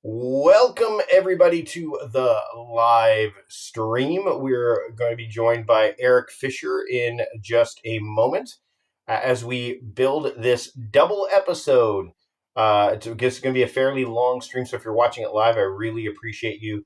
Welcome, everybody, to the live stream. We're going to be joined by Erik Fisher in just a moment as we build this double episode. It's going to be a fairly long stream, so if you're watching it live, I really appreciate you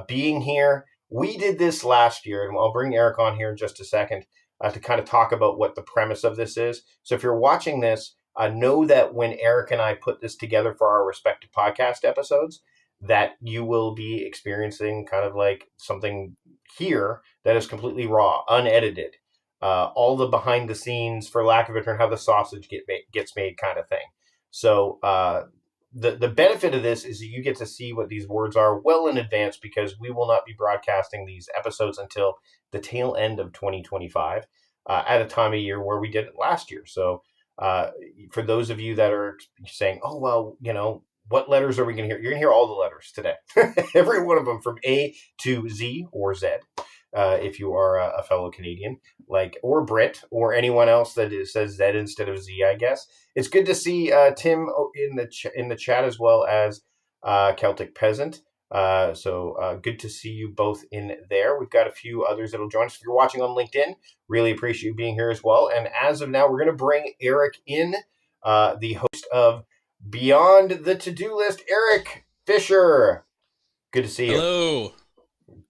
being here. We did this last year, and I'll bring Erik on here in just a second to kind of talk about what the premise of this is. So if you're watching this, know that when Erik and I put this together for our respective podcast episodes, that you will be experiencing kind of like something here that is completely raw, unedited, all the behind the scenes, for lack of a term, how the sausage gets made kind of thing. So the benefit of this is that you get to see what these words are well in advance, because we will not be broadcasting these episodes until the tail end of 2025 at a time of year where we did it last year. So for those of you that are saying, oh, well, what letters are we going to hear? You're going to hear all the letters today. Every one of them from A to Z or Z. If you are a fellow Canadian, or Brit, or anyone else that says Z instead of Z, I guess. It's good to see Tim in the chat, as well as Celtic Peasant. So good to see you both in there. We've got a few others that'll join us. If you're watching on LinkedIn, really appreciate you being here as well. And as of now, we're going to bring Erik in, the host of Beyond the To-Do List, Erik Fisher. Good to see you. Hello.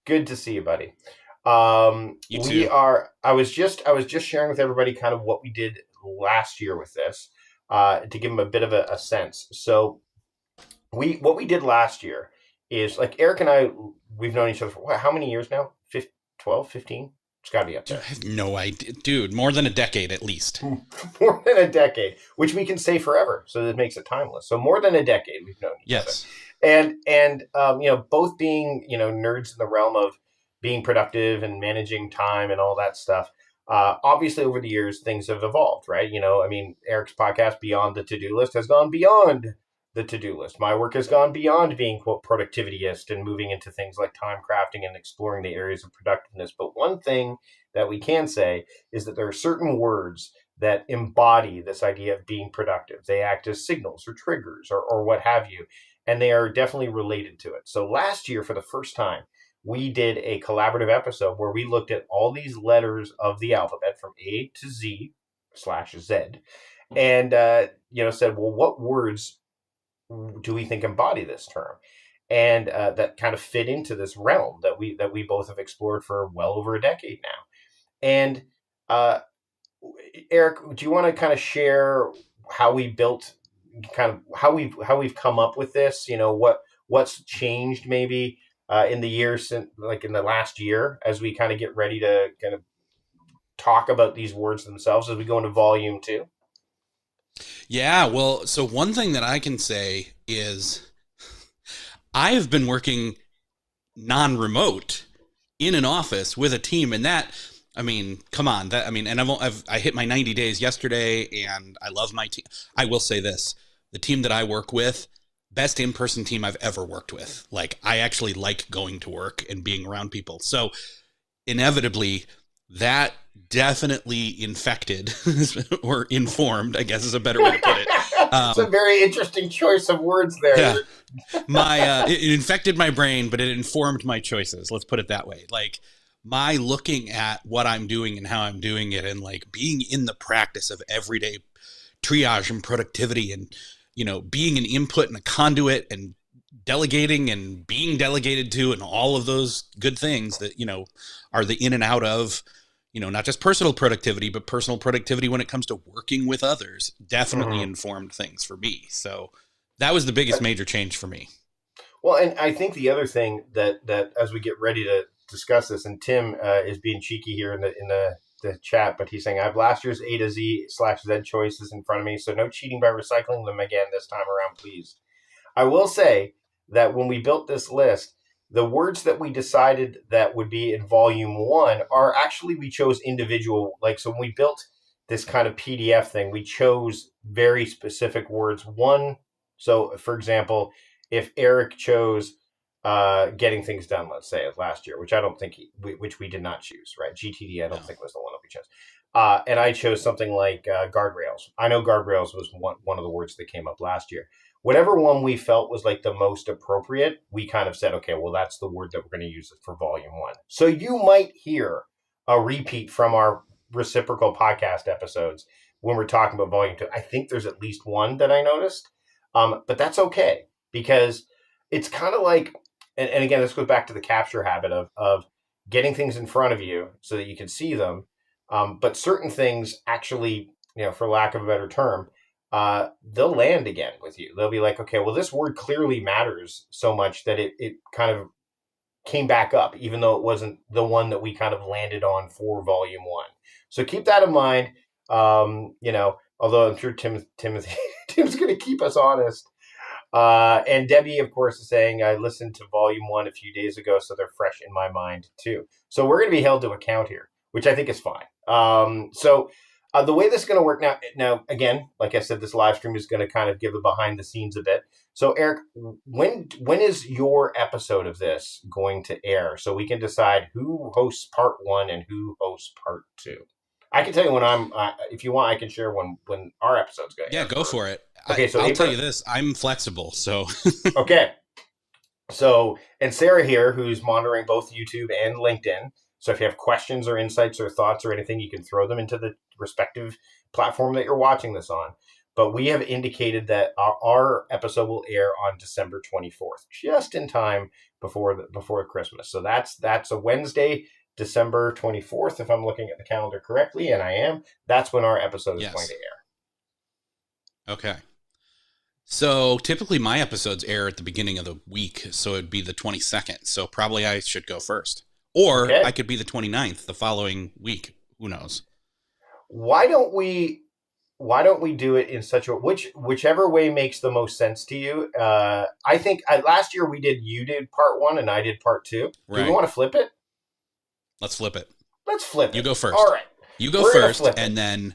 Good to see you, buddy. You too. I was just sharing with everybody kind of what we did last year with this, to give them a bit of a sense. So what we did last year is, like, Erik and I, we've known each other for how many years now? 12, 15? It's got to be up there. I have no idea. Dude, more than a decade at least. More than a decade, which we can say forever, so that makes it timeless. So more than a decade we've known each other. And both being, nerds in the realm of being productive and managing time and all that stuff. Obviously, over the years, things have evolved, right? Erik's podcast, Beyond the To-Do List, has gone beyond the to-do list. My work has gone beyond being, quote, productivityist and moving into things like time crafting and exploring the areas of productiveness. But one thing that we can say is that there are certain words that embody this idea of being productive. They act as signals or triggers or what have you, and they are definitely related to it. So last year, for the first time, we did a collaborative episode where we looked at all these letters of the alphabet from A to Z/Z, and said, well, what words do we think embody this term, and that kind of fit into this realm that we both have explored for well over a decade now. And Erik, do you want to kind of share how we built, kind of how we've come up with this? What's changed maybe in the years since, like in the last year, as we kind of get ready to kind of talk about these words themselves as we go into volume 2. Yeah, well, so one thing that I can say is I have been working non-remote in an office with a team, and that, come on, and I hit my 90 days yesterday, and I love my team. I will say this, the team that I work with, best in-person team I've ever worked with. Like, I actually like going to work and being around people. So inevitably, that definitely infected or informed, I guess is a better way to put it. It's a very interesting choice of words there. Yeah. It infected my brain, but it informed my choices. Let's put it that way. Like, my looking at what I'm doing and how I'm doing it, and like being in the practice of everyday triage and productivity, and, being an input and a conduit, and delegating and being delegated to, and all of those good things that, are the in and out of, not just personal productivity, but personal productivity when it comes to working with others, definitely informed things for me. So that was the biggest major change for me. Well, and I think the other thing that as we get ready to discuss this, and Tim is being cheeky here in the chat, but he's saying, I have last year's A to Z/Z choices in front of me, so no cheating by recycling them again this time around, please. I will say that when we built this list, the words that we decided that would be in volume 1 are actually, we chose individual, so when we built this kind of PDF thing, we chose very specific words. One, so for example, if Erik chose getting things done, let's say, last year, which I don't think which we did not choose, right? GTD, I don't think was the one that we chose. And I chose something like guardrails. I know guardrails was one of the words that came up last year. whatever one we felt was like the most appropriate, we kind of said, okay, well, that's the word that we're going to use for volume one. So you might hear a repeat from our reciprocal podcast episodes when we're talking about volume two. I think there's at least one that I noticed, but that's okay, because it's kind of like, and again, this goes back to the capture habit of getting things in front of you so that you can see them. But certain things actually, for lack of a better term, they'll land again with you. They'll be like, okay, well, this word clearly matters so much that it kind of came back up, even though it wasn't the one that we kind of landed on for volume one. So keep that in mind. Although I'm sure Tim's going to keep us honest. And Debbie, of course, is saying, I listened to volume one a few days ago, so they're fresh in my mind too. So we're going to be held to account here, which I think is fine. The way this is going to work now, again, like I said, this live stream is going to kind of give the behind the scenes a bit. So Erik, when is your episode of this going to air, so we can decide who hosts part one and who hosts part two? I can tell you when if you want, I can share when our episode's going to air. Yeah, go for it. Okay, so I'll tell you this, I'm flexible, so. Okay. So, and Sarah here, who's monitoring both YouTube and LinkedIn. So if you have questions or insights or thoughts or anything, you can throw them into the respective platform that you're watching this on. But we have indicated that our episode will air on December 24th, just in time before Christmas. So that's a Wednesday, December 24th, if I'm looking at the calendar correctly, and I am. That's when our episode is going to air. Okay. So typically my episodes air at the beginning of the week, so it'd be the 22nd. So probably I should go first. Or okay. I could be the 29th the following week. Who knows? Why don't we do it in such a whichever way makes the most sense to you? I think last year you did part one and I did part two. Right. Do we want to flip it? Let's flip it. Let's flip it. You go first. All right. You go first, and then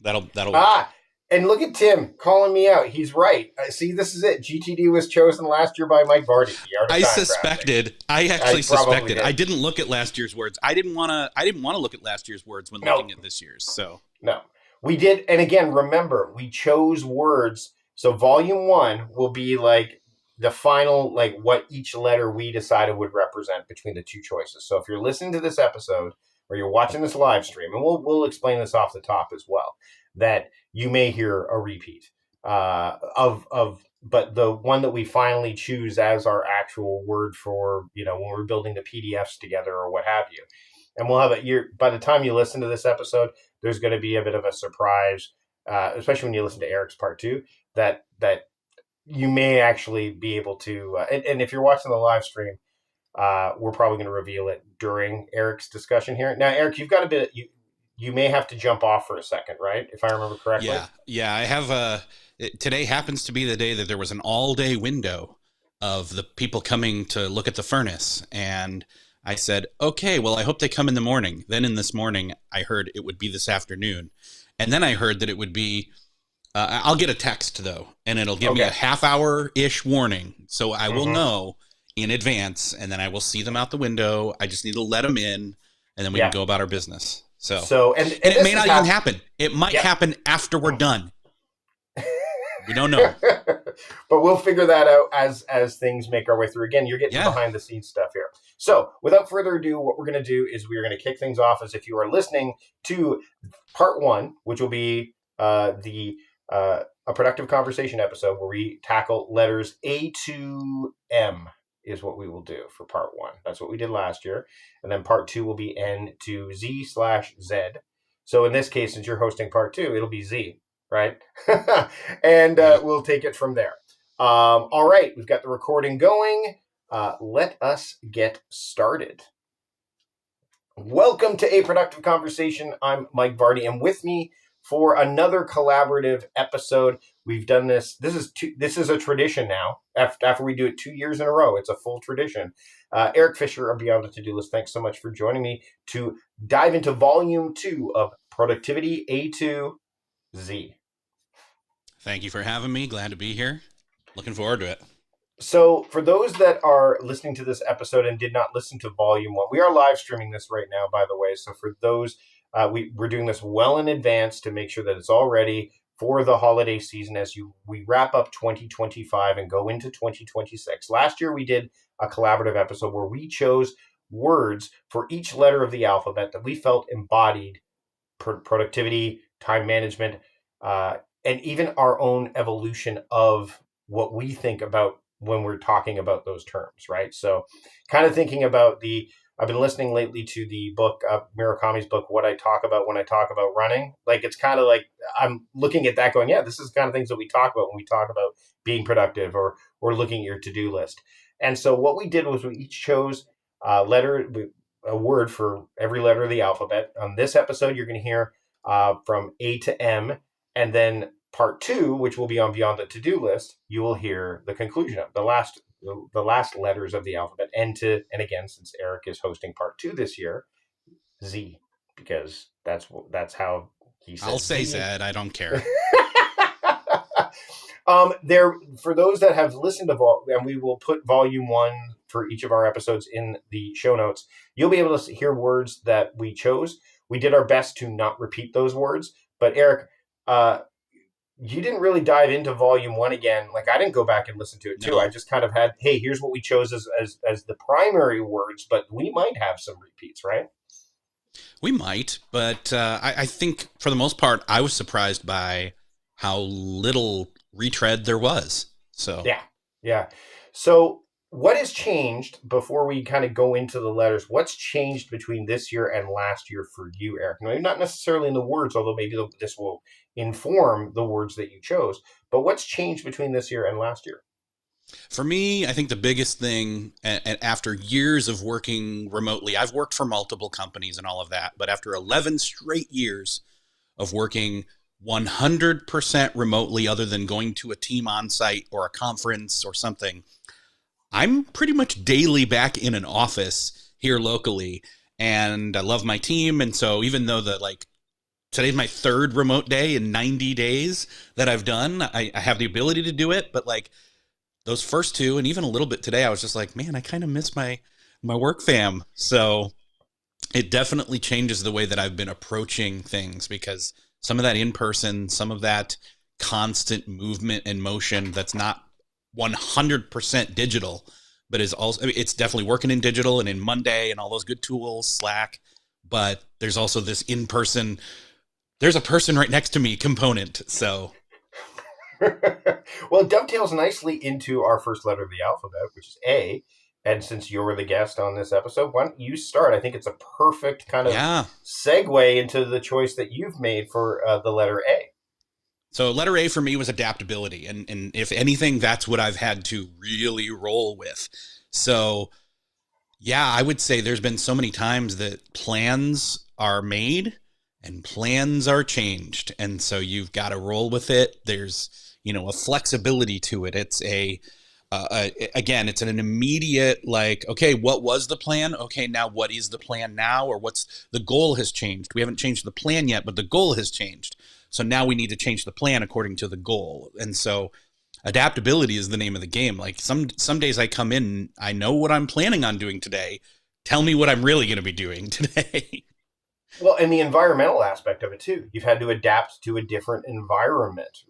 that'll work. And look at Tim calling me out. He's right. See, this is it. GTD was chosen last year by Mike Vardy. I suspected. I actually suspected. I didn't look at last year's words. I didn't want to look at last year's words when looking at this year's. So no, we did. And again, remember, we chose words. So volume one will be like the final, like what each letter we decided would represent between the two choices. So if you're listening to this episode or you're watching this live stream, and we'll explain this off the top as well, that you may hear a repeat but the one that we finally choose as our actual word for, when we're building the PDFs together or what have you. And we'll have by the time you listen to this episode, there's going to be a bit of a surprise, especially when you listen to Erik's part two, that you may actually be able to, and if you're watching the live stream, we're probably going to reveal it during Erik's discussion here. Now, Erik, you've got a bit, you may have to jump off for a second, right? If I remember correctly. Yeah. I have today happens to be the day that there was an all-day window of the people coming to look at the furnace, and I said, okay, well, I hope they come in the morning. Then in this morning, I heard it would be this afternoon, and then I heard that it would be. I'll get a text though, and it'll give me a half-hour-ish warning, so I will know in advance, and then I will see them out the window. I just need to let them in, and then we can go about our business. So and it may not even happen. It might happen after we're done. We don't know. But we'll figure that out as things make our way through. Again, you're getting behind the scenes stuff here. So without further ado, what we're going to do is we're going to kick things off as if you are listening to part one, which will be a productive conversation episode where we tackle letters A to M. Is what we will do for part one. That's what we did last year. And then part two will be N to Z/Z. So in this case, since you're hosting part two, it'll be Z, right? And we'll take it from there. All right, we've got the recording going. Let us get started. Welcome to A Productive Conversation. I'm Mike Vardy, and with me for another collaborative episode. We've done this. This is a tradition now. After we do it 2 years in a row, it's a full tradition. Erik Fisher of Beyond the To-Do List, thanks so much for joining me to dive into volume 2 of Productivity A to Z. Thank you for having me. Glad to be here. Looking forward to it. So for those that are listening to this episode and did not listen to volume 1, we are live streaming this right now, by the way. So for those, we're doing this well in advance to make sure that it's all ready for the holiday season as we wrap up 2025 and go into 2026. Last year we did a collaborative episode where we chose words for each letter of the alphabet that we felt embodied productivity, time management, and even our own evolution of what we think about when we're talking about those terms, right? So, kind of thinking about I've been listening lately to the book, Murakami's book, What I Talk About When I Talk About Running. Like, it's kind of like I'm looking at that going, yeah, this is the kind of things that we talk about when we talk about being productive or looking at your to-do list. And so what we did was we each chose a word for every letter of the alphabet. On this episode, you're going to hear from A to M, and then part 2, which will be on Beyond the To-Do List, you will hear the conclusion of the last letters of the alphabet. And again, since Erik is hosting part 2 this year, Z, because that's how he says. I'll say Z. Zed. I don't care. There, for those that have listened to and we will put volume 1 for each of our episodes in the show notes, you'll be able to hear words that we chose. We did our best to not repeat those words, but Erik, you didn't really dive into volume 1 again. Like, I didn't go back and listen to it too. No. I just kind of had, hey, here's what we chose as the primary words, but we might have some repeats, right? We might, but I think for the most part, I was surprised by how little retread there was. So yeah. So what has changed before we kind of go into the letters? What's changed between this year and last year for you, Erik? Maybe not necessarily in the words, although maybe this will inform the words that you chose. But what's changed between this year and last year? For me, I think the biggest thing, and after years of working remotely, I've worked for multiple companies and all of that, but after 11 straight years of working 100% remotely, other than going to a team on site or a conference or something, I'm pretty much daily back in an office here locally, and I love my team. And so even though today's my 3rd remote day in 90 days that I've done, I have the ability to do it, but like those first 2 and even a little bit today, I was just like, man, I kind of miss my work fam. So it definitely changes the way that I've been approaching things, because some of that in person, some of that constant movement and motion that's not 100% digital, but is also, I mean, it's definitely working in digital and in Monday and all those good tools, Slack, but there's also this in person, there's a person right next to me component. So well, it dovetails nicely into our first letter of the alphabet, which is A. And since you're the guest on this episode, why don't you start? I think it's a perfect kind of segue into the choice that you've made for the letter A. So letter A for me was adaptability. And if anything, that's what I've had to really roll with. So yeah, I would say there's been so many times that plans are made and plans are changed. And so you've got to roll with it. There's, a flexibility to it. It's again, it's an immediate, like, okay, what was the plan? Okay, now what is the plan now? Or what's the goal has changed. We haven't changed the plan yet, but the goal has changed. So now we need to change the plan according to the goal. And so adaptability is the name of the game. Like some days I come in, I know what I'm planning on doing today. Tell me what I'm really going to be doing today. Well, and the environmental aspect of it too. You've had to adapt to a different environment,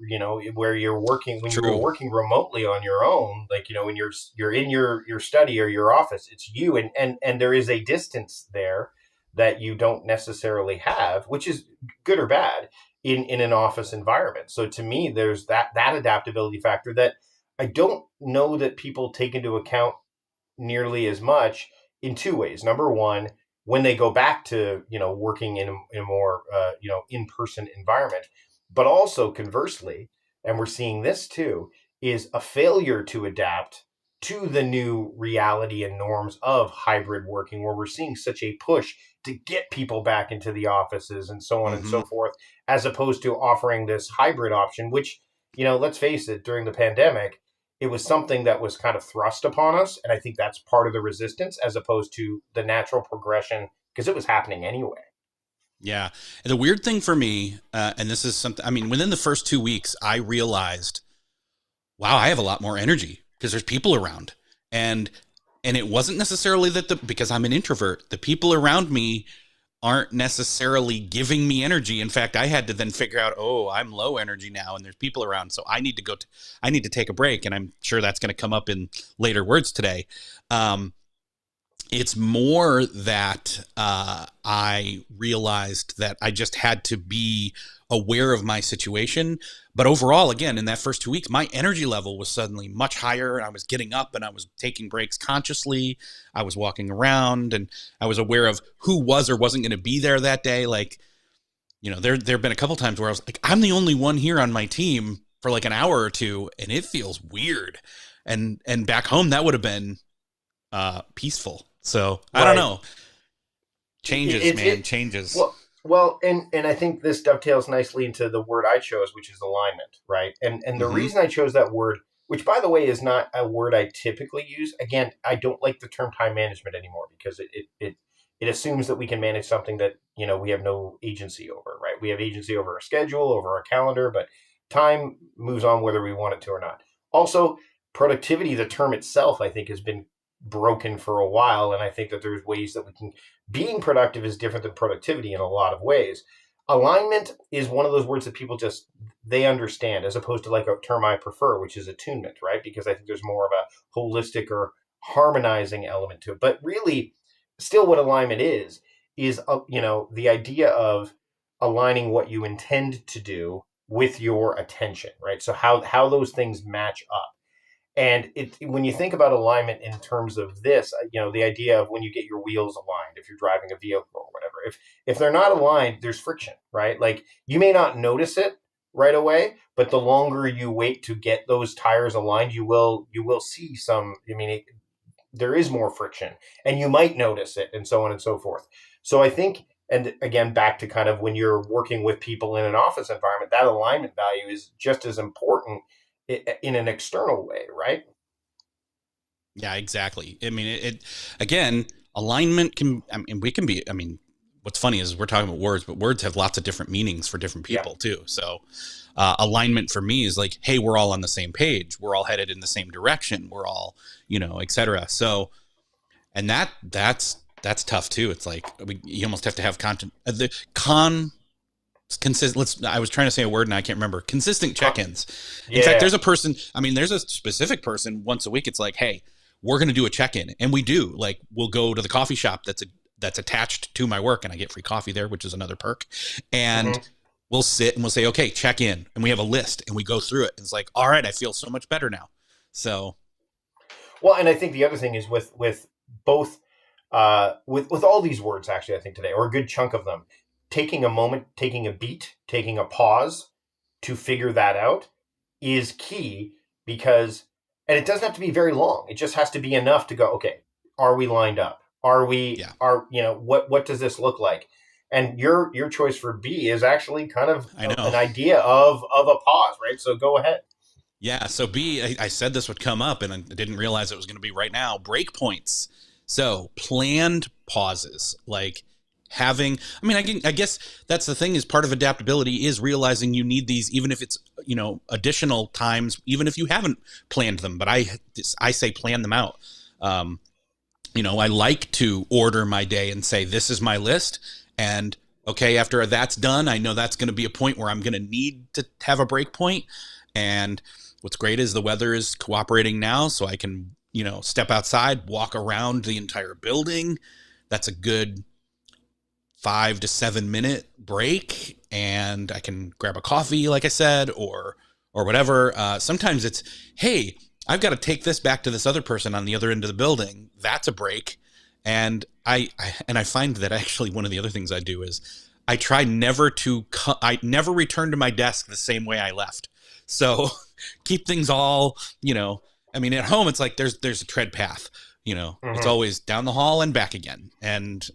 where you're working, when True. you're working remotely on your own, like, when you're in your study or your office, it's you, and there is a distance there that you don't necessarily have, which is good or bad in an office environment. So to me, there's that adaptability factor that I don't know that people take into account nearly as much in 2 ways. Number one, when they go back to, working in a more, in-person environment, but also conversely, and we're seeing this too, is a failure to adapt to the new reality and norms of hybrid working, where we're seeing such a push to get people back into the offices and so on and so forth, as opposed to offering this hybrid option, which, let's face it, during the pandemic, it was something that was kind of thrust upon us. And I think that's part of the resistance, as opposed to the natural progression, because it was happening anyway. Yeah. And the weird thing for me, and this is something, I mean, within the first 2 weeks, I realized, wow, I have a lot more energy because there's people around. And it wasn't necessarily that because I'm an introvert, the people around me aren't necessarily giving me energy. In fact, I had to then figure out, oh, I'm low energy now and there's people around. So I need to I need to take a break. And I'm sure that's going to come up in later words today. It's more that I realized that I just had to be aware of my situation. But overall, again, in that first 2 weeks, my energy level was suddenly much higher. I was getting up and I was taking breaks consciously. I was walking around and I was aware of who was or wasn't going to be there that day. Like, there have been a couple times where I was like, I'm the only one here on my team for like an hour or two, and it feels weird. And back home, that would have been peaceful. So I don't know. Changes. Well, and I think this dovetails nicely into the word I chose, which is alignment, right? And the reason I chose that word, which by the way is not a word I typically use. Again, I don't like the term time management anymore because it assumes that we can manage something that we have no agency over, right? We have agency over our schedule, over our calendar, but time moves on whether we want it to or not. Also, productivity, the term itself, I think has been broken for a while, and I think that there's ways that we can. Being productive is different than productivity in a lot of ways. Alignment is one of those words that people they understand, as opposed to like a term I prefer, which is attunement, right? Because I think there's more of a holistic or harmonizing element to it. But really, still, what alignment is the idea of aligning what you intend to do with your attention, right? So how those things match up. And when you think about alignment in terms of this, the idea of when you get your wheels aligned, if you're driving a vehicle or whatever, if they're not aligned, there's friction, right? Like you may not notice it right away, but the longer you wait to get those tires aligned, you will see some. There is more friction, and you might notice it, and so on and so forth. So I think, and again, back to kind of when you're working with people in an office environment, that alignment value is just as important in an external way, right? Yeah, exactly. It again, alignment can, we can be, what's funny is we're talking about words, but words have lots of different meanings for different people too. So alignment for me is like, hey, we're all on the same page. We're all headed in the same direction. We're all, et cetera. So, and that's tough too. It's like, you almost have to have I was trying to say a word and I can't remember. Consistent check-ins. In fact, there's a specific person once a week. It's like, hey, we're going to do a check-in. And we do. Like, we'll go to the coffee shop that's attached to my work, and I get free coffee there, which is another perk. And we'll sit and we'll say, okay, check in. And we have a list and we go through it. And it's like, all right, I feel so much better now. So. Well, and I think the other thing is with both, with all these words, actually, I think today, or a good chunk of them, taking a moment, taking a beat, taking a pause to figure that out is key and it doesn't have to be very long. It just has to be enough to go, okay, are we lined up? What does this look like? And your choice for B is actually kind of an idea of a pause, right? So go ahead. Yeah. So B, I said this would come up and I didn't realize it was going to be right now. Break points. So planned pauses, like, I guess that's the thing, is part of adaptability is realizing you need these, even if it's, additional times, even if you haven't planned them, but I say plan them out. I like to order my day and say, this is my list. And okay, after that's done, I know that's going to be a point where I'm going to need to have a break point. And what's great is the weather is cooperating now. So I can, step outside, walk around the entire building. That's a good 5 to 7 minute break, and I can grab a coffee, like I said, or whatever. Sometimes it's, hey, I've got to take this back to this other person on the other end of the building. That's a break. And I find that actually one of the other things I do is I try I never return to my desk the same way I left. So keep things all, at home, it's like there's a tread path, it's always down the hall and back again. And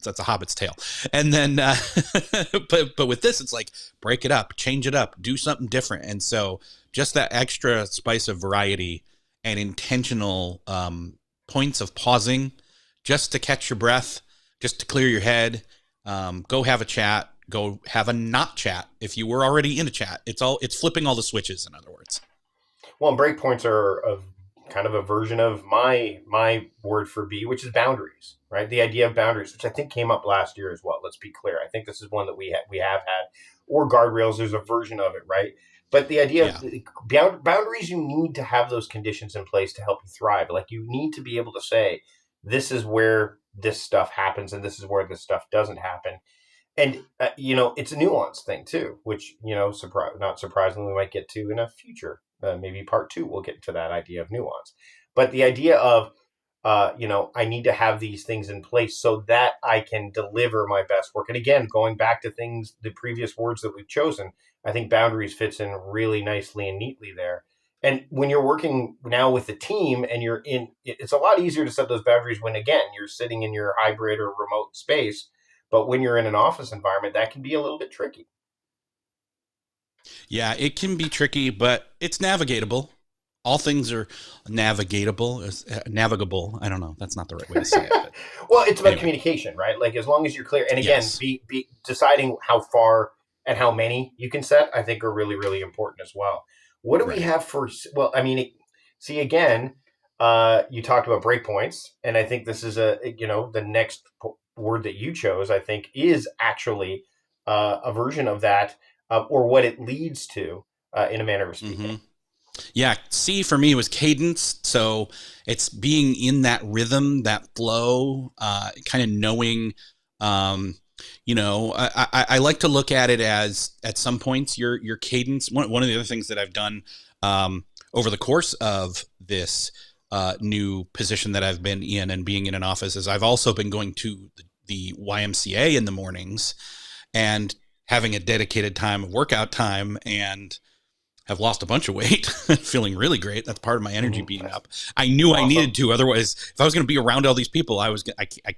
that's a hobbit's tale. And then, but with this, it's like, break it up, change it up, do something different. And so just that extra spice of variety and intentional points of pausing, just to catch your breath, just to clear your head, go have a chat, go have a not chat. If you were already in a chat, it's flipping all the switches, in other words. Well, and break points are kind of a version of my word for B, which is boundaries, right? The idea of boundaries, which I think came up last year as well. Let's be clear. I think this is one that we have had, or guardrails. There's a version of it, right? But the idea Yeah. of boundaries, you need to have those conditions in place to help you thrive. Like you need to be able to say, this is where this stuff happens, and this is where this stuff doesn't happen. And it's a nuance thing too, which not surprisingly, we might get to in a future, maybe part 2. We'll get to that idea of nuance, but the idea of I need to have these things in place so that I can deliver my best work. And again, going back to the previous words that we've chosen, I think boundaries fits in really nicely and neatly there. And when you're working now with the team and it's a lot easier to set those boundaries when, again, you're sitting in your hybrid or remote space. But when you're in an office environment, that can be a little bit tricky. Yeah, it can be tricky, but it's navigatable. All things are navigable. Navigable. I don't know. That's not the right way to say it. But well, it's about communication, right? Like as long as you're clear, and again, yes. be deciding how far and how many you can set, I think are really, really important as well. What do we have for? Well, I mean, see again, you talked about breakpoints, and I think this is the next word that you chose, I think, is actually a version of that, or what it leads to, in a manner of speaking. Mm-hmm. Yeah, C for me was cadence. So it's being in that rhythm, that flow, kind of knowing. I like to look at it as at some points your cadence. One of the other things that I've done over the course of this new position that I've been in and being in an office is I've also been going to the YMCA in the mornings and having a dedicated time of workout time, and have lost a bunch of weight, feeling really great. That's part of my energy being up. I knew awesome. I needed to. Otherwise, if I was going to be around all these people, I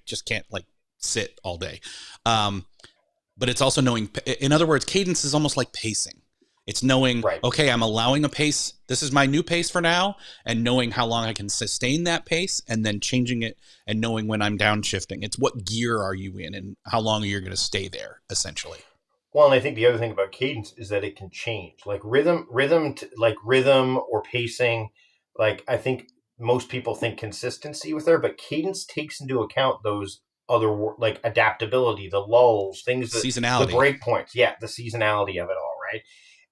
just can't like sit all day. But it's also knowing, in other words, cadence is almost like pacing. It's knowing, right. Okay, I'm allowing a pace. This is my new pace for now, and knowing how long I can sustain that pace, and then changing it, and knowing when I'm downshifting. It's what gear are you in, and how long are you going to stay there, essentially. Well, and I think the other thing about cadence is that it can change, like rhythm or pacing. Like I think most people think consistency with there, but cadence takes into account those other like adaptability, the lulls, things that seasonality, the break points. Yeah, the seasonality of it all, right?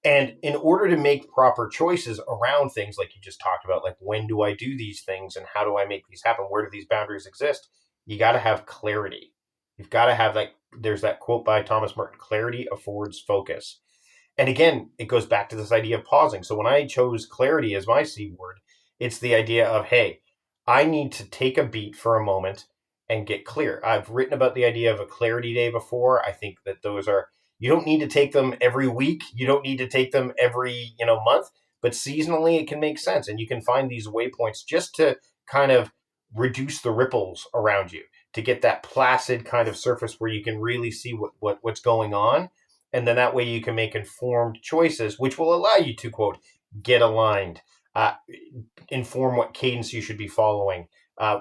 And in order to make proper choices around things like you just talked about, like when do I do these things and how do I make these happen? Where do these boundaries exist? You got to have clarity. You've got to have there's that quote by Thomas Merton, clarity affords focus. And again, it goes back to this idea of pausing. So when I chose clarity as my C word, it's the idea of, hey, I need to take a beat for a moment and get clear. I've written about the idea of a clarity day before. I think that those are, you don't need to take them every week. You don't need to take them every, month, but seasonally it can make sense. And you can find these waypoints just to kind of reduce the ripples around you, to get that placid kind of surface where you can really see what's going on. And then that way you can make informed choices, which will allow you to, quote, get aligned, inform what cadence you should be following,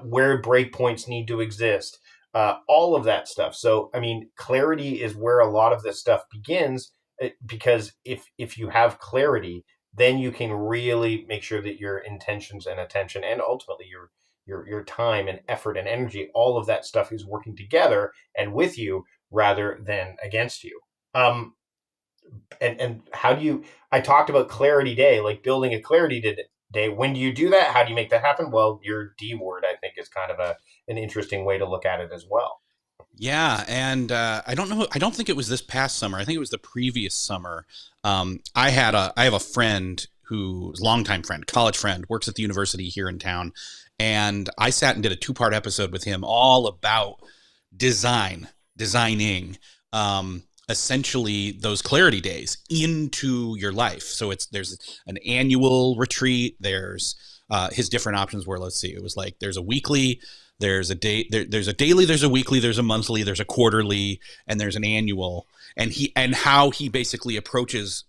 where breakpoints need to exist, all of that stuff. So, I mean, clarity is where a lot of this stuff begins, because if you have clarity, then you can really make sure that your intentions and attention, and ultimately your time and effort and energy, all of that stuff is working together and with you rather than against you. And how do you, I talked about clarity day, like building a clarity day. When do you do that? How do you make that happen? Well, your D word, I think, is kind of an interesting way to look at it as well. Yeah. And I don't think it was this past summer. I think it was the previous summer. I have a friend who's a longtime friend, college friend, works at the university here in town. And I sat and did a 2-part episode with him all about designing, essentially those clarity days into your life. So there's an annual retreat. There's his different options were, let's see, it was like, there's a weekly, there's a day, there's a daily, there's a weekly, there's a monthly, there's a quarterly, and there's an annual. And how he basically approaches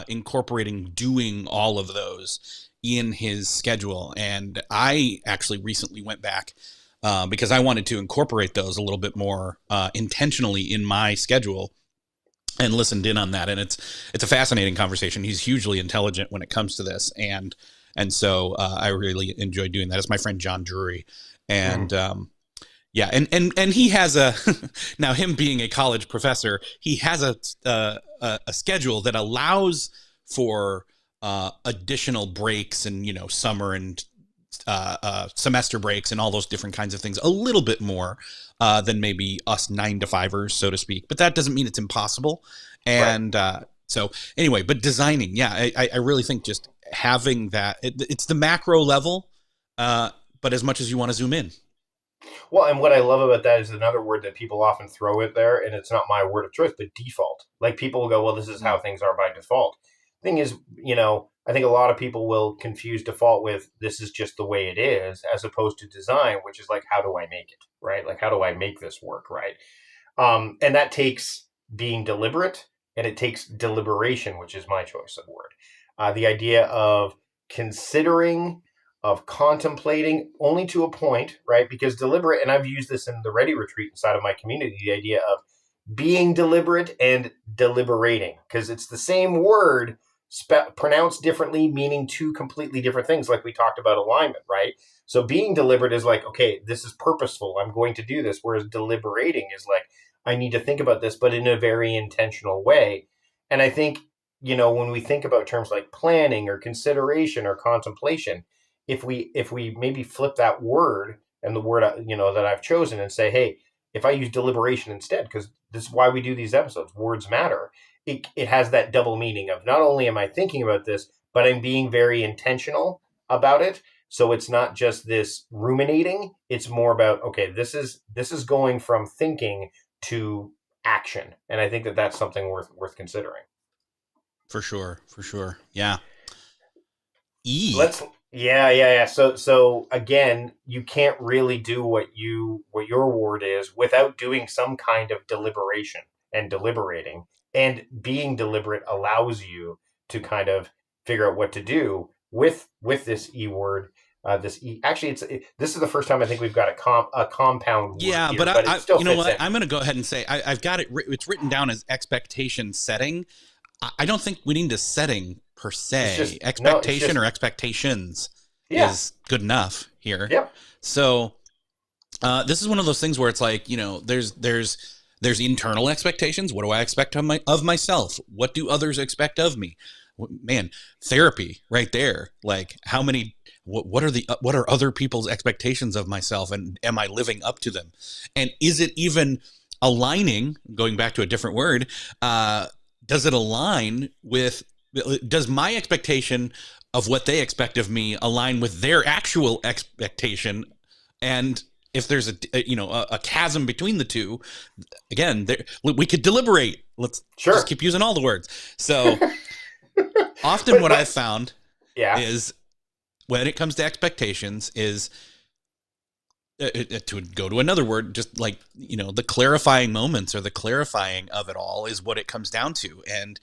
incorporating doing all of those in his schedule. And I actually recently went back because I wanted to incorporate those a little bit more intentionally in my schedule, and listened in on that. And it's a fascinating conversation. He's hugely intelligent when it comes to this. And And so I really enjoy doing that. It's my friend John Drury. And Mm. yeah, and he has a now, him being a college professor, he has a schedule that allows for additional breaks and, summer and semester breaks and all those different kinds of things a little bit more than maybe us 9 to 5ers, so to speak. But that doesn't mean it's impossible. Right. And so anyway, but designing, yeah, I really think just having that, it's the macro level, but as much as you want to zoom in. Well, and what I love about that is another word that people often throw in there, and it's not my word of choice, but default. Like people will go, well, this is how things are by default. Thing is, I think a lot of people will confuse default with this is just the way it is, as opposed to design, which is like, how do I make it, right? Like, how do I make this work, right? And that takes being deliberate, and it takes deliberation, which is my choice of word. The idea of considering, of contemplating, only to a point, right? Because deliberate, and I've used this in the Ready Retreat inside of my community, the idea of being deliberate and deliberating, because it's the same word pronounced differently, meaning two completely different things, like we talked about alignment, right? So being deliberate is like, okay, this is purposeful, I'm going to do this, whereas deliberating is like, I need to think about this, but in a very intentional way. And I think, when we think about terms like planning or consideration or contemplation, if we maybe flip that word and the word that I've chosen and say, hey, if I use deliberation instead, because this is why we do these episodes, words matter. It has that double meaning of not only am I thinking about this, but I'm being very intentional about it. So it's not just this ruminating. It's more about, okay, this is going from thinking to action, and I think that that's something worth considering. For sure. For sure. Yeah. E. Let's yeah. So again, you can't really do what your word is without doing some kind of deliberation and deliberating. And being deliberate allows you to kind of figure out what to do with this E word. Actually, this is the first time I think we've got a compound word Yeah, here, but but it still you know fits what? in. I'm going to go ahead and say I've got it. It's written down as expectation setting. I don't think we need a setting per It's se. just no. It's Expectation just or expectations yeah. is good enough here. Yep. So this is one of those things where it's like, there's internal expectations. What do I expect of myself? What do others expect of me? Man, therapy right there. Like how many? What are other people's expectations of myself, and am I living up to them? And is it even aligning? Going back to a different word, does it align with? Does my expectation of what they expect of me align with their actual expectation? And if there's a chasm between the two, again, we could deliberate. Let's just Sure. keep using all the words. So often but what I've but found yeah. is when it comes to expectations is to go to another word, just like, the clarifying moments or the clarifying of it all is what it comes down to, and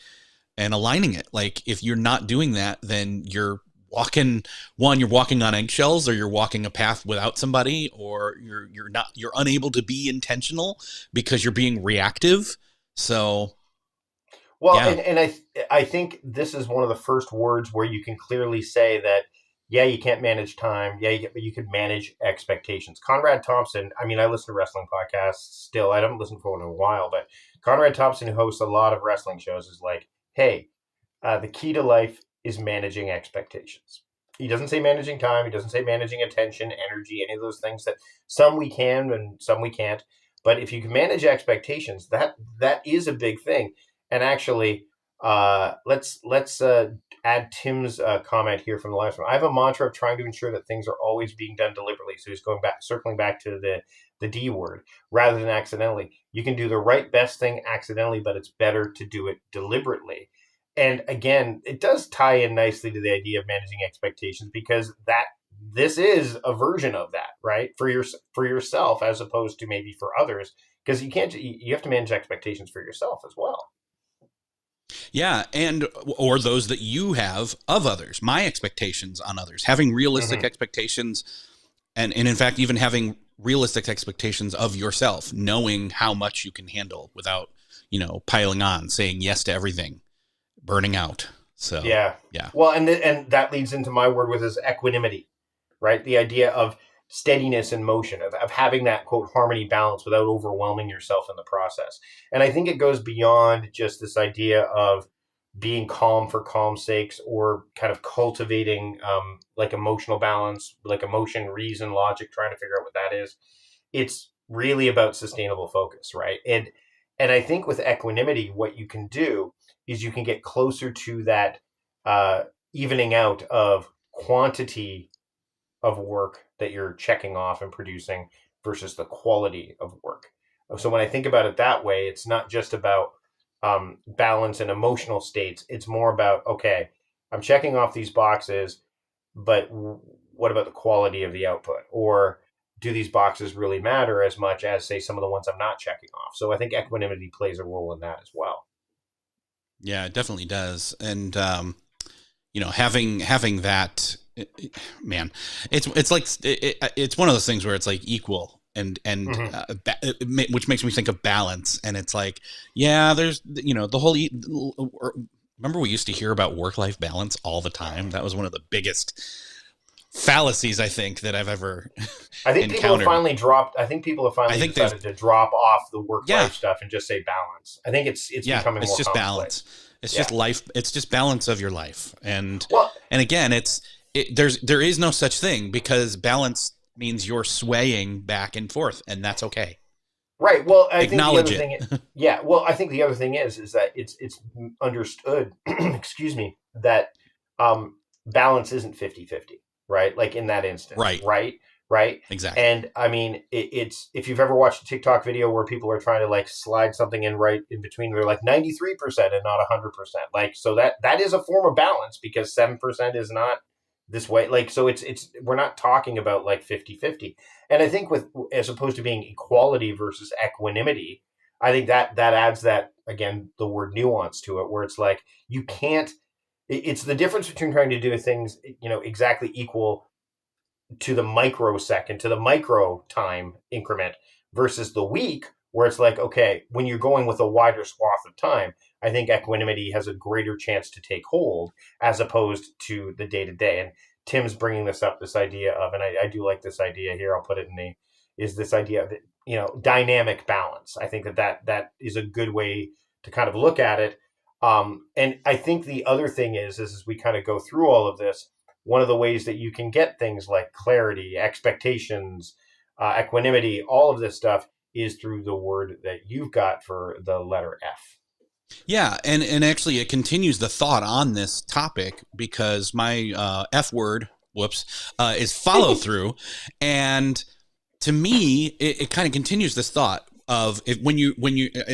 aligning it. Like if you're not doing that, then you're walking on eggshells, or you're walking a path without somebody, or you're unable to be intentional because you're being reactive. So Well, yeah. and I think this is one of the first words where you can clearly say that, yeah, you can't manage time. Yeah, but you can manage expectations. Conrad Thompson. I mean, I listen to wrestling podcasts still. I haven't listened for one in a while, but Conrad Thompson, who hosts a lot of wrestling shows, is like, hey, the key to life is managing expectations. He doesn't say managing time. He doesn't say managing attention, energy, any of those things that some we can and some we can't. But if you can manage expectations, that is a big thing. And actually, let's add Tim's comment here from the last one. I have a mantra of trying to ensure that things are always being done deliberately. So he's circling back to the D word rather than accidentally. You can do the right best thing accidentally, but it's better to do it deliberately. And again, it does tie in nicely to the idea of managing expectations, because this is a version of that, right? For yourself as opposed to maybe for others, because you have to manage expectations for yourself as well. Yeah, or those that you have of others, my expectations on others, having realistic Mm-hmm. expectations, and in fact, even having realistic expectations of yourself, knowing how much you can handle without, piling on, saying yes to everything, burning out. So, Yeah. yeah. Well, and that leads into my word with is equanimity, right? The idea of steadiness and motion, of having that quote harmony balance without overwhelming yourself in the process. And I think it goes beyond just this idea of being calm for calm's sakes, or kind of cultivating like emotional balance, like emotion, reason, logic, trying to figure out what that is. It's really about sustainable focus, right? And I think with equanimity, what you can do is you can get closer to that uh, evening out of quantity of work that you're checking off and producing versus the quality of work. So when I think about it that way, it's not just about balance and emotional states. It's more about, okay, I'm checking off these boxes, but what about the quality of the output? Or do these boxes really matter as much as, say, some of the ones I'm not checking off? So I think equanimity plays a role in that as well. Yeah, it definitely does. And, having that, man, it's like, it's one of those things where it's like equal and Mm-hmm. which makes me think of balance. And it's like, yeah, there's, the whole, remember we used to hear about work-life balance all the time. That was one of the biggest fallacies I think that I've ever I think people have encountered. finally dropped. I think people have I finally think there's, decided to drop off the work yeah, life stuff and just say balance. I think it's yeah, becoming it's more just balance. commonplace. It's Yeah. just life. It's just balance of your life. Well, And again, there is no such thing, because balance means you're swaying back and forth, and that's okay. right. Well, I think the Acknowledge other it. thing. Yeah. Well, I think the other thing is that it's understood. excuse me. That balance isn't 50-50, right? Like in that instance, Right. right? Right. Exactly. And I mean, it's if you've ever watched a TikTok video where people are trying to like slide something in right in between, they're like 93% and not 100%. Like, so that is a form of balance, because 7% is not this way. Like, so it's we're not talking about like 50-50. And I think with, as opposed to being equality versus equanimity, I think that adds that, again, the word nuance to it, where it's like you can't. It's the difference between trying to do things, exactly equal to the microsecond, to the micro time increment, versus the week, where it's like, okay, when you're going with a wider swath of time, I think equanimity has a greater chance to take hold as opposed to the day to day. And Tim's bringing this up, this idea of, and I do like this idea here, I'll put it in is this idea of, dynamic balance. I think that is a good way to kind of look at it. And I think the other thing is as we kind of go through all of this, one of the ways that you can get things like clarity, expectations, equanimity, all of this stuff is through the word that you've got for the letter F. Yeah, and actually, it continues the thought on this topic, because my F word, whoops, is follow through, and to me, it kind of continues this thought of when you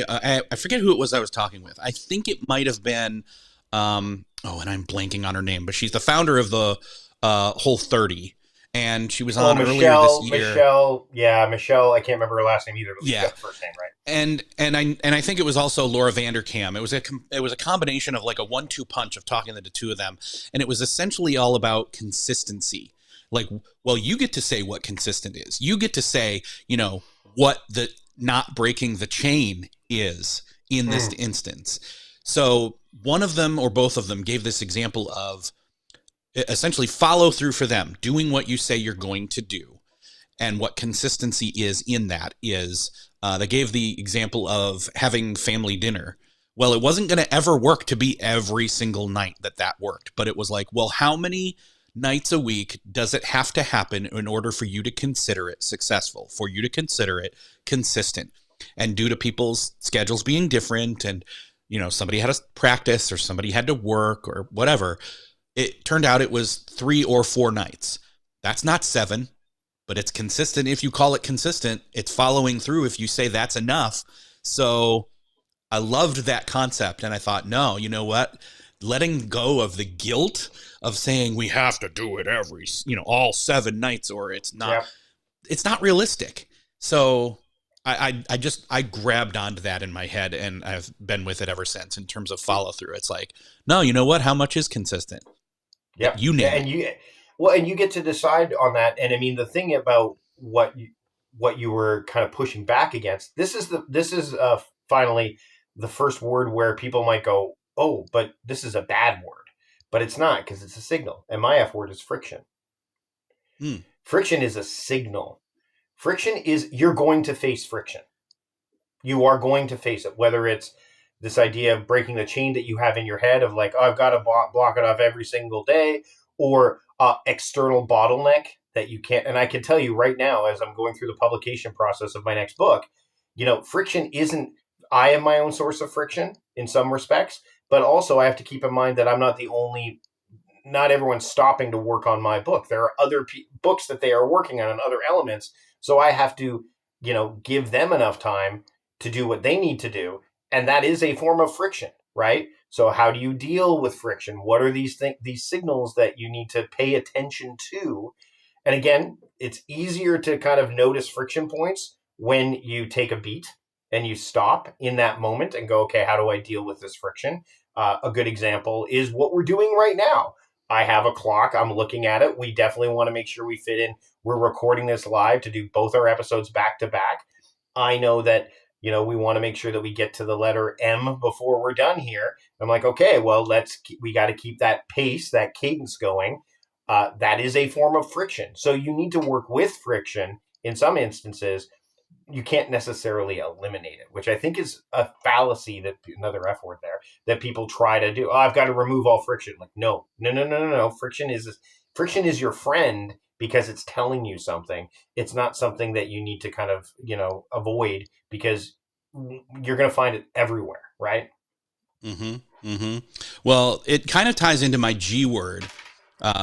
I forget who it was I was talking with. I think it might have been and I'm blanking on her name, but she's the founder of the Whole 30, and she was Oh, on earlier this year. Michelle. I can't remember her last name either, but Yeah, she's got the first name right. And I think it was also Laura Vanderkam. It was a combination of like a 1-2 punch of talking to the two of them, and it was essentially all about consistency. Like, well, you get to say what consistent is. You get to say, what the not breaking the chain is in this instance. So one of them or both of them gave this example of essentially follow through for them, doing what you say you're going to do. And what consistency is in that is they gave the example of having family dinner. Well, it wasn't going to ever work to be every single night that worked, but it was like, well, how many nights a week does it have to happen in order for you to consider it successful, for you to consider it consistent? And due to people's schedules being different, and somebody had to practice or somebody had to work or whatever, it turned out it was 3 or 4 nights. That's not 7, but it's consistent. If you call it consistent, it's following through if you say that's enough. So I loved that concept, and I thought, no, you know what? Letting go of the guilt of saying we have to do it every, all 7 nights, or it's not, Yeah. it's not realistic. So I grabbed onto that in my head, and I've been with it ever since in terms of follow through. It's like, no, you know what? How much is consistent? Yeah. You name it. And you get to decide on that. And I mean, the thing about what you were kind of pushing back against, this is finally the first word where people might go, oh, but this is a bad word. but it's not, because it's a signal. And my F word is friction. Hmm. Friction is a signal. Friction is, you're going to face friction. You are going to face it, whether it's this idea of breaking the chain that you have in your head of like, oh, I've got to block it off every single day, or external bottleneck that you can't. And I can tell you right now, as I'm going through the publication process of my next book, friction isn't, I am my own source of friction in some respects, but also I have to keep in mind that I'm not the only, not everyone's stopping to work on my book. There are other books that they are working on and other elements. So I have to, give them enough time to do what they need to do. And that is a form of friction, right? So how do you deal with friction? What are these signals that you need to pay attention to? And again, it's easier to kind of notice friction points when you take a beat and you stop in that moment and go, okay, how do I deal with this friction? A good example is what we're doing right now. I have a clock. I'm looking at it. We definitely want to make sure we fit in. We're recording this live to do both our episodes back to back. I know that, we want to make sure that we get to the letter M before we're done here. I'm like, okay, well, we got to keep that pace, that cadence going. That is a form of friction. So you need to work with friction in some instances. You can't necessarily eliminate it, which I think is a fallacy, that another F word there, that people try to do. Oh, I've got to remove all friction. Like, no. Friction is your friend because it's telling you something. It's not something that you need to kind of, avoid, because you're going to find it everywhere. Right. Mm-hmm. Mm-hmm. Well, it kind of ties into my G word,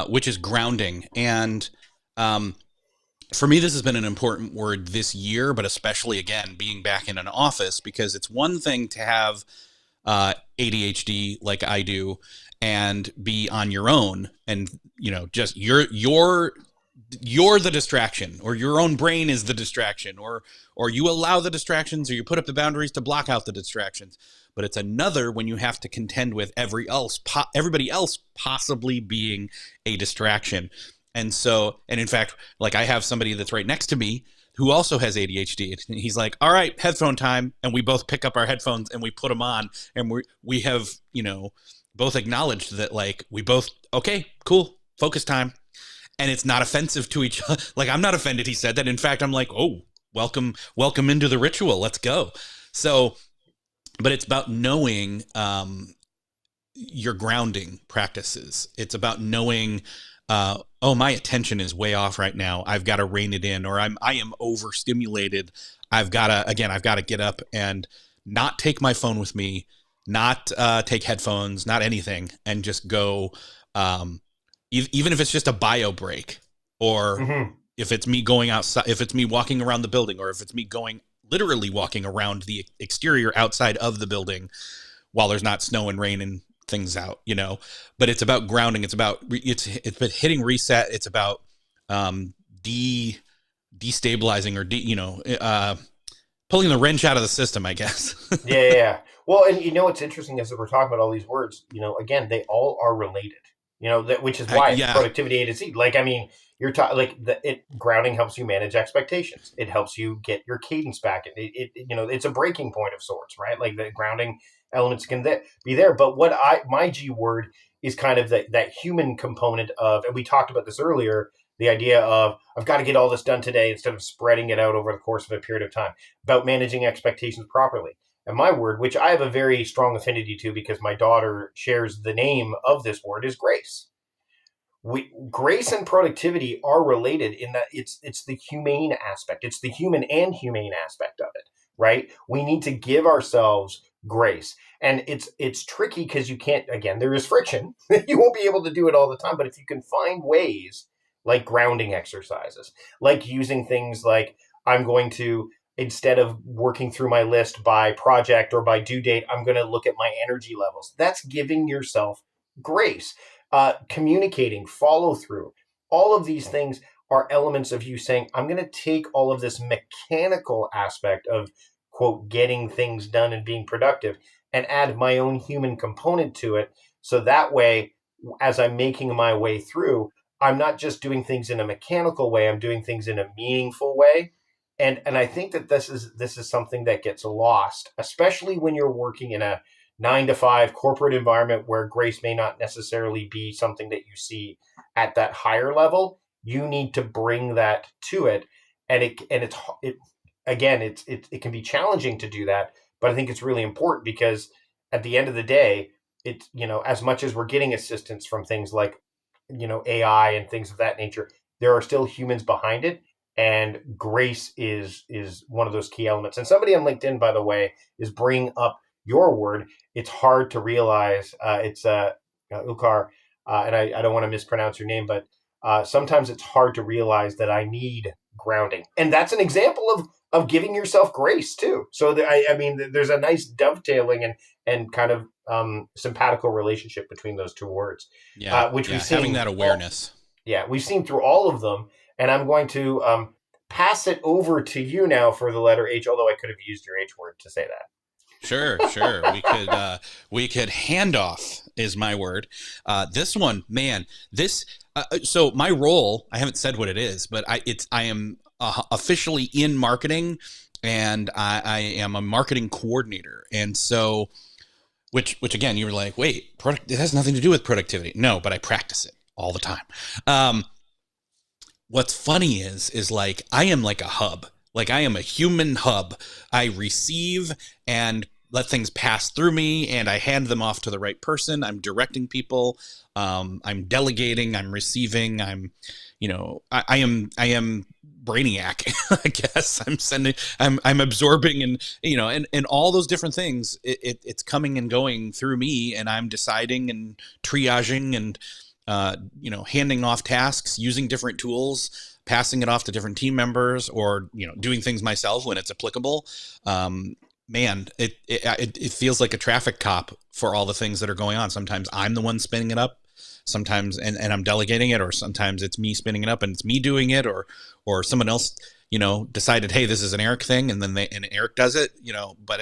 which is grounding. And, for me, this has been an important word this year, but especially, again, being back in an office, because it's one thing to have ADHD like I do and be on your own, and just you're the distraction, or your own brain is the distraction, or you allow the distractions, or you put up the boundaries to block out the distractions. But it's another when you have to contend with everybody else possibly being a distraction. And in fact, like, I have somebody that's right next to me who also has ADHD. And he's like, all right, headphone time. And we both pick up our headphones and we put them on. And we have, both acknowledged that, like, we both, okay, cool, focus time. And it's not offensive to each other. Like, I'm not offended he said that. In fact, I'm like, oh, welcome into the ritual. Let's go. So, but it's about knowing your grounding practices. It's about knowing, oh, my attention is way off right now. I've got to rein it in, or I am overstimulated. I've got to get up and not take my phone with me, not take headphones, not anything, and just go, even if it's just a bio break, or if it's me going outside, if it's me walking around the building, or if it's me literally walking around the exterior outside of the building while there's not snow and rain and things out, but it's about grounding. It's about hitting reset. It's about destabilizing, or pulling the wrench out of the system, I guess. Yeah. Well, and what's interesting is that we're talking about all these words, again, they all are related, which is why it's productivity A to Z. Like, I mean, you're talking like grounding helps you manage expectations. It helps you get your cadence back. It's a breaking point of sorts, right? Like, the grounding elements can be there. But my G word is kind of that human component of, and we talked about this earlier, the idea of, I've got to get all this done today instead of spreading it out over the course of a period of time, about managing expectations properly. And my word, which I have a very strong affinity to because my daughter shares the name of this word, is grace. Grace and productivity are related in that it's the humane aspect. It's the human and humane aspect of it, right? We need to give ourselves grace. And it's tricky because you can't, again, there is friction. You won't be able to do it all the time. But if you can find ways like grounding exercises, like using things like, I'm going to, instead of working through my list by project or by due date, I'm going to look at my energy levels. That's giving yourself grace. Communicating, follow through, all of these things are elements of you saying, I'm going to take all of this mechanical aspect of, quote, getting things done and being productive, and add my own human component to it. So that way, as I'm making my way through, I'm not just doing things in a mechanical way, I'm doing things in a meaningful way. And I think that this is something that gets lost, especially when you're working in a 9 to 5 corporate environment where grace may not necessarily be something that you see at that higher level. You need to bring that to it, and it can be challenging to do that, but I think it's really important because at the end of the day, it's, as much as we're getting assistance from things like, AI and things of that nature, there are still humans behind it, and grace is one of those key elements. And somebody on LinkedIn, by the way, is bringing up your word. It's hard to realize. It's Ukar, and I don't want to mispronounce your name, but sometimes it's hard to realize that I need grounding, and that's an example of giving yourself grace too. So I mean, there's a nice dovetailing and kind of simpatical relationship between those two words. Which we've seen having that awareness. We've seen through all of them, and I'm going to pass it over to you now for the letter H. Although I could have used your H word to say that. Sure. We could handoff is my word. This one, man, so my role, I haven't said what it is, but I am officially in marketing, and I am a marketing coordinator. And so, which again, you were like, wait, it has nothing to do with productivity. No, but I practice it all the time. What's funny is like, I am like a hub. Like, I am a human hub. I receive and let things pass through me, and I hand them off to the right person. I'm directing people. I'm delegating. I'm receiving. I am brainiac. I guess I'm absorbing, and all those different things. It's coming and going through me, and I'm deciding and triaging and handing off tasks, using different tools, passing it off to different team members, or, doing things myself when it's applicable. Man, it feels like a traffic cop for all the things that are going on. Sometimes I'm the one spinning it up, sometimes, and I'm delegating it, or sometimes it's me spinning it up and it's me doing it, or someone else, decided, hey, this is an Erik thing. And then and Erik does it, but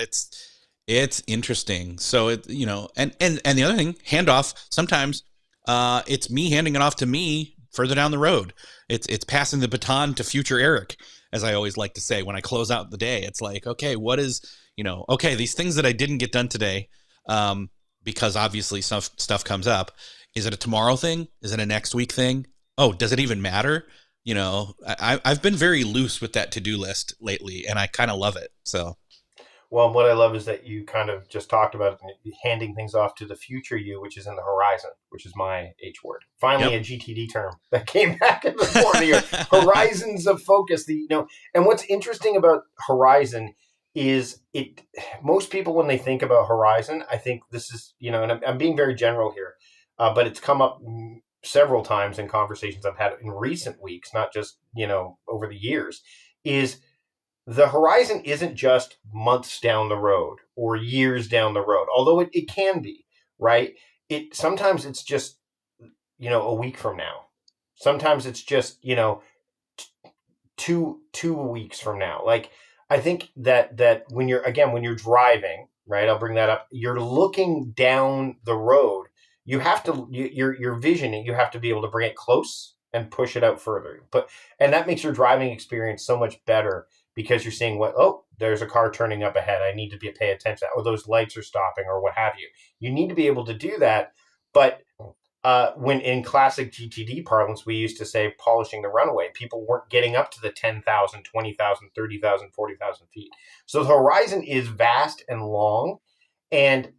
it's interesting. So and the other thing, handoff, sometimes, it's me handing it off to me further down the road. It's passing the baton to future Erik, as I always like to say when I close out the day. It's like, okay, what is, okay, these things that I didn't get done today, because obviously stuff comes up. Is it a tomorrow thing? Is it a next week thing? Oh, does it even matter? I've been very loose with that to-do list lately, and I kind of love it. So. Well, what I love is that you kind of just talked about handing things off to the future you, which is in the horizon, which is my H word. Finally, A GTD term that came back in the form of your horizons of focus. And what's interesting about horizon is most people, when they think about horizon, I think this is, and I'm being very general here, but it's come up several times in conversations I've had in recent weeks, not just, over the years, is the horizon isn't just months down the road or years down the road, although it can be, right? Sometimes it's just, a week from now. Sometimes it's just, two weeks from now. Like, I think that when you're driving, right, I'll bring that up, you're looking down the road. You have to, your vision, you have to be able to bring it close and push it out further. And that makes your driving experience so much better, because you're seeing there's a car turning up ahead. I need to pay attention. Or those lights are stopping, or what have you. You need to be able to do that. But when in classic GTD parlance, we used to say polishing the runway, people weren't getting up to the 10,000, 20,000, 30,000, 40,000 feet. So the horizon is vast and long. And,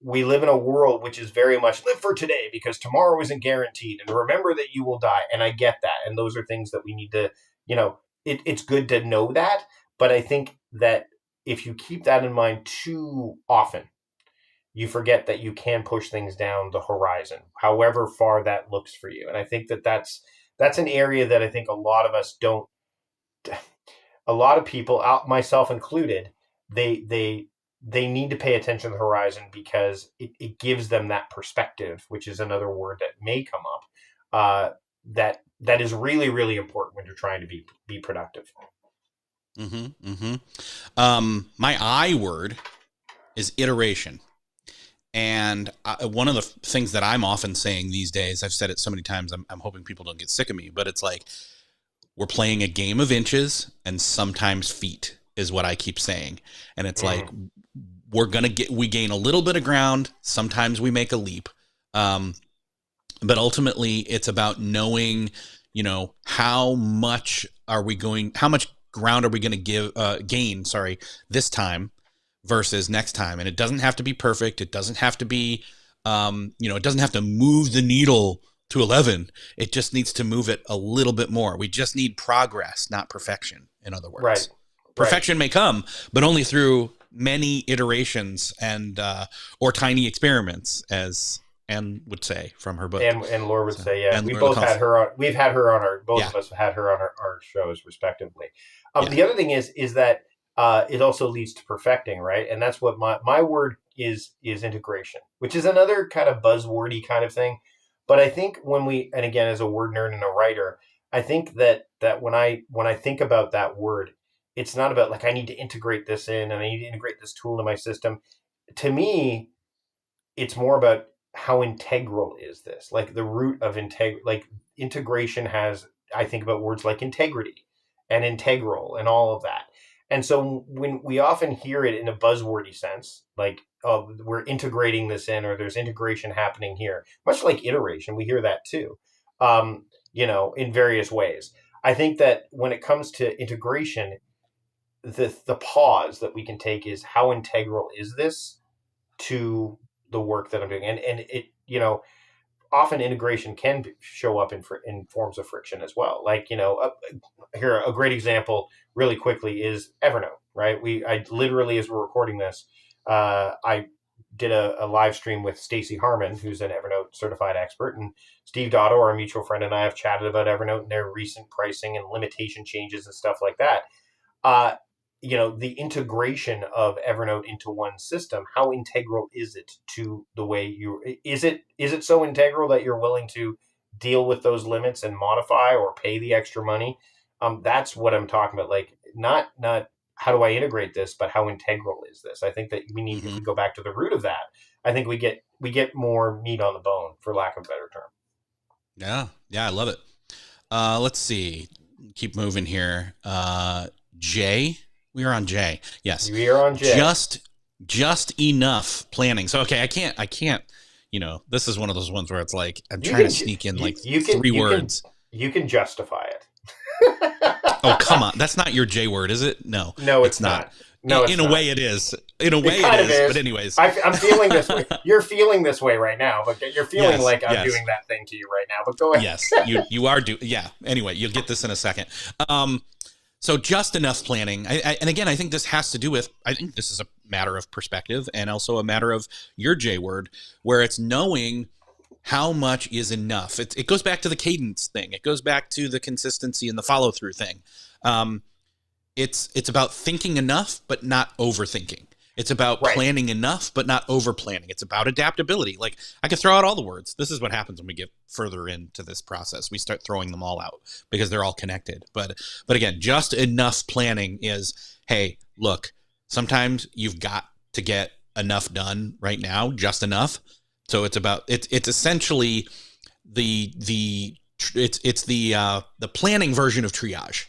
we live in a world which is very much live for today, because tomorrow isn't guaranteed. And remember that you will die. And I get that. And those are things that we need to, it's good to know that. But I think that if you keep that in mind too often, you forget that you can push things down the horizon, however far that looks for you. And I think that's an area that I think a lot of us don't, a lot of people, myself included, they need to pay attention to the horizon, because it gives them that perspective, which is another word that may come up, that is really, really important when you're trying to be productive. My I word is iteration. And one of the things that I'm often saying these days, I've said it so many times, I'm hoping people don't get sick of me, but it's like, we're playing a game of inches and sometimes feet is what I keep saying. And it's like, we gain a little bit of ground. Sometimes we make a leap. But ultimately it's about knowing, how much ground are we going to gain, this time versus next time. And it doesn't have to be perfect. It doesn't have to be, it doesn't have to move the needle to 11. It just needs to move it a little bit more. We just need progress, not perfection. In other words, right. Perfection may come, but only through many iterations and, or tiny experiments, as Anne would say from her book. And Laura would say, yeah, we've had her on both yeah. of us have had her on our shows respectively. Yeah. The other thing is that it also leads to perfecting, right? And that's what my word is integration, which is another kind of buzzwordy kind of thing. But I think and again, as a word nerd and a writer, I think that when I think about that word, it's not about like I need to integrate this in and I need to integrate this tool into my system. To me, it's more about how integral is this? Like the root of integration has, I think about words like integrity and integral and all of that. And so when we often hear it in a buzzwordy sense, like, oh, we're integrating this in, or there's integration happening here, much like iteration, we hear that too, in various ways. I think that when it comes to integration, the pause that we can take is how integral is this to the work that I'm doing, and it often integration can show up in forms of friction as well. Like here a great example really quickly is Evernote. Right, I literally, as we're recording this, I did a live stream with Stacy Harmon, who's an Evernote certified expert, and Steve Dotto, our mutual friend, and I have chatted about Evernote and their recent pricing and limitation changes and stuff like that. The integration of Evernote into one system, how integral is it to the way is it so integral that you're willing to deal with those limits and modify or pay the extra money? That's what I'm talking about. Like, not how do I integrate this, but how integral is this? I think that we need, if we go back to the root of that, I think we get more meat on the bone, for lack of a better term. Yeah, I love it. Let's see. Keep moving here. Jay. We are on J. Yes. We are on J. Just enough planning. So, okay, I can't, this is one of those ones where it's like, I'm trying to sneak in three words. You can justify it. Oh, come on. That's not your J word, is it? No, it's not. No, in a way it is. In a way it is. But anyways. I'm feeling this way. You're feeling this way right now, but you're feeling like I'm doing that thing to you right now, but go ahead. Yes, you are yeah. Anyway, you'll get this in a second. So just enough planning. And again, I think this has to do with, I think this is a matter of perspective and also a matter of your J word, where it's knowing how much is enough. It goes back to the cadence thing. It goes back to the consistency and the follow through thing. It's about thinking enough, but not overthinking. It's about planning enough, but not over planning. It's about adaptability. Like, I could throw out all the words. This is what happens when we get further into this process. We start throwing them all out because they're all connected. But again, just enough planning is, hey, look, sometimes you've got to get enough done right now, just enough. So it's about, it's essentially the planning version of triage.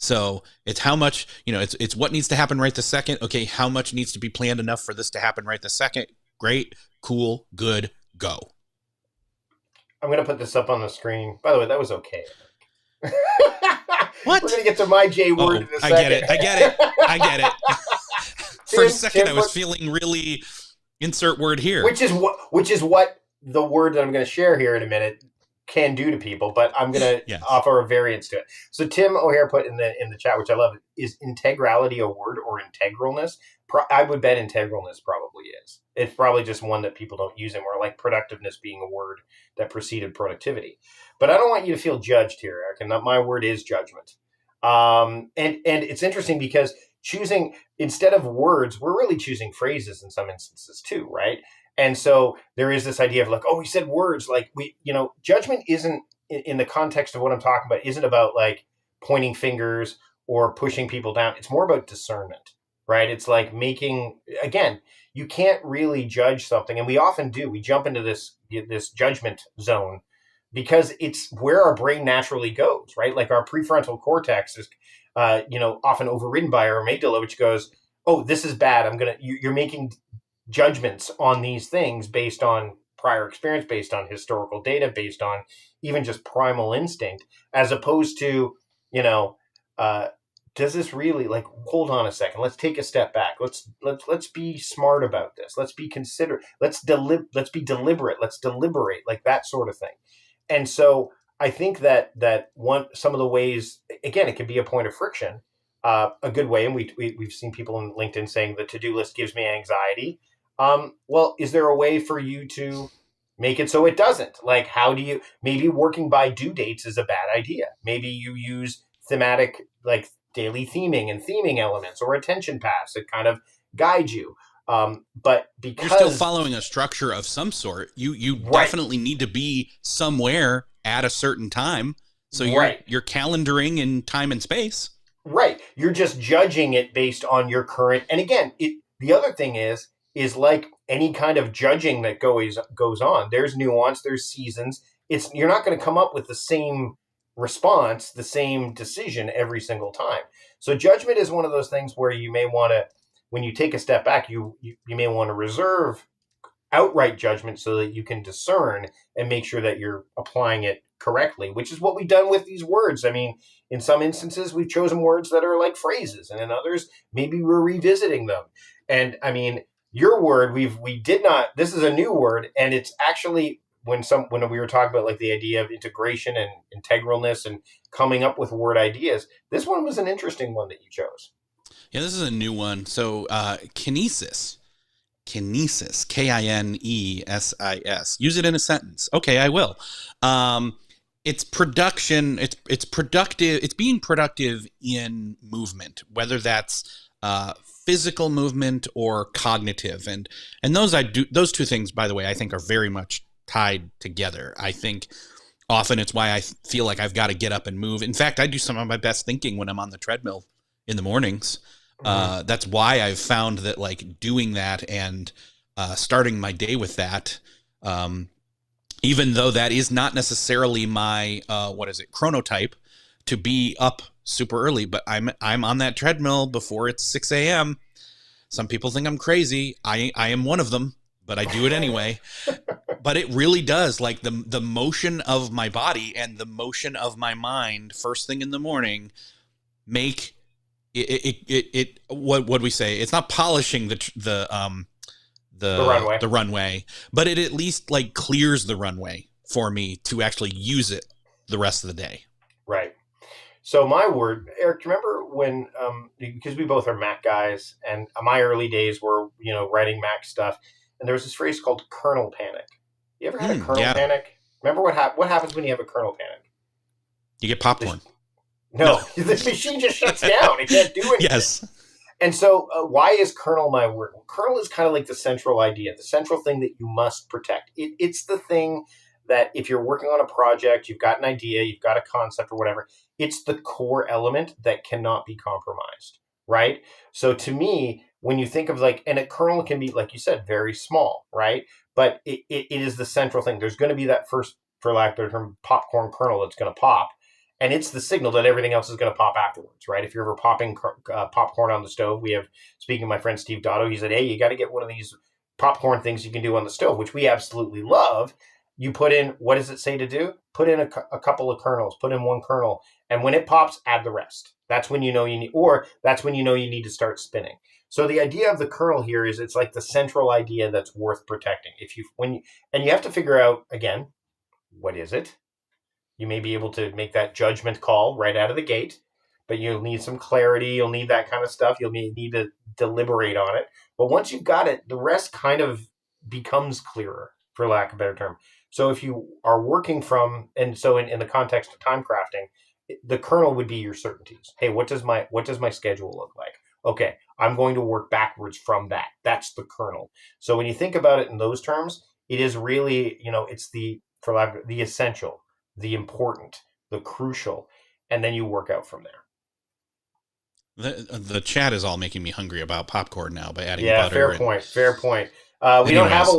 So it's how much, it's what needs to happen right this second. Okay, how much needs to be planned enough for this to happen right this second? Great, cool, good, go. I'm going to put this up on the screen. By the way, that was okay. What? We're going to get to my J word in a second. I get it. For a second, I was feeling really insert word here. Which is what the word that I'm going to share here in a minute can do to people, but I'm going to offer a variance to it. So Tim O'Hare put in the chat, which I love, is integrality a word or integralness? I would bet integralness probably is. It's probably just one that people don't use anymore, like productiveness being a word that preceded productivity. But I don't want you to feel judged here, Eric, and my word is judgment. And it's interesting because choosing, instead of words, we're really choosing phrases in some instances too, right? And so there is this idea of like, oh, we said words, like judgment isn't, in the context of what I'm talking about, isn't about like pointing fingers or pushing people down. It's more about discernment, right? It's like again, you can't really judge something. And we often do. We jump into this judgment zone because it's where our brain naturally goes, right? Like our prefrontal cortex is, often overridden by our amygdala, which goes, oh, this is bad. You're making judgments on these things based on prior experience, based on historical data, based on even just primal instinct, as opposed to, you know, uh, does this really, like, hold on a second, let's take a step back, let's be smart about this, let's be considerate, let's be deliberate, let's deliberate, like that sort of thing. And so I think that some of the ways, again, it can be a point of friction, a good way, and we've seen people on LinkedIn saying the to-do list gives me anxiety. Well, is there a way for you to make it so it doesn't? Like, how do you, maybe working by due dates is a bad idea. Maybe you use thematic, like daily theming and theming elements, or attention paths that kind of guide you. But because you're still following a structure of some sort, you right, definitely need to be somewhere at a certain time. So right, you're calendaring in time and space. right. You're just judging it based on your current. And again, the other thing is like any kind of judging that goes on. There's nuance. There's seasons. You're not going to come up with the same response, the same decision every single time. So judgment is one of those things where you may want to, when you take a step back, you may want to reserve outright judgment so that you can discern and make sure that you're applying it correctly, which is what we've done with these words. I mean, in some instances, we've chosen words that are like phrases, and in others, maybe we're revisiting them. And I mean, your word, we did not, this is a new word, and it's actually, when we were talking about like the idea of integration and integralness and coming up with word ideas, this one was an interesting one that you chose. Yeah, this is a new one. So kinesis, Kinesis. Use it in a sentence. Okay, I will. It's production. It's productive. It's being productive in movement, whether that's physical movement or cognitive, and those two things, by the way, I think are very much tied together. I think often it's why I feel like I've got to get up and move. In fact, I do some of my best thinking when I'm on the treadmill in the mornings. That's why I've found that, like, doing that and starting my day with that, even though that is not necessarily my chronotype to be up super early, but I'm on that treadmill before it's 6 a.m. Some people think I'm crazy. I am one of them, but I do it anyway. But it really does, like, the motion of my body and the motion of my mind first thing in the morning make it what we say, it's not polishing the runway, but it at least, like, clears the runway for me to actually use it the rest of the day. Right. So my word, Eric, do you remember when, because we both are Mac guys, and my early days were, writing Mac stuff, and there was this phrase called kernel panic. You ever had a kernel panic? Remember what happens when you have a kernel panic? You get popcorn. No, the machine just shuts down. It can't do anything. Yes. And so why is kernel my word? Well, kernel is kind of like the central idea, the central thing that you must protect. It's the thing that if you're working on a project, you've got an idea, you've got a concept or whatever, it's the core element that cannot be compromised, right? So to me, when you think of, like, and a kernel can be, like you said, very small, right? But it is the central thing. There's going to be that first, for lack of a term, popcorn kernel that's going to pop. And it's the signal that everything else is going to pop afterwards, right? If you're ever popping popcorn on the stove, speaking of my friend Steve Dotto, he said, hey, you got to get one of these popcorn things you can do on the stove, which we absolutely love. You put in, what does it say to do? Put in a couple of kernels, put in one kernel. And when it pops, add the rest. That's when you know you need to start spinning. So the idea of the kernel here is it's like the central idea that's worth protecting. And you have to figure out, again, what is it? You may be able to make that judgment call right out of the gate, but you'll need some clarity. You'll need that kind of stuff. You'll need to deliberate on it. But once you've got it, the rest kind of becomes clearer, for lack of a better term. So if you are working from, and so in the context of time crafting, the kernel would be your certainties. Hey, what does my schedule look like? Okay, I'm going to work backwards from that. That's the kernel. So when you think about it in those terms, it is really, it's the essential, the important, the crucial, and then you work out from there. The chat is all making me hungry about popcorn now by adding butter. Yeah, fair point. We don't have a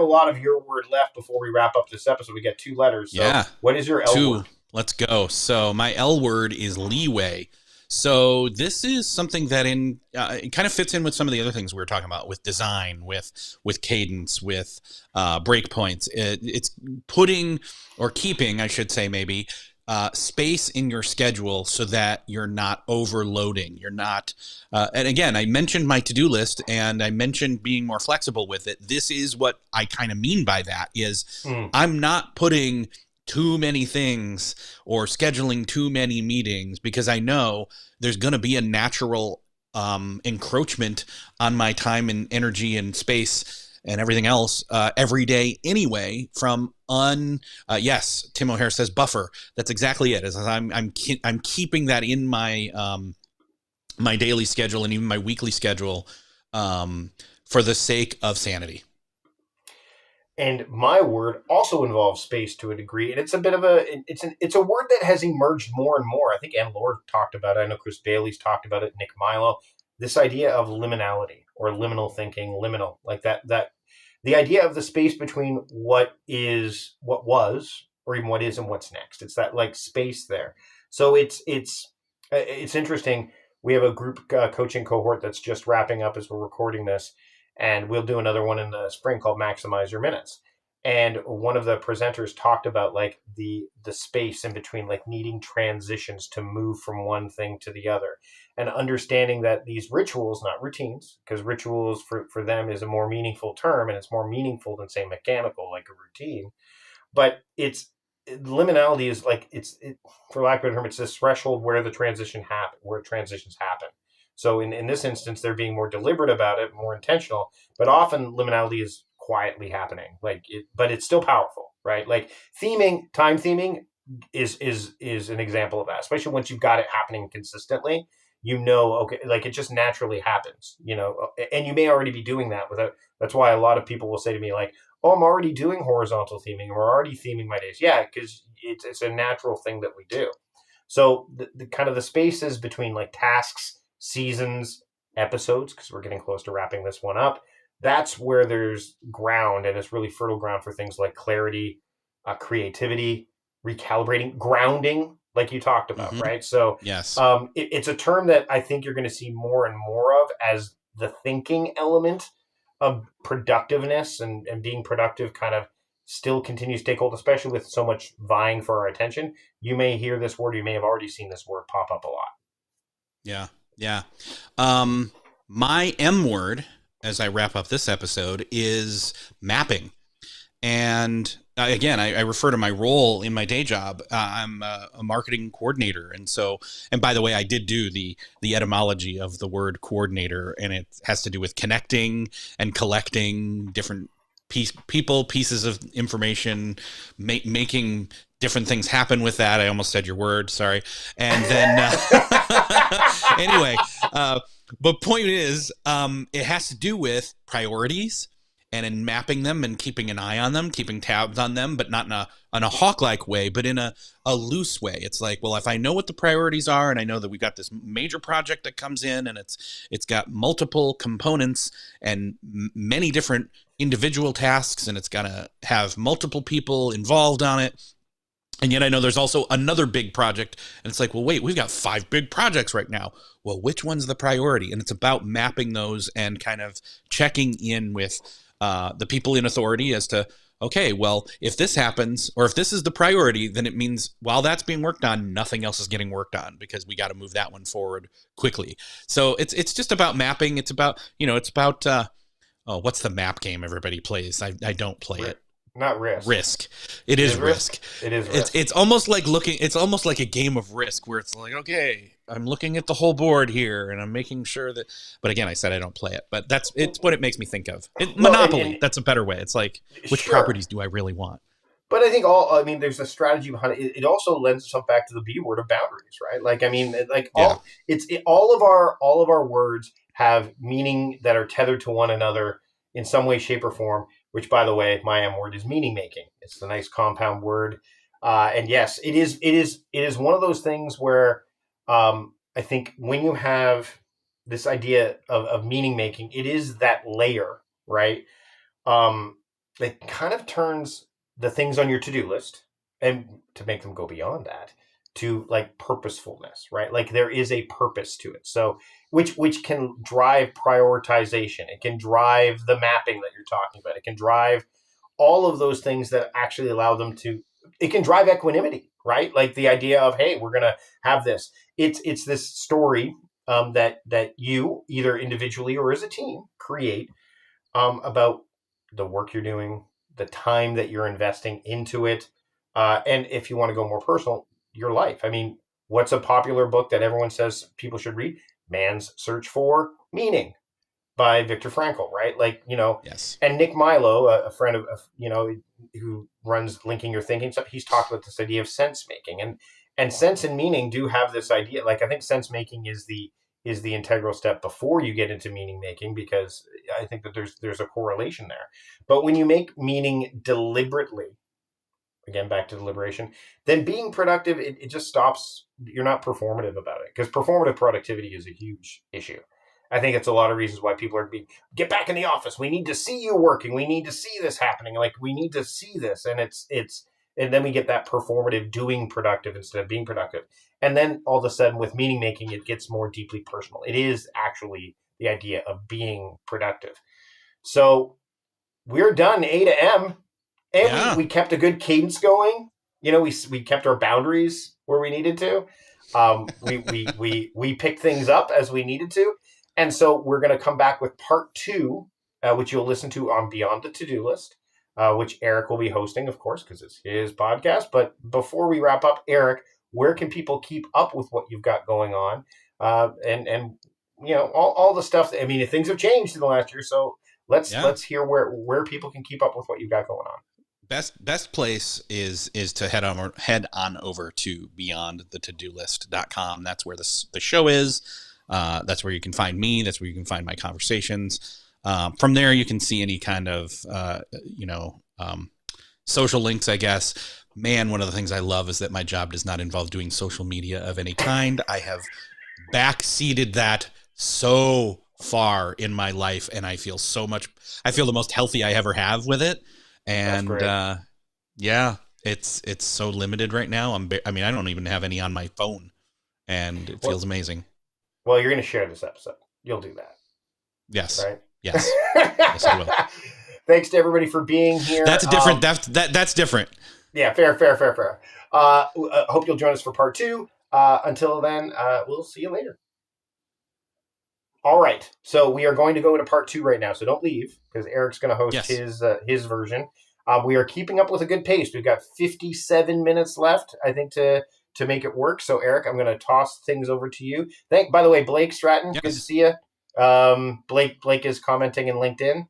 lot of your word left before we wrap up this episode. We got 2 letters. So what is your L word? Let's go. So my L word is leeway. So this is something that it kind of fits in with some of the other things we were talking about with design, with cadence, with breakpoints. It's putting or keeping, I should say, maybe space in your schedule so that you're not overloading. You're not. And again, I mentioned my to-do list, and I mentioned being more flexible with it. This is what I kind of mean by that: is I'm not putting too many things or scheduling too many meetings, because I know there's going to be a natural encroachment on my time and energy and space and everything else every day anyway. Yes, Tim O'Hare says buffer. That's exactly it. I'm keeping that in my my daily schedule and even my weekly schedule for the sake of sanity. And my word also involves space to a degree, and it's a bit of it's a word that has emerged more and more. I think Ann Lord talked about it. I know Chris Bailey's talked about it. Nick Milo, this idea of liminality or liminal thinking, liminal, like that the idea of the space between what was, or even what is and what's next. It's that like space there. So it's interesting. We have a group coaching cohort that's just wrapping up as we're recording this, and we'll do another one in the spring called Maximize Your Minutes. And one of the presenters talked about like the space in between, like needing transitions to move from one thing to the other, and understanding that these rituals, not routines, because rituals for them is a more meaningful term, and it's more meaningful than say mechanical, like a routine. But liminality is like for lack of a term, it's this threshold where where transitions happen. So in this instance, they're being more deliberate about it, more intentional, but often liminality is quietly happening, but it's still powerful, right? Like time theming is an example of that, especially once you've got it happening consistently. Okay, like it just naturally happens, and you may already be doing that without. That's why a lot of people will say to me like, "Oh, I'm already doing horizontal theming, or already theming my days." Yeah, because it's a natural thing that we do. So the kind of the spaces between like tasks, seasons, episodes, because we're getting close to wrapping this one up, that's where there's ground, and it's really fertile ground for things like clarity, creativity, recalibrating, grounding, like you talked about, Mm-hmm. right? So Yes. it's a term that I think you're going to see more and more of as the thinking element of productiveness and being productive kind of still continues to take hold, especially with so much vying for our attention. You may hear this word, you may have already seen this word pop up a lot. Yeah. Yeah. My M word, as I wrap up this episode, is mapping. And again, I refer to my role in my day job. I'm a marketing coordinator, and by the way, I did do the etymology of the word coordinator, and it has to do with connecting and collecting different pieces of information, making different things happen with that. I almost said your word, sorry. And then anyway, but point is, it has to do with priorities, and in mapping them and keeping an eye on them, keeping tabs on them, but not in a hawk-like way, but in a loose way. It's like, well, if I know what the priorities are, and I know that we've got this major project that comes in, and it's got multiple components and many different individual tasks, and it's got to have multiple people involved on it. And yet I know there's also another big project, and it's like, well, wait, we've got 5 big projects right now. Well, which one's the priority? And it's about mapping those and kind of checking in with the people in authority as to, okay, well, if this happens, or if this is the priority, then it means while that's being worked on, nothing else is getting worked on, because we got to move that one forward quickly. So it's just about mapping. It's about, what's the map game everybody plays? I don't play it. Not Risk. Risk. It is Risk. It is Risk. It's almost like it's almost like a game of Risk, where it's like, okay, I'm looking at the whole board here, and I'm making sure that. But again, I said I don't play it, but it's what it makes me think of. Monopoly. That's a better way. It's like, which properties do I really want? But I think there's a strategy behind it. It also lends itself back to the B word of boundaries, right? Like, I mean, like all of our words have meaning that are tethered to one another in some way, shape, or form. Which, by the way, my M word is meaning making. It's a nice compound word, and yes, it is one of those things where I think when you have this idea of meaning making, it is that layer, right? It kind of turns the things on your to-do list, and to make them go beyond that, to like purposefulness, right? Like there is a purpose to it. So which can drive prioritization. It can drive the mapping that you're talking about. It can drive all of those things that actually allow them to, it can drive equanimity, right? Like the idea of, hey, we're going to have this. It's this story that you either individually or as a team create about the work you're doing, the time that you're investing into it. And if you want to go more personal, your life. I mean, what's a popular book that everyone says people should read? Man's Search for Meaning by Viktor Frankl, right? Like, Yes. and Nick Milo, a friend of who runs Linking Your Thinking stuff, he's talked about this idea of sense making, and sense and meaning do have this idea. Like, I think sense making is the integral step before you get into meaning making, because I think that there's a correlation there. But when you make meaning deliberately, again, back to deliberation, then being productive, it just stops. You're not performative about it, because performative productivity is a huge issue. I think it's a lot of reasons why people are being, get back in the office. We need to see you working. We need to see this happening. Like, we need to see this. And and then we get that performative doing productive instead of being productive. And then all of a sudden with meaning making, it gets more deeply personal. It is actually the idea of being productive. So we're done A to M. And Yeah. we kept a good cadence going. We kept our boundaries where we needed to. We picked things up as we needed to. And so we're going to come back with part 2, which you'll listen to on Beyond the To-Do List, which Erik will be hosting, of course, because it's his podcast. But before we wrap up, Erik, where can people keep up with what you've got going on? And all the stuff. I mean, things have changed in the last year, so let's hear where people can keep up with what you've got going on. Best place is to head on over to beyondthetodolist.com. That's where the show is. That's where you can find me. That's where you can find my conversations. From there, you can see any kind of social links, I guess. Man, one of the things I love is that my job does not involve doing social media of any kind. I have backseated that so far in my life, and I feel the most healthy I ever have with it. And it's so limited right now. I don't even have any on my phone, and it feels amazing. Well, you're going to share this episode. You'll do that. Yes. Right? Yes. Yes, I will. Thanks to everybody for being here. That's different. That's different. Yeah, fair. Hope you'll join us for part 2. Until then, we'll see you later. All right. So we are going to go into part 2 right now. So don't leave, because Erik's going to host his version. We are keeping up with a good pace. We've got 57 minutes left, I think, to make it work. So, Erik, I'm going to toss things over to you. By the way, Blake Stratton, Good to see you. Blake is commenting in LinkedIn.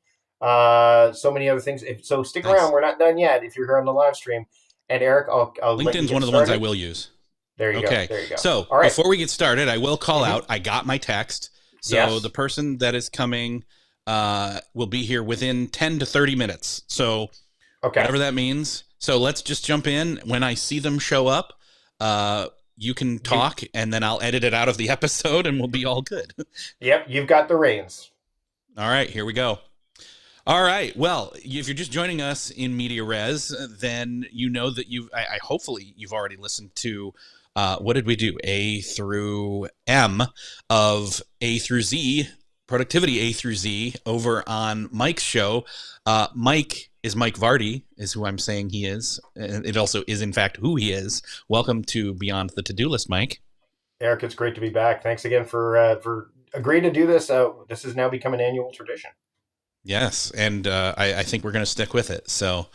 So many other things. So stick around. We're not done yet if you're here on the live stream. And Erik, I'll LinkedIn's one of the ones I will use. There you go. There you go. So before we get started, I will call out, I got my text. So the person that is coming will be here within 10 to 30 minutes. So whatever that means. So let's just jump in. When I see them show up, you can talk, and then I'll edit it out of the episode, and we'll be all good. Yep, you've got the reins. All right, here we go. All right. Well, if you're just joining us in Media Res, then you know that hopefully you've already listened to what did we do? A through M of A through Z, Productivity A through Z, over on Mike's show. Mike is Mike Vardy, is who I'm saying he is. And it also is, in fact, who he is. Welcome to Beyond the To-Do List, Mike. Erik, it's great to be back. Thanks again for agreeing to do this. This has now become an annual tradition. Yes, and I think we're going to stick with it. So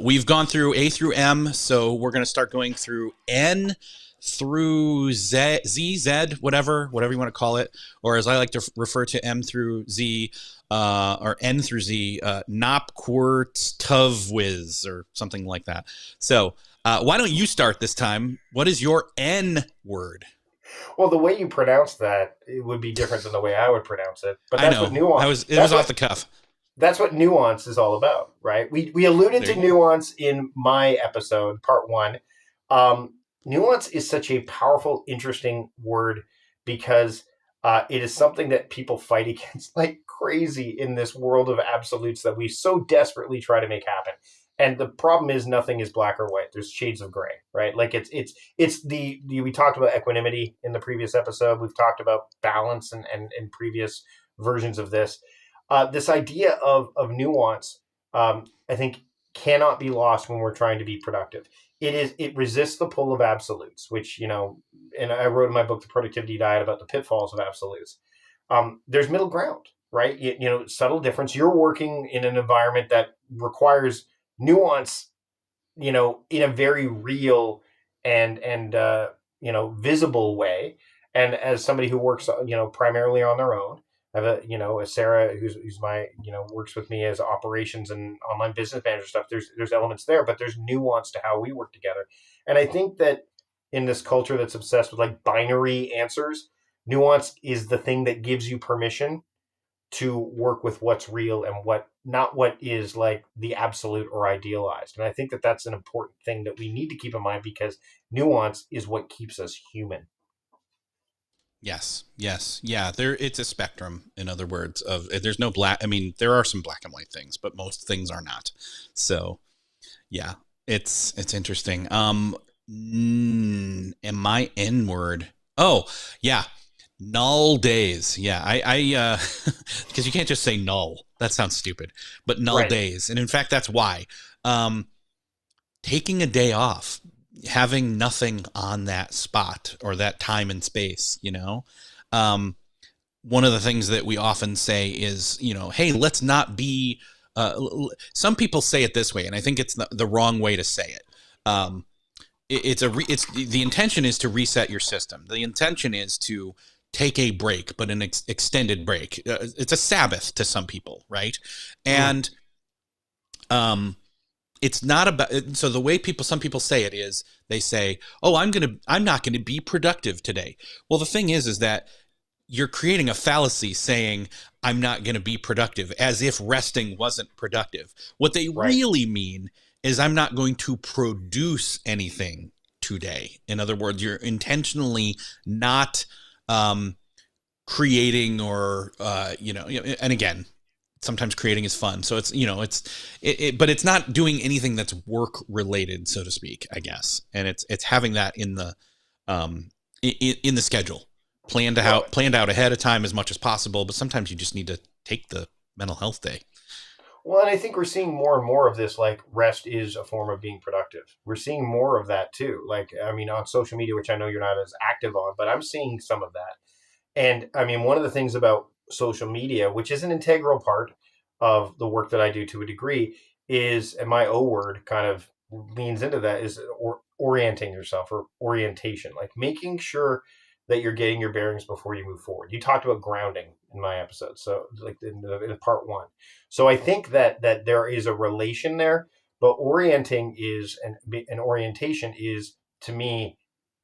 we've gone through A through M, so we're going to start going through N through Z, whatever you want to call it, or as I like to refer to M through Z, or N through Z, Nopquart Tuvwiz, or something like that. So why don't you start this time? What is your N word? Well, the way you pronounce that, it would be different than the way I would pronounce it. But that's what nuance. It was off the cuff. That's what nuance is all about, right? We alluded to nuance in my episode, part 1. Nuance is such a powerful, interesting word because it is something that people fight against like crazy in this world of absolutes that we so desperately try to make happen. And the problem is nothing is black or white. There's shades of gray, right? Like we talked about equanimity in the previous episode. We've talked about balance and previous versions of this. This idea of nuance, I think, cannot be lost when we're trying to be productive. It resists the pull of absolutes, which, and I wrote in my book, The Productivity Diet, about the pitfalls of absolutes. There's middle ground, right? Subtle difference. You're working in an environment that requires nuance, in a very real and visible way. And as somebody who works, primarily on their own, I have a Sarah who's my, works with me as operations and online business manager stuff. There's elements there, but there's nuance to how we work together. And I think that in this culture that's obsessed with like binary answers, nuance is the thing that gives you permission to work with what's real and what is like the absolute or idealized. And I think that that's an important thing that we need to keep in mind, because nuance is what keeps us human. Yes. Yeah. It's a spectrum. In other words, there's no black. I mean, there are some black and white things, but most things are not. So yeah, it's interesting. And my N word. Oh yeah. Null days. Yeah. I because you can't just say null. That sounds stupid, but null Right. days. And in fact, that's why, taking a day off, having nothing on that spot or that time and space, one of the things that we often say is, hey, let's not be, some people say it this way, and I think it's the wrong way to say it. The intention is to reset your system. The intention is to take a break, but an extended break. It's a Sabbath to some people, right? And it's not about, so the way some people say it is, they say, oh, I'm not going to be productive today. Well, the thing is that you're creating a fallacy saying I'm not going to be productive, as if resting wasn't productive. What they really mean is I'm not going to produce anything today. In other words, you're intentionally not creating or, and again, sometimes creating is fun. So it's, but it's not doing anything that's work related, so to speak, I guess. And it's having that in the schedule, planned out ahead of time as much as possible. But sometimes you just need to take the mental health day. Well, and I think we're seeing more and more of this, like rest is a form of being productive. We're seeing more of that too. Like, I mean, on social media, which I know you're not as active on, but I'm seeing some of that. And I mean, one of the things about social media, which is an integral part of the work that I do to a degree, is, and my O word kind of leans into that, is orienting yourself, or orientation, like making sure that you're getting your bearings before you move forward. You talked about grounding in my episode, so like in part one. So I think that there is a relation there, but orienting is, an orientation is, to me,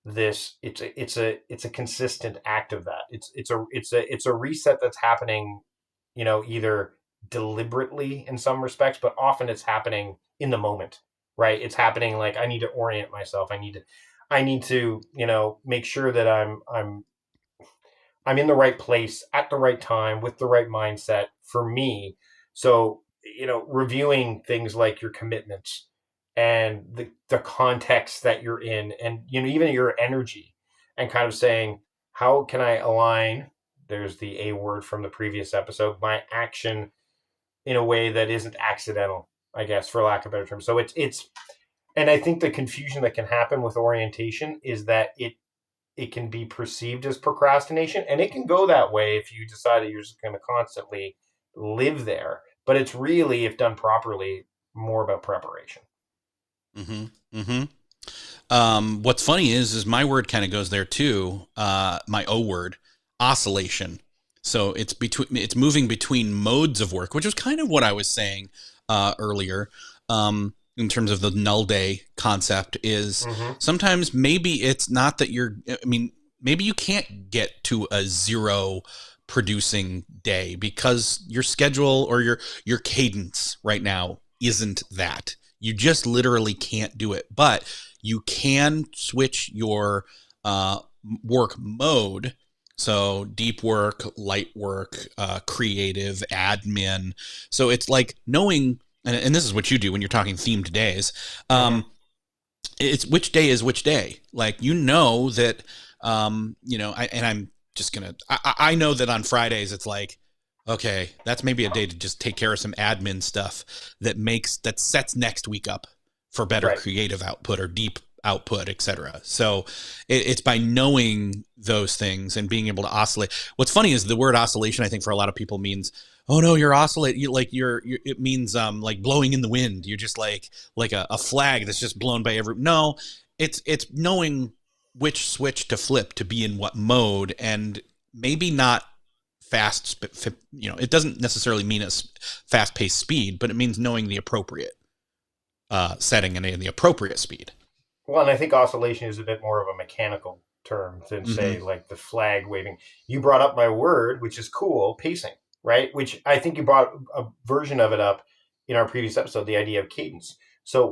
it's a consistent act of that. It's a reset that's happening, either deliberately in some respects, but often it's happening in the moment, right? It's happening like, I need to orient myself. I need to, make sure that I'm in the right place at the right time with the right mindset for me. So, reviewing things like your commitments and the context that you're in, and, even your energy, and kind of saying, how can I align, there's the A word from the previous episode, my action in a way that isn't accidental, I guess, for lack of a better term. So and I think the confusion that can happen with orientation is that it can be perceived as procrastination, and it can go that way if you decide that you're just going to constantly live there. But it's really, if done properly, more about preparation. What's funny is my word kind of goes there too. My O word, oscillation. So it's moving between modes of work, which is kind of what I was saying earlier. In terms of the null day concept, is sometimes maybe it's not that maybe you can't get to a zero producing day because your schedule or your cadence right now isn't that. You just literally can't do it, but you can switch your work mode. So deep work, light work, creative, admin. So it's like knowing and this is what you do when you're talking themed days. Mm-hmm. Um, it's which day is which day. Like, you know that, and I'm just gonna. I know that on Fridays it's like, okay, that's maybe a day to just take care of some admin stuff that sets next week up for better Right. creative output or deep output, etc. So it's by knowing those things and being able to oscillate. What's funny is the word oscillation, I think, for a lot of people means, oh no, you're oscillating. You're it means like blowing in the wind. You're just like a flag that's just blown by every. No, it's knowing which switch to flip to be in what mode, and maybe not fast. It doesn't necessarily mean a fast paced speed, but it means knowing the appropriate setting and the appropriate speed. Well, and I think oscillation is a bit more of a mechanical term than, Mm-hmm. say, like the flag waving. You brought up my word, which is cool, pacing, right? Which I think you brought a version of it up in our previous episode, the idea of cadence. So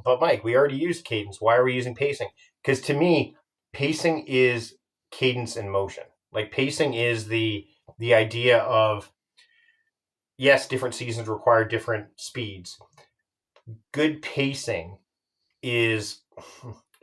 but Mike, we already used cadence. Why are we using pacing? Because to me, pacing is cadence in motion. Like pacing is the idea of, yes, different seasons require different speeds. Good pacing is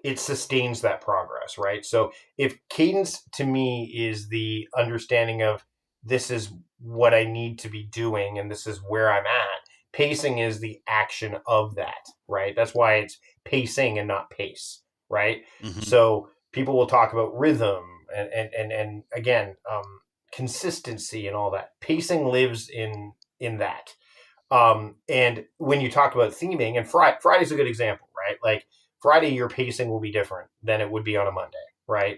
it sustains that progress, right? So if cadence to me is the understanding of this is what I need to be doing and this is where I'm at, pacing is the action of that, right? That's why it's pacing and not pace, right? Mm-hmm. So people will talk about rhythm and again, consistency and all that. Pacing lives in that. And when you talk about theming, and Friday's a good example, right? Like Friday, your pacing will be different than it would be on a Monday, right?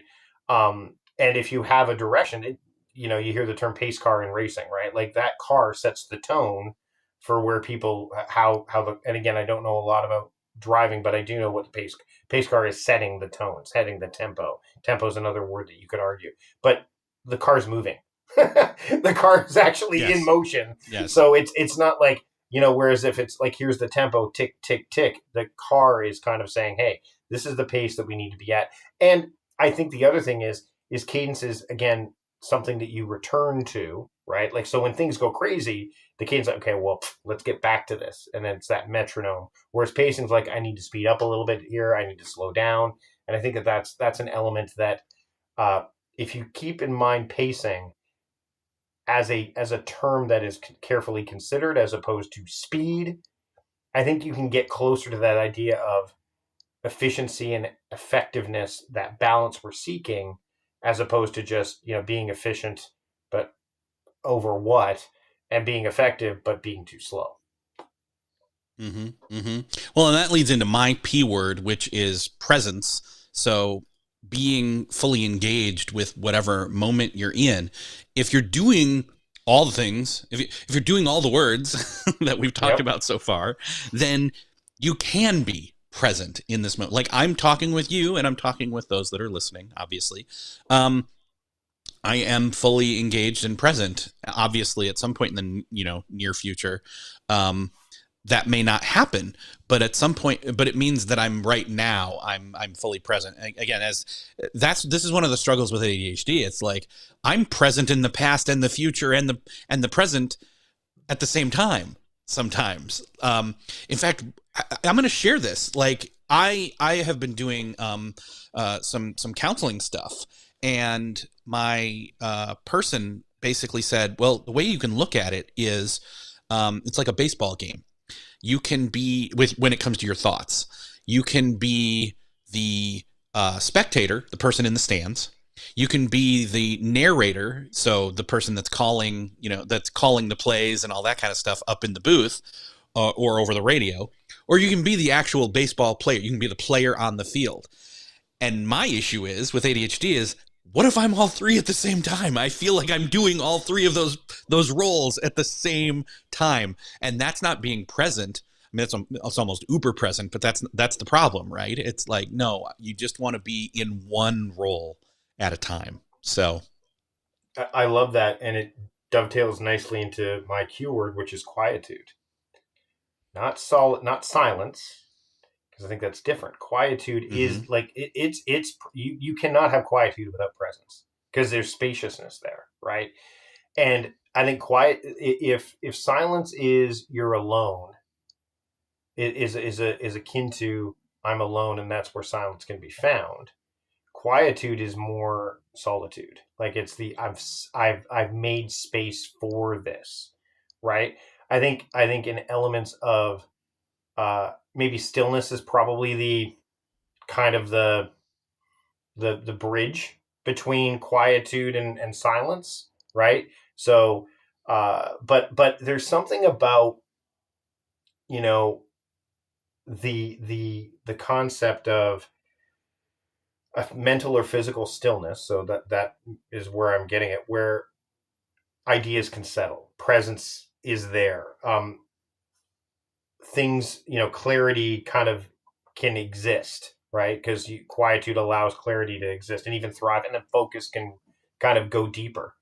And if you have a direction, you hear the term pace car in racing, right? Like that car sets the tone for where people and again, I don't know a lot about driving, but I do know what the pace car is setting the tone, setting the tempo. Tempo is another word that you could argue, but the car's moving. The car is actually in Yes. motion, Yes. so it's not like, whereas if it's like, here's the tempo, tick, tick, tick, the car is kind of saying, hey, this is the pace that we need to be at. And I think the other thing is cadence is, again, something that you return to, right? Like, so when things go crazy, the cadence, like, okay, well, let's get back to this. And then it's that metronome. Whereas pacing's like, I need to speed up a little bit here. I need to slow down. And I think that's an element that, if you keep in mind pacing as a term that is carefully considered as opposed to speed, I think you can get closer to that idea of efficiency and effectiveness, that balance we're seeking, as opposed to just, being efficient but over what, and being effective but being too slow. Mm-hmm. Mm-hmm. Well, and that leads into my P word, which is presence. So being fully engaged with whatever moment you're in. If you're doing all the things, if you're doing all the words that we've talked Yep. about so far, then you can be present in this moment. Like, I'm talking with you and I'm talking with those that are listening, obviously. Um, I am fully engaged and present. Obviously, at some point in the near future, um, that may not happen, but at some point, but it means that I'm right now. I'm fully present. And again, as this is one of the struggles with ADHD. It's like I'm present in the past and the future and the present at the same time. Sometimes, in fact, I'm going to share this. Like, I have been doing some counseling stuff, and my person basically said, well, the way you can look at it is, it's like a baseball game. You can be when it comes to your thoughts, you can be the spectator, the person in the stands. You can be the narrator, so the person that's calling, that's calling the plays and all that kind of stuff up in the booth, or over the radio. Or you can be the actual baseball player. You can be the player on the field. And my issue is with ADHD is, what if I'm all three at the same time? I feel like I'm doing all three of those roles at the same time, and that's not being present. I mean, it's almost uber present, but that's the problem, right? It's like, no, you just want to be in one role at a time. So, I love that, and it dovetails nicely into my Q word, which is quietude. Not solid, not silence, because I think that's different. Quietude mm-hmm, is like it's you cannot have quietude without presence, because there's spaciousness there, right? And I think if silence is you're alone, is akin to I'm alone, and that's where silence can be found. Quietude is more solitude. Like it's the I've made space for this, right? I think in elements of maybe stillness is probably the kind of the bridge between quietude and silence, right? So, but there's something about, you know, the concept of a mental or physical stillness. So that is where I'm getting it, where ideas can settle, presence is there, things, clarity kind of can exist, right? Because quietude allows clarity to exist and even thrive, and then focus can kind of go deeper,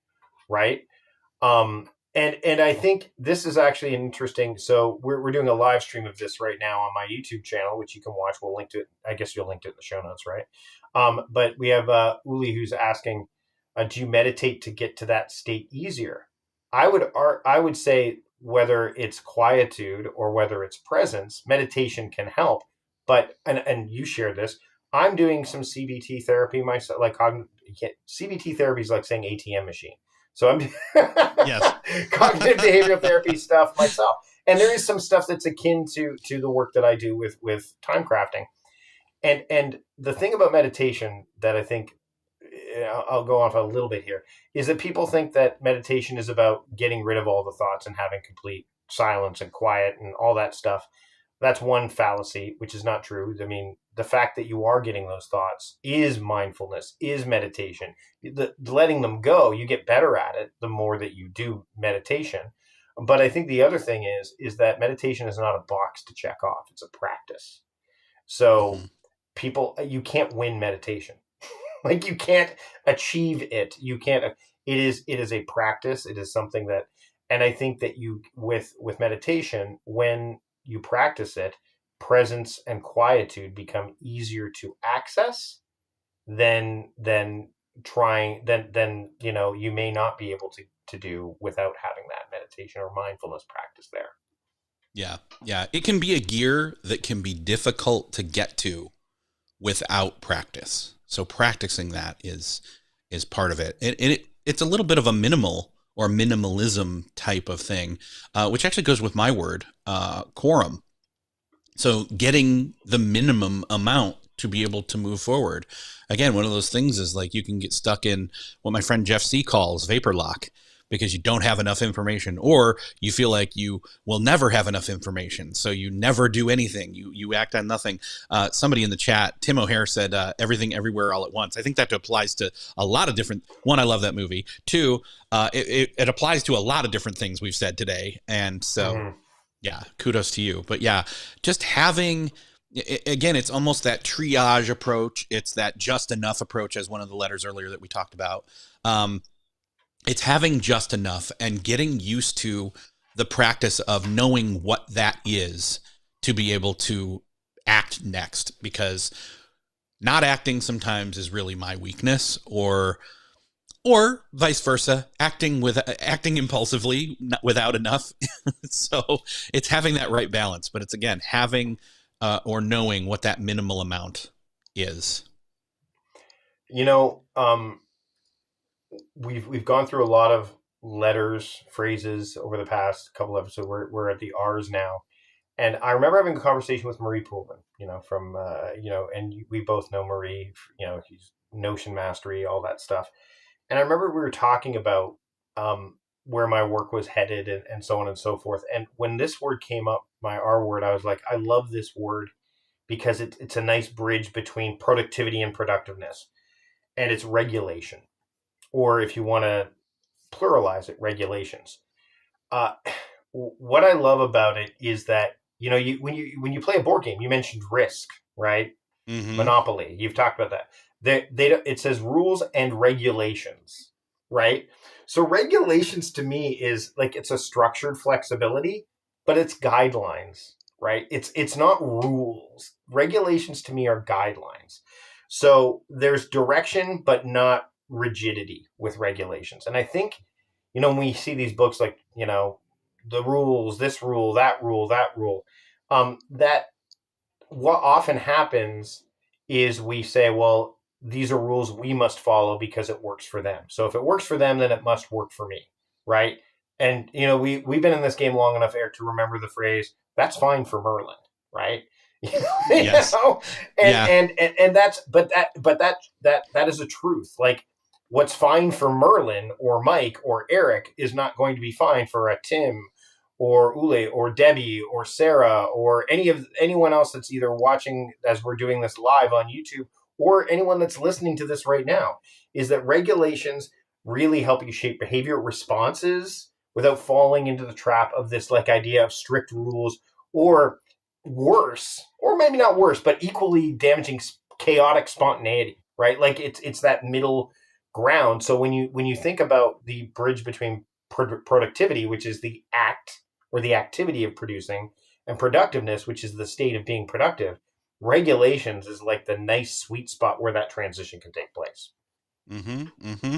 right? And I think this is actually an interesting. So we're doing a live stream of this right now on my YouTube channel, which you can watch. We'll link to it. I guess you'll link to it in the show notes, right? But we have Uli who's asking, do you meditate to get to that state easier? I would say whether it's quietude or whether it's presence, meditation can help. But and you shared this. I'm doing some CBT therapy myself. Like CBT therapy is like saying ATM machine. So I'm Yes. cognitive behavioral therapy stuff myself, and there is some stuff that's akin to the work that I do with time crafting. And the thing about meditation that I think, I'll go off a little bit here, is that people think that meditation is about getting rid of all the thoughts and having complete silence and quiet and all that stuff. That's one fallacy, which is not true. I mean, the fact that you are getting those thoughts is mindfulness, is meditation. Letting them go, you get better at it the more that you do meditation. But I think the other thing is that meditation is not a box to check off. It's a practice. So Mm-hmm. you can't win meditation. Like you can't achieve it. You can't. It is a practice. It is something that, and I think that you with meditation, when you practice it, presence and quietude become easier to access than trying than you may not be able to do without having that meditation or mindfulness practice there. Yeah. Yeah. It can be a gear that can be difficult to get to without practice. So practicing that is part of it. And it's a little bit of a minimal or minimalism type of thing, which actually goes with my word, quorum. So getting the minimum amount to be able to move forward. Again, one of those things is like you can get stuck in what my friend Jeff C calls vapor lock, because you don't have enough information, or you feel like you will never have enough information. So you never do anything. You act on nothing. Somebody in the chat, Tim O'Hare, said everything everywhere all at once. I think that applies to a lot of different, one, I love that movie. Two, it applies to a lot of different things we've said today. And so, yeah, kudos to you. But yeah, just having, again, it's almost that triage approach. It's that just enough approach, as one of the letters earlier that we talked about. It's having just enough and getting used to the practice of knowing what that is to be able to act next, because not acting sometimes is really my weakness, or vice versa, acting impulsively without enough. So it's having that right balance, but it's again having or knowing what that minimal amount is. We've gone through a lot of letters, phrases over the past couple of episodes. We're at the R's now, and I remember having a conversation with Marie Poulin. From and we both know Marie. He's Notion Mastery, all that stuff. And I remember we were talking about where my work was headed and so on and so forth. And when this word came up, my R word, I was like, I love this word because it's a nice bridge between productivity and productiveness, and it's regulation. Or if you want to pluralize it, regulations. Uh, what I love about it is that when you play a board game, you mentioned Risk, right? Mm-hmm. Monopoly. You've talked about that. It says rules and regulations, right? So regulations to me is like it's a structured flexibility, but it's guidelines, right? It's not rules. Regulations to me are guidelines. So there's direction, but not rigidity with regulations. And I think, when we see these books like, the rules, this rule, that rule, that rule, That what often happens is we say, well, these are rules we must follow because it works for them. So if it works for them, then it must work for me, right? And we've been in this game long enough, Eric, to remember the phrase "that's fine for Merlin," right? Yes. And, Yeah. and that's that is a truth. Like what's fine for Merlin or Mike or Eric is not going to be fine for a Tim or Ule or Debbie or Sarah or anyone else that's either watching as we're doing this live on YouTube or anyone that's listening to this right now. Is that regulations really help you shape behavior responses without falling into the trap of this like idea of strict rules, or worse, or maybe not worse, but equally damaging chaotic spontaneity, right? Like it's that middle ground. So when you think about the bridge between productivity, which is the act or the activity of producing, and productiveness, which is the state of being productive, regulations is like the nice sweet spot where that transition can take place. Mm-hmm. Mm-hmm.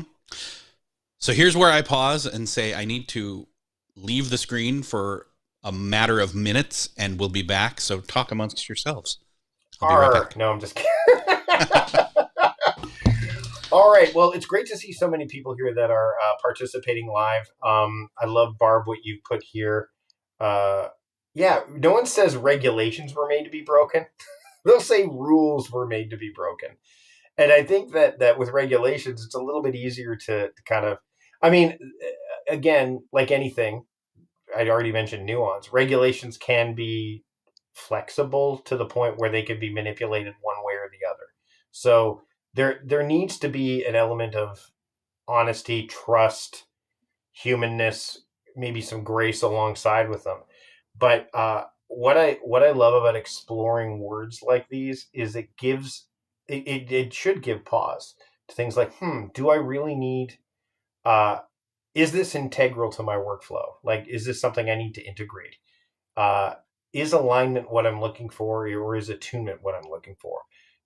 So here's where I pause and say I need to leave the screen for a matter of minutes, and we'll be back. So talk amongst yourselves. I'll be right back. No, I'm just kidding. All right. Well, it's great to see so many people here that are participating live. I love, Barb, what you put here. Yeah, no one says regulations were made to be broken. They'll say rules were made to be broken. And I think that with regulations, it's a little bit easier to kind of, I mean, again, like anything, I'd already mentioned nuance. Regulations can be flexible to the point where they could be manipulated one way or the other. So there needs to be an element of honesty, trust, humanness, maybe some grace alongside with them. But what I love about exploring words like these is it should give pause to things like, do I really need uh, is this integral to my workflow? Like, is this something I need to integrate? Uh, is alignment what I'm looking for, or is attunement what I'm looking for?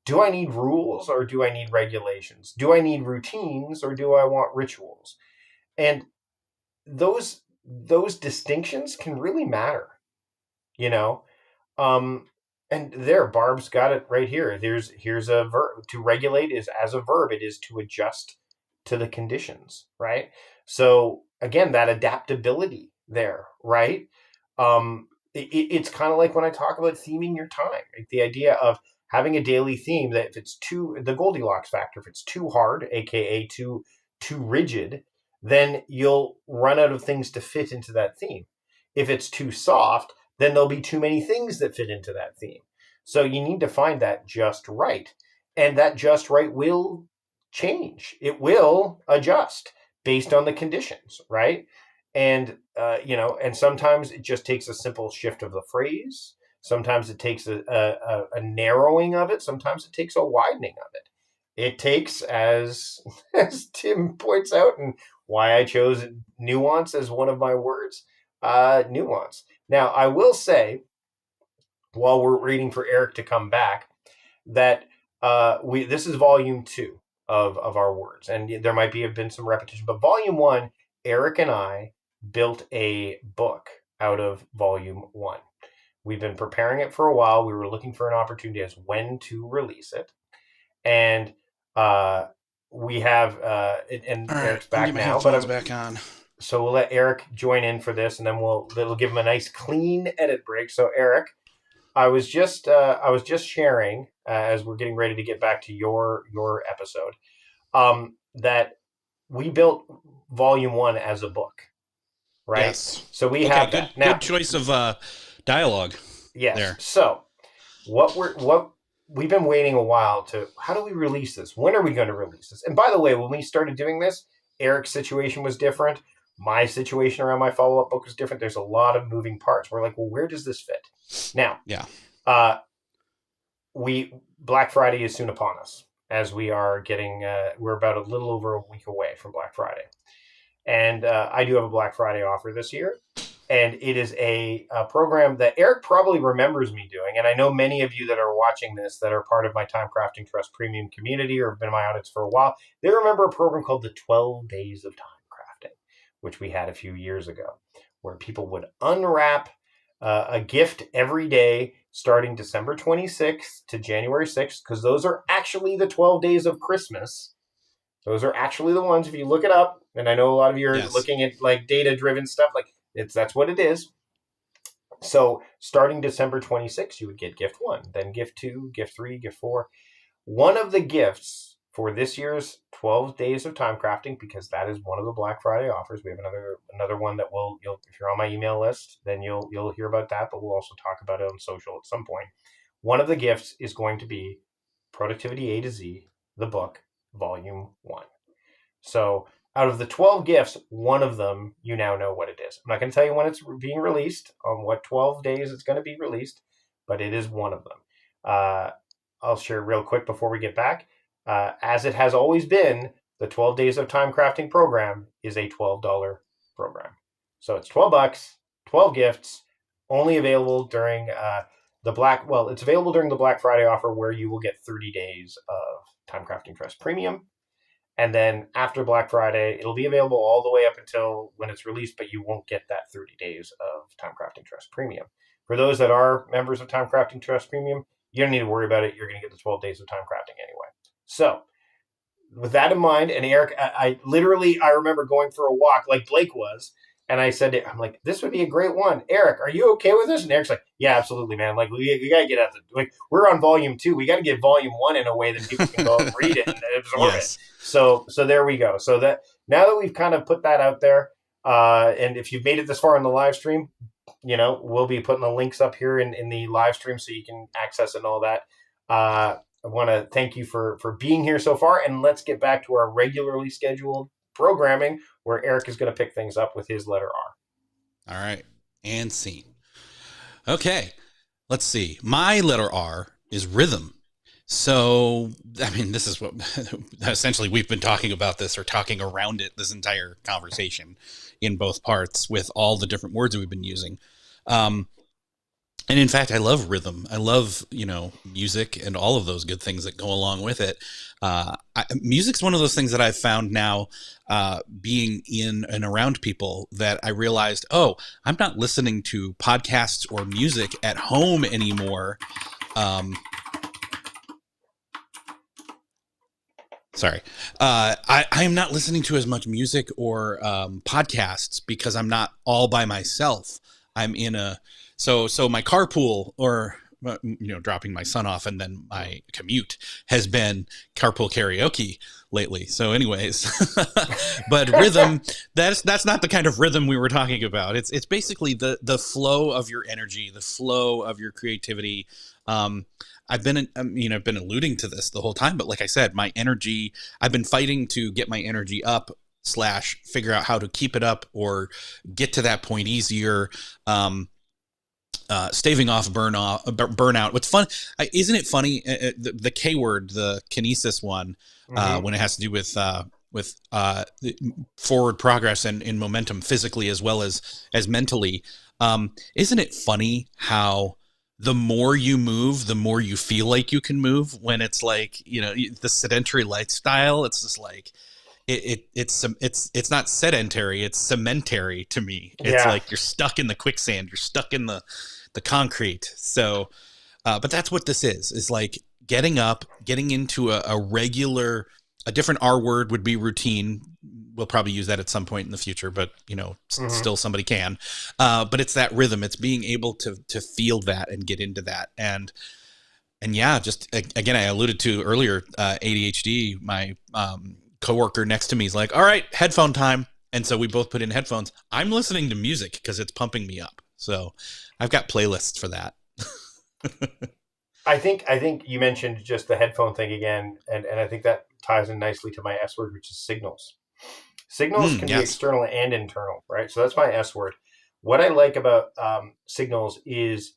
Do I need rules or do I need regulations? Do I need routines or do I want rituals? And those distinctions can really matter, you know. Um, and there, Barb's got it right here. Here's a verb. To regulate is as a verb. It is to adjust to the conditions, right? So again, that adaptability there, right? It's kind of like when I talk about theming your time, right? The idea of having a daily theme that if it's the Goldilocks factor, if it's too hard, aka too rigid, then you'll run out of things to fit into that theme. If it's too soft, then there'll be too many things that fit into that theme. So you need to find that just right. And that just right will change. It will adjust based on the conditions, right? And and sometimes it just takes a simple shift of the phrase. Sometimes it takes a narrowing of it. Sometimes it takes a widening of it. It takes, as as Tim points out, and why I chose nuance as one of my words, nuance. Now, I will say, while we're waiting for Eric to come back, that this is volume 2 of our words, and there might have been some repetition, but volume 1, Eric and I built a book out of volume 1. We've been preparing it for a while. We were looking for an opportunity as when to release it, and we have and All right, Eric's let me back get my now, headphones back on. so we'll let Eric join in for this, and then it'll give him a nice clean edit break. So Eric, I was just sharing as we're getting ready to get back to your episode, that we built volume 1 as a book, right? Yes. So we Okay. have Good. that now. Good choice of dialogue. Yes. There. So what we've been waiting a while to, how do we release this? When are we going to release this? And by the way, when we started doing this, Eric's situation was different. My situation around my follow-up book was different. There's a lot of moving parts. We're like, well, where does this fit? Now, Yeah. Black Friday is soon upon us, as we are getting, we're about a little over a week away from Black Friday. And I do have a Black Friday offer this year. And it is a program that Eric probably remembers me doing. And I know many of you that are watching this that are part of my Time Crafting Trust Premium community or have been in my audits for a while, they remember a program called the 12 Days of Time Crafting, which we had a few years ago, where people would unwrap a gift every day starting December 26th to January 6th, because those are actually the 12 days of Christmas. Those are actually the ones, if you look it up, and I know a lot of you are Yes. looking at like data-driven stuff, like that's what it is. So starting December 26th, you would get gift 1, then gift 2, gift 3, gift 4. One of the gifts for this year's 12 days of time crafting, because that is one of the Black Friday offers. We have another one that you'll if you're on my email list, then you'll hear about that, but we'll also talk about it on social at some point. One of the gifts is going to be Productivity A to Z, the book, volume 1. So out of the 12 gifts, one of them, you now know what it is. I'm not going to tell you when it's being released, on what 12 days it's going to be released, but it is one of them. I'll share real quick before we get back. As it has always been, the 12 Days of Time Crafting program is a $12 program. So it's $12, 12 gifts, only available during it's available during the Black Friday offer, where you will get 30 days of Time Crafting Trust Premium. And then after Black Friday, it'll be available all the way up until when it's released, but you won't get that 30 days of Time Crafting Trust Premium. For those that are members of Time Crafting Trust Premium, you don't need to worry about it. You're going to get the 12 days of time crafting anyway. So with that in mind, and Eric, I remember going for a walk like Blake was, and I said, I'm like, this would be a great one. Eric, are you okay with this? And Eric's like, yeah, absolutely, man. Like, we got to get out we're on volume 2. We got to get volume 1 in a way that people can go and read it and absorb it. So there we go. So that now that we've kind of put that out there, and if you've made it this far in the live stream, we'll be putting the links up here in the live stream so you can access it and all that. I want to thank you for being here so far, and let's get back to our regularly scheduled programming, where Eric is going to pick things up with his letter R. All right. And scene. Okay. Let's see. My letter R is rhythm. So, I mean, this is what essentially we've been talking about this, or talking around it this entire conversation in both parts with all the different words that we've been using. And in fact, I love rhythm. I love, music and all of those good things that go along with it. Music's one of those things that I've found now, being in and around people, that I realized, I'm not listening to podcasts or music at home anymore. Sorry. I am not listening to as much music or podcasts because I'm not all by myself. I'm in so my carpool, or dropping my son off, and then my commute has been carpool karaoke lately. So anyways, but rhythm, that's not the kind of rhythm we were talking about. It's basically the flow of your energy, the flow of your creativity. I've been alluding to this the whole time, but like I said, my energy, I've been fighting to get my energy up / figure out how to keep it up or get to that point easier. Staving off burnout. What's fun, isn't it funny? The K word, the kinesis one, when it has to do with forward progress and in momentum, physically as well as mentally. Isn't it funny how the more you move, the more you feel like you can move? When it's like, the sedentary lifestyle, it's just like, it's not sedentary, it's cementary to me. It's like you're stuck in the quicksand, you're stuck in the concrete. So, but that's what this is like getting up, getting into a regular, a different R word would be routine. We'll probably use that at some point in the future, but still somebody can. But it's that rhythm. It's being able to feel that and get into that. And yeah, just again, I alluded to earlier, ADHD, my coworker next to me is like, all right, headphone time. And so we both put in headphones. I'm listening to music because it's pumping me up. So I've got playlists for that. I think you mentioned just the headphone thing again, and I think that ties in nicely to my S word, which is signals. Signals can be external and internal, right? So that's my S word. What I like about signals is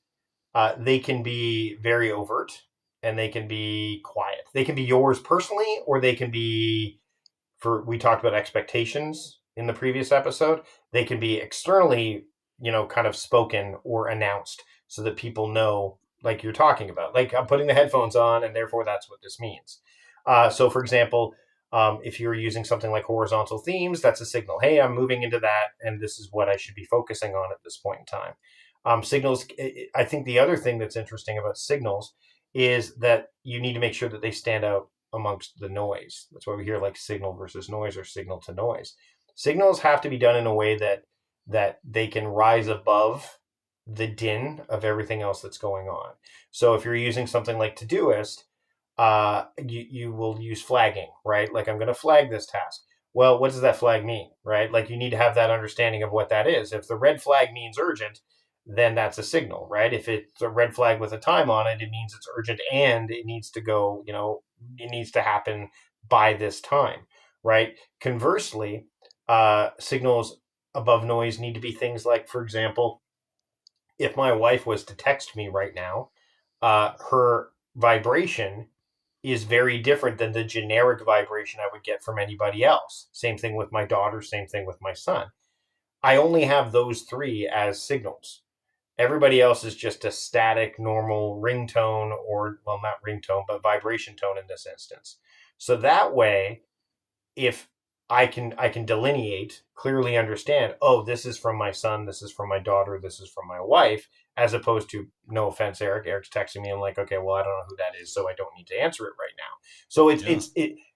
they can be very overt and they can be quiet. They can be yours personally, or they can be, we talked about expectations in the previous episode. They can be externally, kind of spoken or announced so that people know, like you're talking about, like I'm putting the headphones on and therefore that's what this means. So for example, if you're using something like horizontal themes, that's a signal. Hey, I'm moving into that, and this is what I should be focusing on at this point in time. Signals, I think the other thing that's interesting about signals is that you need to make sure that they stand out amongst the noise. That's why we hear like signal versus noise or signal to noise. Signals have to be done in a way that they can rise above the din of everything else that's going on. So if you're using something like Todoist, you will use flagging, right? Like, I'm going to flag this task. Well, what does that flag mean, right? Like, you need to have that understanding of what that is. If the red flag means urgent, then that's a signal, right? If it's a red flag with a time on it, it means it's urgent and it needs to go, it needs to happen by this time, right? Conversely, signals above noise need to be things like, for example, if my wife was to text me right now, her vibration is very different than the generic vibration I would get from anybody else. Same thing with my daughter, same thing with my son. I only have those three as signals. Everybody else is just a static, normal ringtone, or, well, not ringtone, but vibration tone in this instance. So that way, if I can delineate, clearly understand, oh, this is from my son, this is from my daughter, this is from my wife, as opposed to, no offense, Eric's texting me, I'm like, okay, well, I don't know who that is, so I don't need to answer it right now. So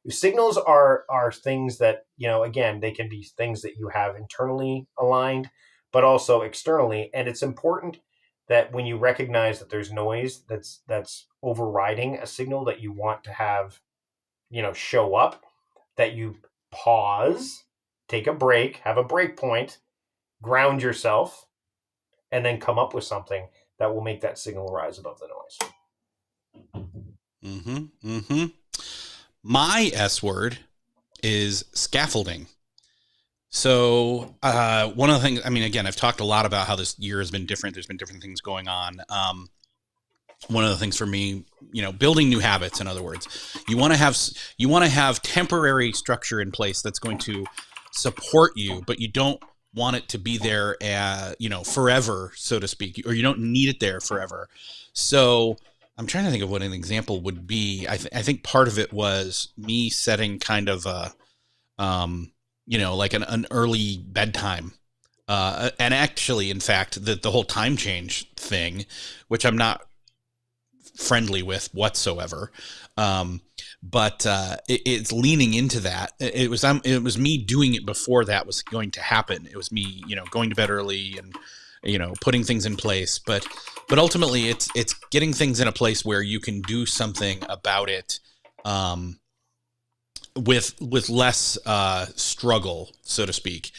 signals are things that, again, they can be things that you have internally aligned, but also externally. And it's important that when you recognize that there's noise that's overriding a signal that you want to have, show up, that you pause, take a break, have a break point, ground yourself, and then come up with something that will make that signal rise above the noise. Mm-hmm. Mm-hmm. My S word is scaffolding. So one of the things, I mean, again, I've talked a lot about how this year has been different. There's been different things going on. One of the things for me, building new habits, in other words, you want to have temporary structure in place that's going to support you, but you don't want it to be there, forever, so to speak, or you don't need it there forever. So I'm trying to think of what an example would be. I think part of it was me setting kind of a, like an early bedtime. And actually, in fact, the whole time change thing, which I'm not friendly with whatsoever. But it's leaning into that. It was me doing it before that was going to happen. It was me, going to bed early and, putting things in place. But ultimately it's getting things in a place where you can do something about it, with less struggle, so to speak.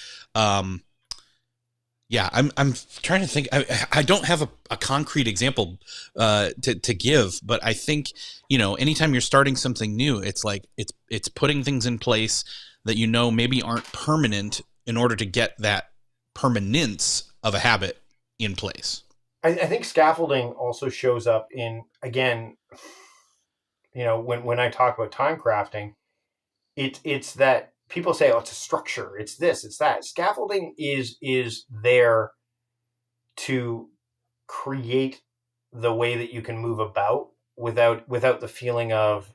Yeah, I'm trying to think. I don't have a concrete example to give, but I think, anytime you're starting something new, it's like it's putting things in place that maybe aren't permanent in order to get that permanence of a habit in place. I think scaffolding also shows up in, again, when I talk about time crafting, it's that people say, oh, it's a structure, it's this, it's that. Scaffolding is there to create the way that you can move about without the feeling of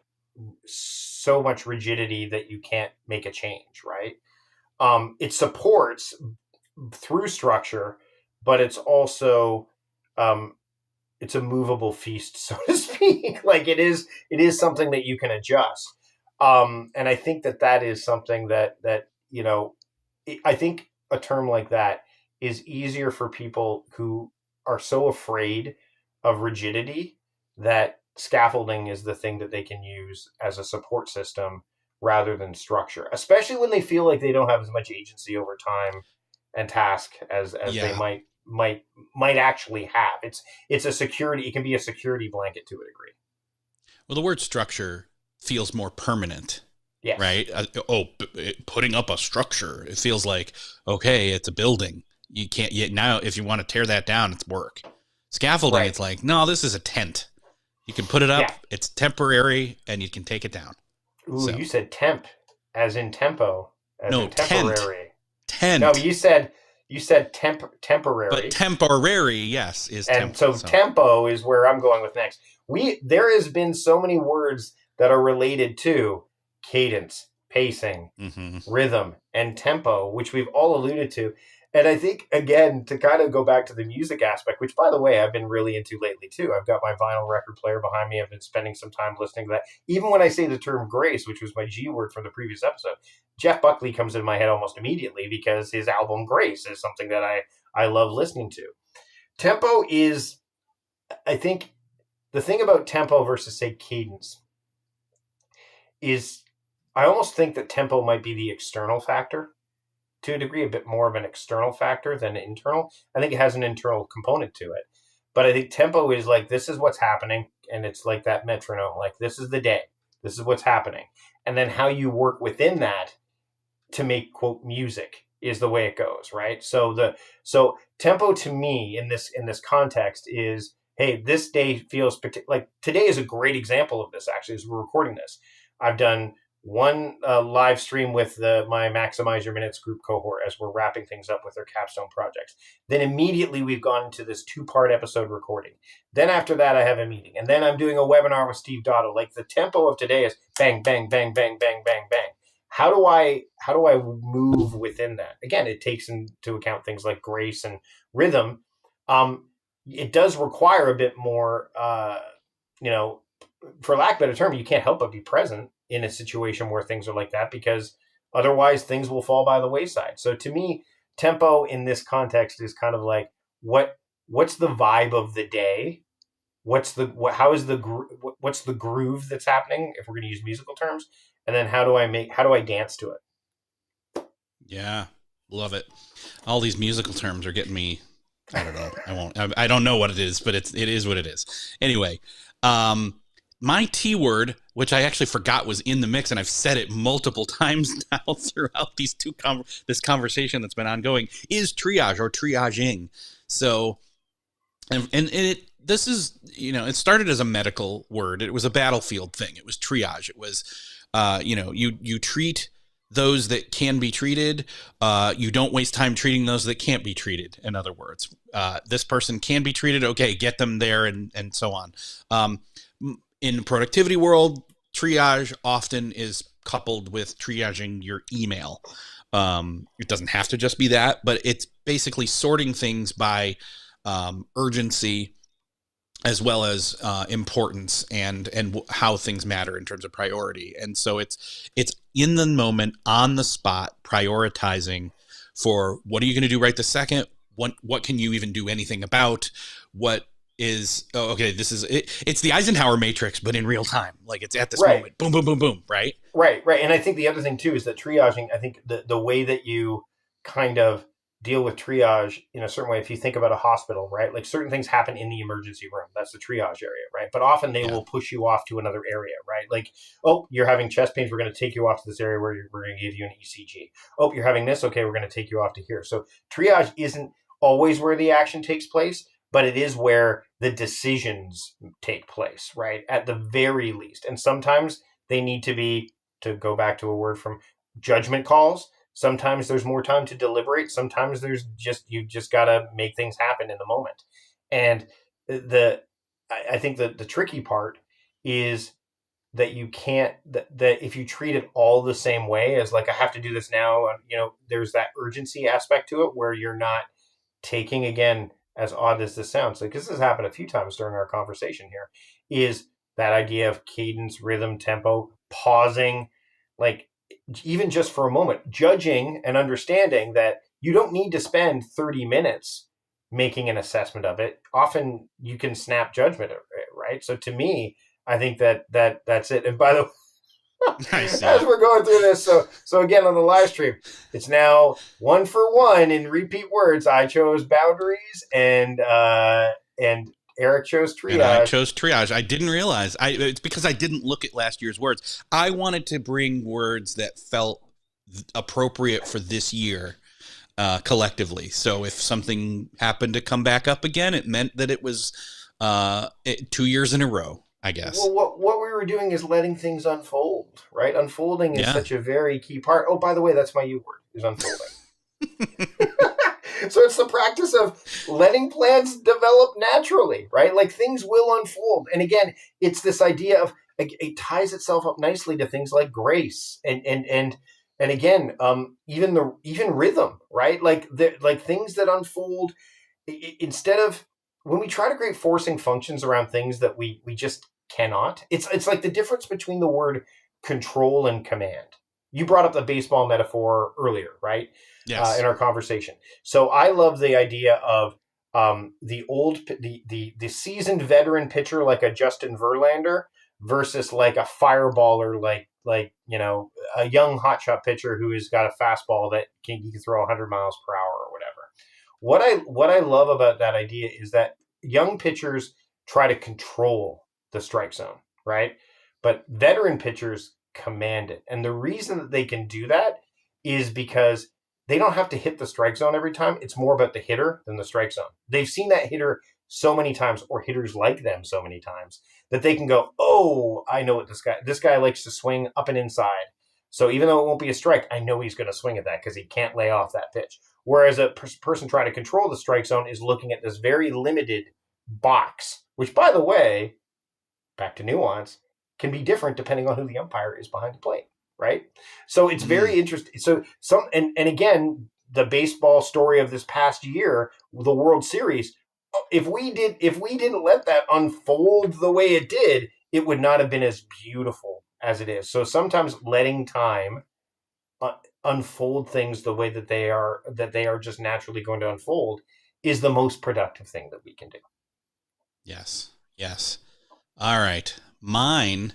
so much rigidity that you can't make a change, right? It supports through structure, but it's also it's a movable feast, so to speak. Like, it is something that you can adjust. And I think that is something that I think a term like that is easier for people who are so afraid of rigidity, that scaffolding is the thing that they can use as a support system rather than structure, especially when they feel like they don't have as much agency over time and task as they might actually have. It's a security. It can be a security blanket to a degree. Well, the word structure feels more permanent. Yes. Right. Putting up a structure, it feels like, okay, it's a building. You can't yet now. If you want to tear that down, it's work. Scaffolding, right. It's like, no, this is a tent. You can put it up. Yeah. It's temporary, and you can take it down. Ooh, so. You said temp, as in tempo. As no, in temporary. Tent. No, you said temporary. But temporary, yes, is and tempo. So tempo is where I'm going with next. There has been so many words that are related to cadence, pacing, rhythm, and tempo, which we've all alluded to. And I think, again, to kind of go back to the music aspect, which, by the way, I've been really into lately, too. I've got my vinyl record player behind me. I've been spending some time listening to that. Even when I say the term grace, which was my G word from the previous episode, Jeff Buckley comes in my head almost immediately because his album Grace is something that I love listening to. Tempo is, I think, the thing about tempo versus, say, cadence is I almost think that tempo might be the external factor to a degree, a bit more of an external factor than internal. I think it has an internal component to it. But I think tempo is like, this is what's happening. And it's like that metronome, like, this is the day. This is what's happening. And then how you work within that to make, quote, music is the way it goes, right? So tempo to me in this context is, hey, this day feels like today is a great example of this, actually, as we're recording this. I've done one live stream with my Maximize Your Minutes group cohort as we're wrapping things up with their capstone projects. Then immediately we've gone into this 2-part episode recording. Then after that, I have a meeting. And then I'm doing a webinar with Steve Dotto. Like, the tempo of today is bang, bang, bang, bang, bang, bang, bang. How do I move within that? Again, it takes into account things like grace and rhythm. It does require a bit more, for lack of a better term, you can't help but be present in a situation where things are like that, because otherwise things will fall by the wayside. So to me, tempo in this context is kind of like, what's the vibe of the day? What's the groove that's happening, if we're going to use musical terms? And then how do I dance to it? Yeah, love it. All these musical terms are getting me. I don't know. I don't know what it is, but it is what it is. Anyway, my T word, which I actually forgot was in the mix, and I've said it multiple times now throughout these this conversation that's been ongoing, is triage or triaging. So, this is, it started as a medical word. It was a battlefield thing. It was triage. It was, you treat those that can be treated. You don't waste time treating those that can't be treated. In other words, this person can be treated. Okay, get them there, and so on. In the productivity world, triage often is coupled with triaging your email. It doesn't have to just be that, but it's basically sorting things by urgency as well as importance and how things matter in terms of priority. And so it's in the moment, on the spot, prioritizing for what are you going to do right this second? What can you even do anything about? What is, this is it. It's the Eisenhower matrix, but in real time. Like, it's at this moment. Boom, boom, boom, boom. Right. Right. And I think the other thing too is that triaging, I think the way that you kind of deal with triage in a certain way, if you think about a hospital, right? Like, certain things happen in the emergency room. That's the triage area, right? But often they will push you off to another area, right? Like, oh, you're having chest pains. We're going to take you off to this area where we're going to give you an ECG. Oh, you're having this. Okay, we're going to take you off to here. So triage isn't always where the action takes place, but it is where the decisions take place, right? At the very least. And sometimes they need to be, to go back to a word from judgment calls. Sometimes there's more time to deliberate. Sometimes you just got to make things happen in the moment. And I think the tricky part is that you can't, that if you treat it all the same way as like, I have to do this now, there's that urgency aspect to it where you're not taking, again, as odd as this sounds, like, this has happened a few times during our conversation here, is that idea of cadence, rhythm, tempo, pausing, like, even just for a moment, judging and understanding that you don't need to spend 30 minutes making an assessment of it. Often you can snap judgment, right? So to me, I think that's it. And by the way, as we're going through this, so again, on the live stream, it's now 1 for 1 in repeat words. I chose boundaries, and Erik chose triage. And I chose triage. I didn't realize. It's because I didn't look at last year's words. I wanted to bring words that felt appropriate for this year collectively. So if something happened to come back up again, it meant that it was 2 years in a row, I guess. Well, what we were doing is letting things unfold, right? Unfolding is such a very key part. Oh, by the way, that's my U word, is unfolding. So it's the practice of letting plans develop naturally, right? Like, things will unfold. And again, it's this idea of, it ties itself up nicely to things like grace and And again, even rhythm, right? Like things that unfold instead of when we try to create forcing functions around things that we just cannot. It's like the difference between the word control and command. You brought up the baseball metaphor earlier, right? In Yes. our conversation. So I love the idea of the seasoned veteran pitcher like a Justin Verlander versus like a fireballer a young hotshot pitcher who has got a fastball that he can throw 100 miles per hour or whatever. What I love about that idea is that young pitchers try to control the strike zone, right? But veteran pitchers command it. And the reason that they can do that is because they don't have to hit the strike zone every time. It's more about the hitter than the strike zone. They've seen that hitter so many times, or hitters like them so many times, that they can go, oh, I know what this guy likes to swing up and inside. So even though it won't be a strike, I know he's going to swing at that because he can't lay off that pitch. Whereas a person trying to control the strike zone is looking at this very limited box, which, by the way, back to nuance, can be different depending on who the umpire is behind the plate, right? So it's very interesting. So and again, the baseball story of this past year, the World Series, if we didn't let that unfold the way it did, it would not have been as beautiful as it is. So sometimes letting time unfold things the way that they are just naturally going to unfold is the most productive thing that we can do. Yes. Yes. All right. Mine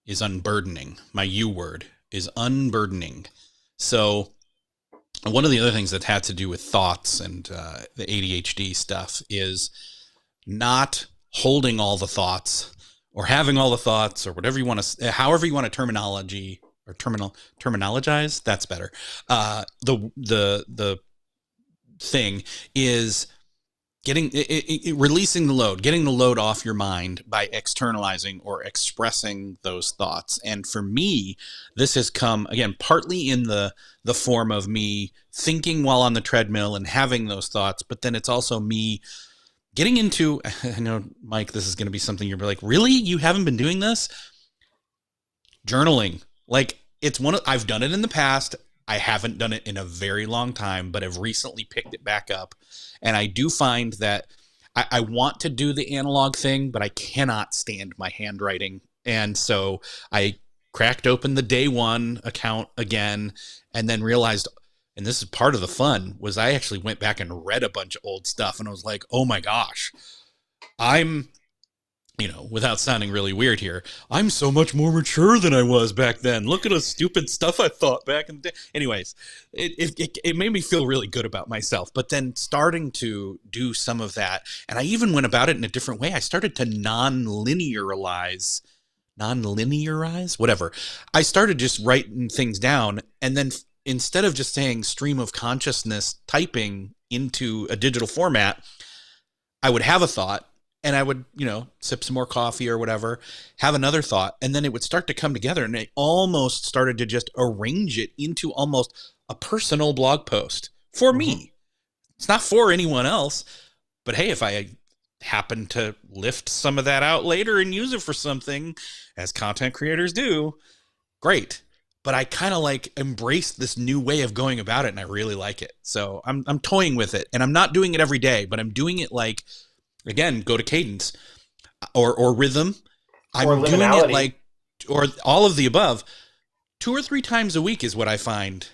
is unburdening. My U word is unburdening. So one of the other things that had to do with thoughts and the ADHD stuff is not holding all the thoughts or having all the thoughts or whatever you want to, however you want to terminologize. That's better. The thing is releasing the load, getting the load off your mind by externalizing or expressing those thoughts. And for me, this has come again, partly in the form of me thinking while on the treadmill and having those thoughts, but then it's also me getting into, I know, Mike, this is going to be something you're like, really? You haven't been doing this? Journaling. Like I've done it in the past. I haven't done it in a very long time, but have recently picked it back up. And I do find that I want to do the analog thing, but I cannot stand my handwriting. And so I cracked open the day one account again and then realized, and this is part of the fun, was I actually went back and read a bunch of old stuff and I was like, oh my gosh, I'm, without sounding really weird here, I'm so much more mature than I was back then. Look at the stupid stuff I thought back in the day. Anyways, it made me feel really good about myself. But then starting to do some of that, and I even went about it in a different way. I started to non-linearize, whatever. I started just writing things down, and then instead of just saying stream of consciousness typing into a digital format, I would have a thought, and I would, sip some more coffee or whatever, have another thought, and then it would start to come together, and I almost started to just arrange it into almost a personal blog post for me. It's not for anyone else, but hey, if I happen to lift some of that out later and use it for something, as content creators do, great. But I kind of like embraced this new way of going about it, and I really like it. So I'm toying with it, and I'm not doing it every day, but I'm doing it like, again, go to cadence or rhythm. I'm doing it like, or all of the above, 2 or 3 times a week is what I find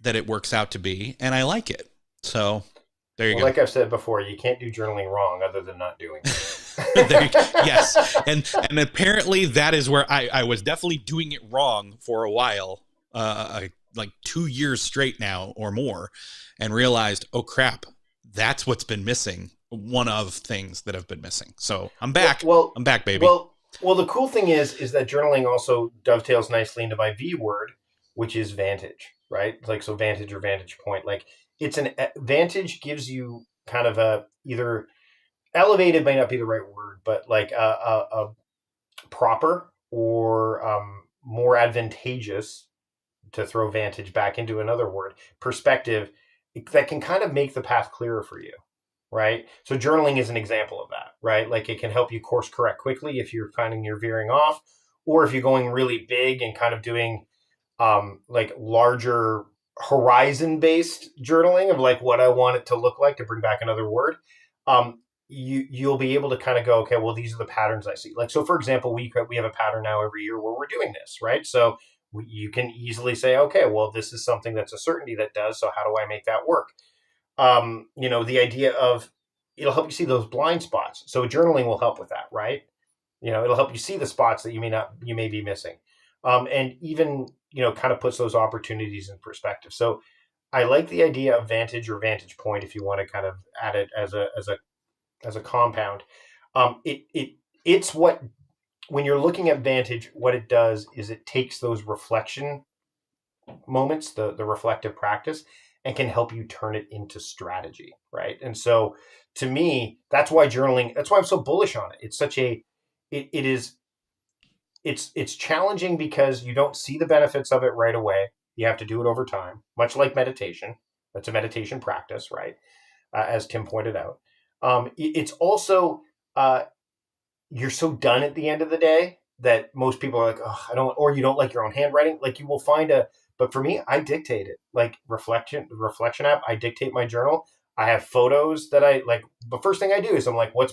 that it works out to be. And I like it. So there you go. Like I've said before, you can't do journaling wrong other than not doing it. Yes. And apparently that is where I was definitely doing it wrong for a while, like 2 years straight now or more, and realized, oh crap, that's what's been missing. One of things that have been missing. So I'm back. I'm back, baby. Well, the cool thing is that journaling also dovetails nicely into my V word, which is vantage, right? Like, so vantage or vantage point, like it's vantage gives you kind of a, either elevated might not be the right word, but like a proper or more advantageous, to throw vantage back into another word, perspective that can kind of make the path clearer for you. Right. So journaling is an example of that, right? Like it can help you course correct quickly if you're finding you're veering off, or if you're going really big and kind of doing like larger horizon based journaling of like what I want it to look like, to bring back another word, you'll be able to kind of go, okay, well, these are the patterns I see. Like, so for example, we have a pattern now every year where we're doing this, right? So you can easily say, okay, well, this is something that's a certainty that does. So how do I make that work? The idea of, it'll help you see those blind spots. So journaling will help with that, right? It'll help you see the spots that you may be missing, and even kind of puts those opportunities in perspective. So I like the idea of vantage or vantage point, if you want to kind of add it as a compound. It's what, when you're looking at vantage, what it does is it takes those reflection moments, the reflective practice, and can help you turn it into strategy, right? And so to me, that's why I'm so bullish on it. It's such a it is it's challenging because you don't see the benefits of it right away. You have to do it over time, much like meditation. That's a meditation practice, right? As Tim pointed out. It's also, you're so done at the end of the day that most people are like, oh, I don't, or you don't like your own handwriting. Like, you will find but for me, I dictate it. Like reflection app, I dictate my journal. I have photos that I like. The first thing I do is I'm like, what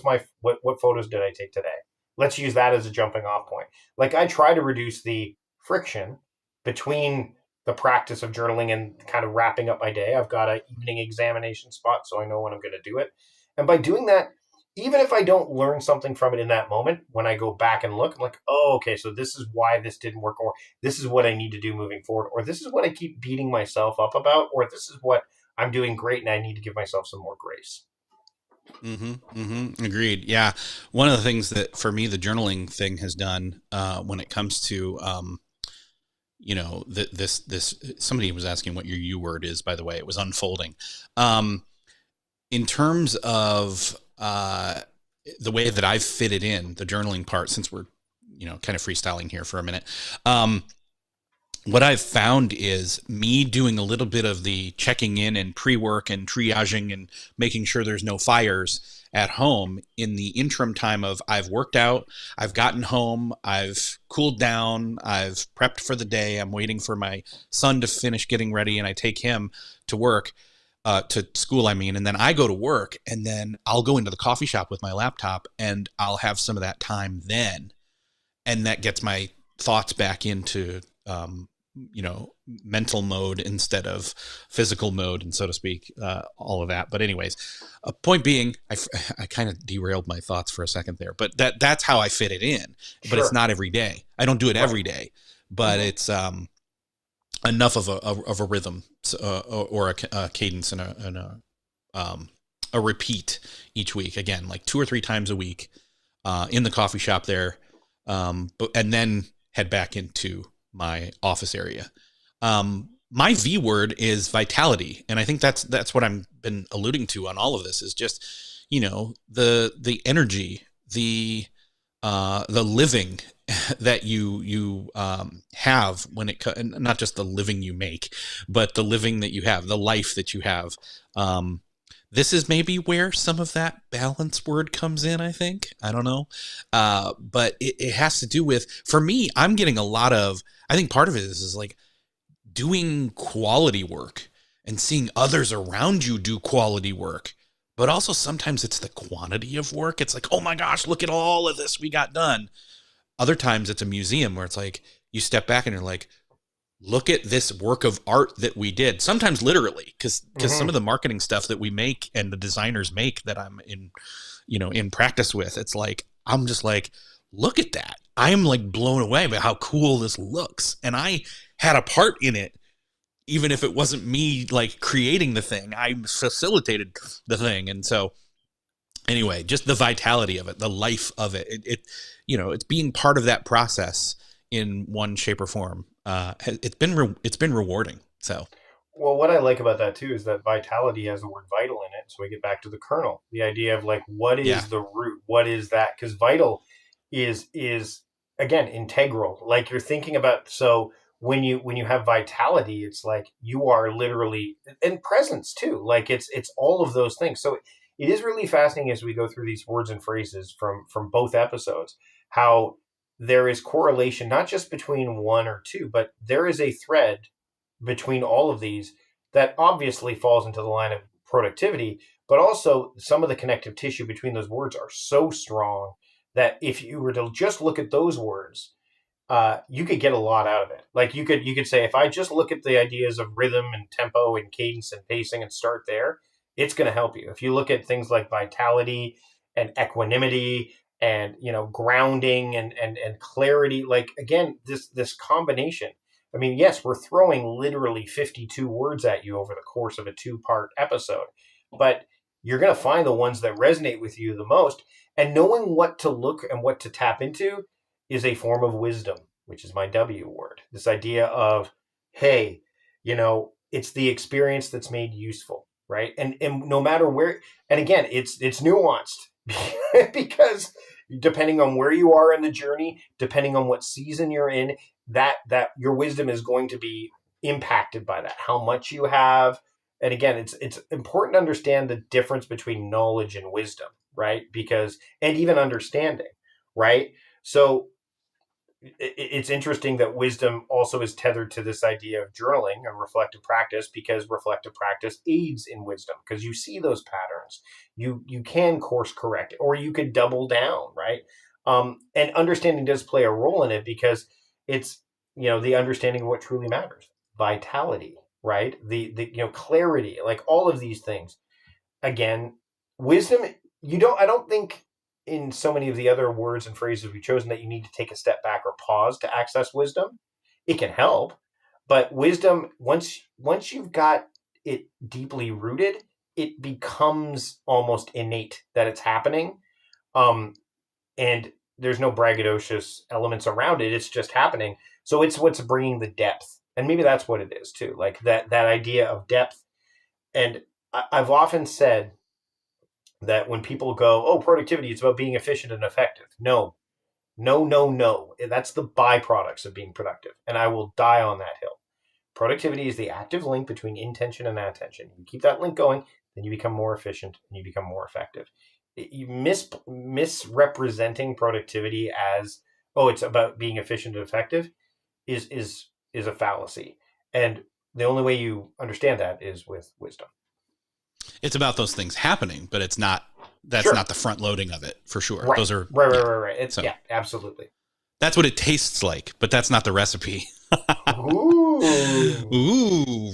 photos did I take today? Let's use that as a jumping off point. Like, I try to reduce the friction between the practice of journaling and kind of wrapping up my day. I've got an evening examination spot, so I know when I'm going to do it. And by doing that, even if I don't learn something from it in that moment, when I go back and look, I'm like, oh, okay, so this is why this didn't work, or this is what I need to do moving forward, or this is what I keep beating myself up about, or this is what I'm doing great and I need to give myself some more grace. Agreed. Yeah. One of the things that for me, the journaling thing has done, when it comes to, this, somebody was asking what your U word is, by the way. It was unfolding. In terms of, the way that I've fitted in the journaling part, since we're, kind of freestyling here for a minute. What I've found is me doing a little bit of the checking in and pre-work and triaging and making sure there's no fires at home in the interim time of I've worked out, I've gotten home, I've cooled down, I've prepped for the day, I'm waiting for my son to finish getting ready, and I take him to work, to school, I mean, and then I go to work, and then I'll go into the coffee shop with my laptop and I'll have some of that time then. And that gets my thoughts back into, mental mode instead of physical mode, and so to speak, all of that. But anyways, point being, I kind of derailed my thoughts for a second there, but that's how I fit it in. But Sure. it's not every day. I don't do it every day, but it's enough of a rhythm, or a cadence, and a repeat each week. Again, like 2 or 3 times a week, in the coffee shop there, and then head back into my office area. My V word is vitality. And I think that's what I've been alluding to on all of this, is just, the energy, the living that you have when not just the living you make, but the living that you have, the life that you have. This is maybe where some of that balance word comes in, I think. I don't know. But it has to do with, for me, I'm getting a lot of, I think part of it is like doing quality work and seeing others around you do quality work. But also sometimes it's the quantity of work. It's like, oh my gosh, look at all of this we got done. Other times it's a museum where it's like, you step back and you're like, look at this work of art that we did. Sometimes literally, because some of the marketing stuff that we make and the designers make that I'm in practice with, it's like, I'm just like, look at that. I am like blown away by how cool this looks. And I had a part in it, even if it wasn't me like creating the thing. I facilitated the thing. And so anyway, just the vitality of it, the life of it, it's being part of that process in one shape or form. It's been rewarding. So, well, what I like about that too is that vitality has the word vital in it. So we get back to the kernel, the idea of like, what is yeah, the root? What is that? Because vital is again integral. Like, you're thinking about, so when you have vitality, it's like you are literally, and presence too. Like, it's all of those things. So it is really fascinating as we go through these words and phrases from both episodes, how there is correlation, not just between one or two, but there is a thread between all of these that obviously falls into the line of productivity, but also some of the connective tissue between those words are so strong that if you were to just look at those words, you could get a lot out of it. Like you could say, if I just look at the ideas of rhythm and tempo and cadence and pacing and start there, it's going to help you. If you look at things like vitality and equanimity and grounding and clarity, like again, this combination. I mean, yes, we're throwing literally 52 words at you over the course of a 2-part episode, but you're going to find the ones that resonate with you the most. And knowing what to look and what to tap into is a form of wisdom, which is my W word. This idea of, hey, it's the experience that's made useful, right? And no matter where, and again, it's nuanced because depending on where you are in the journey, depending on what season you're in, that your wisdom is going to be impacted by that, how much you have. And again, it's important to understand the difference between knowledge and wisdom, right? And even understanding, right? So it's interesting that wisdom also is tethered to this idea of journaling and reflective practice, because reflective practice aids in wisdom, because you see those patterns. You can course correct, or you could double down, right? And understanding does play a role in it, because it's the understanding of what truly matters, vitality, right? The clarity, like all of these things. Again, wisdom. I don't think in so many of the other words and phrases we've chosen that you need to take a step back or pause to access wisdom. It can help, but wisdom, once you've got it deeply rooted, it becomes almost innate that it's happening. And there's no braggadocious elements around it. It's just happening. So it's what's bringing the depth. And maybe that's what it is too. Like that idea of depth. And I've often said that when people go, oh, productivity, it's about being efficient and effective. No. That's the byproducts of being productive. And I will die on that hill. Productivity is the active link between intention and attention. You keep that link going, then you become more efficient and you become more effective. You misrepresenting productivity as, oh, it's about being efficient and effective is a fallacy. And the only way you understand that is with wisdom. It's about those things happening, but it's not. That's Sure. Not the front loading of it, for sure. Right. Those are right. It's absolutely. That's what it tastes like, but that's not the recipe. Ooh,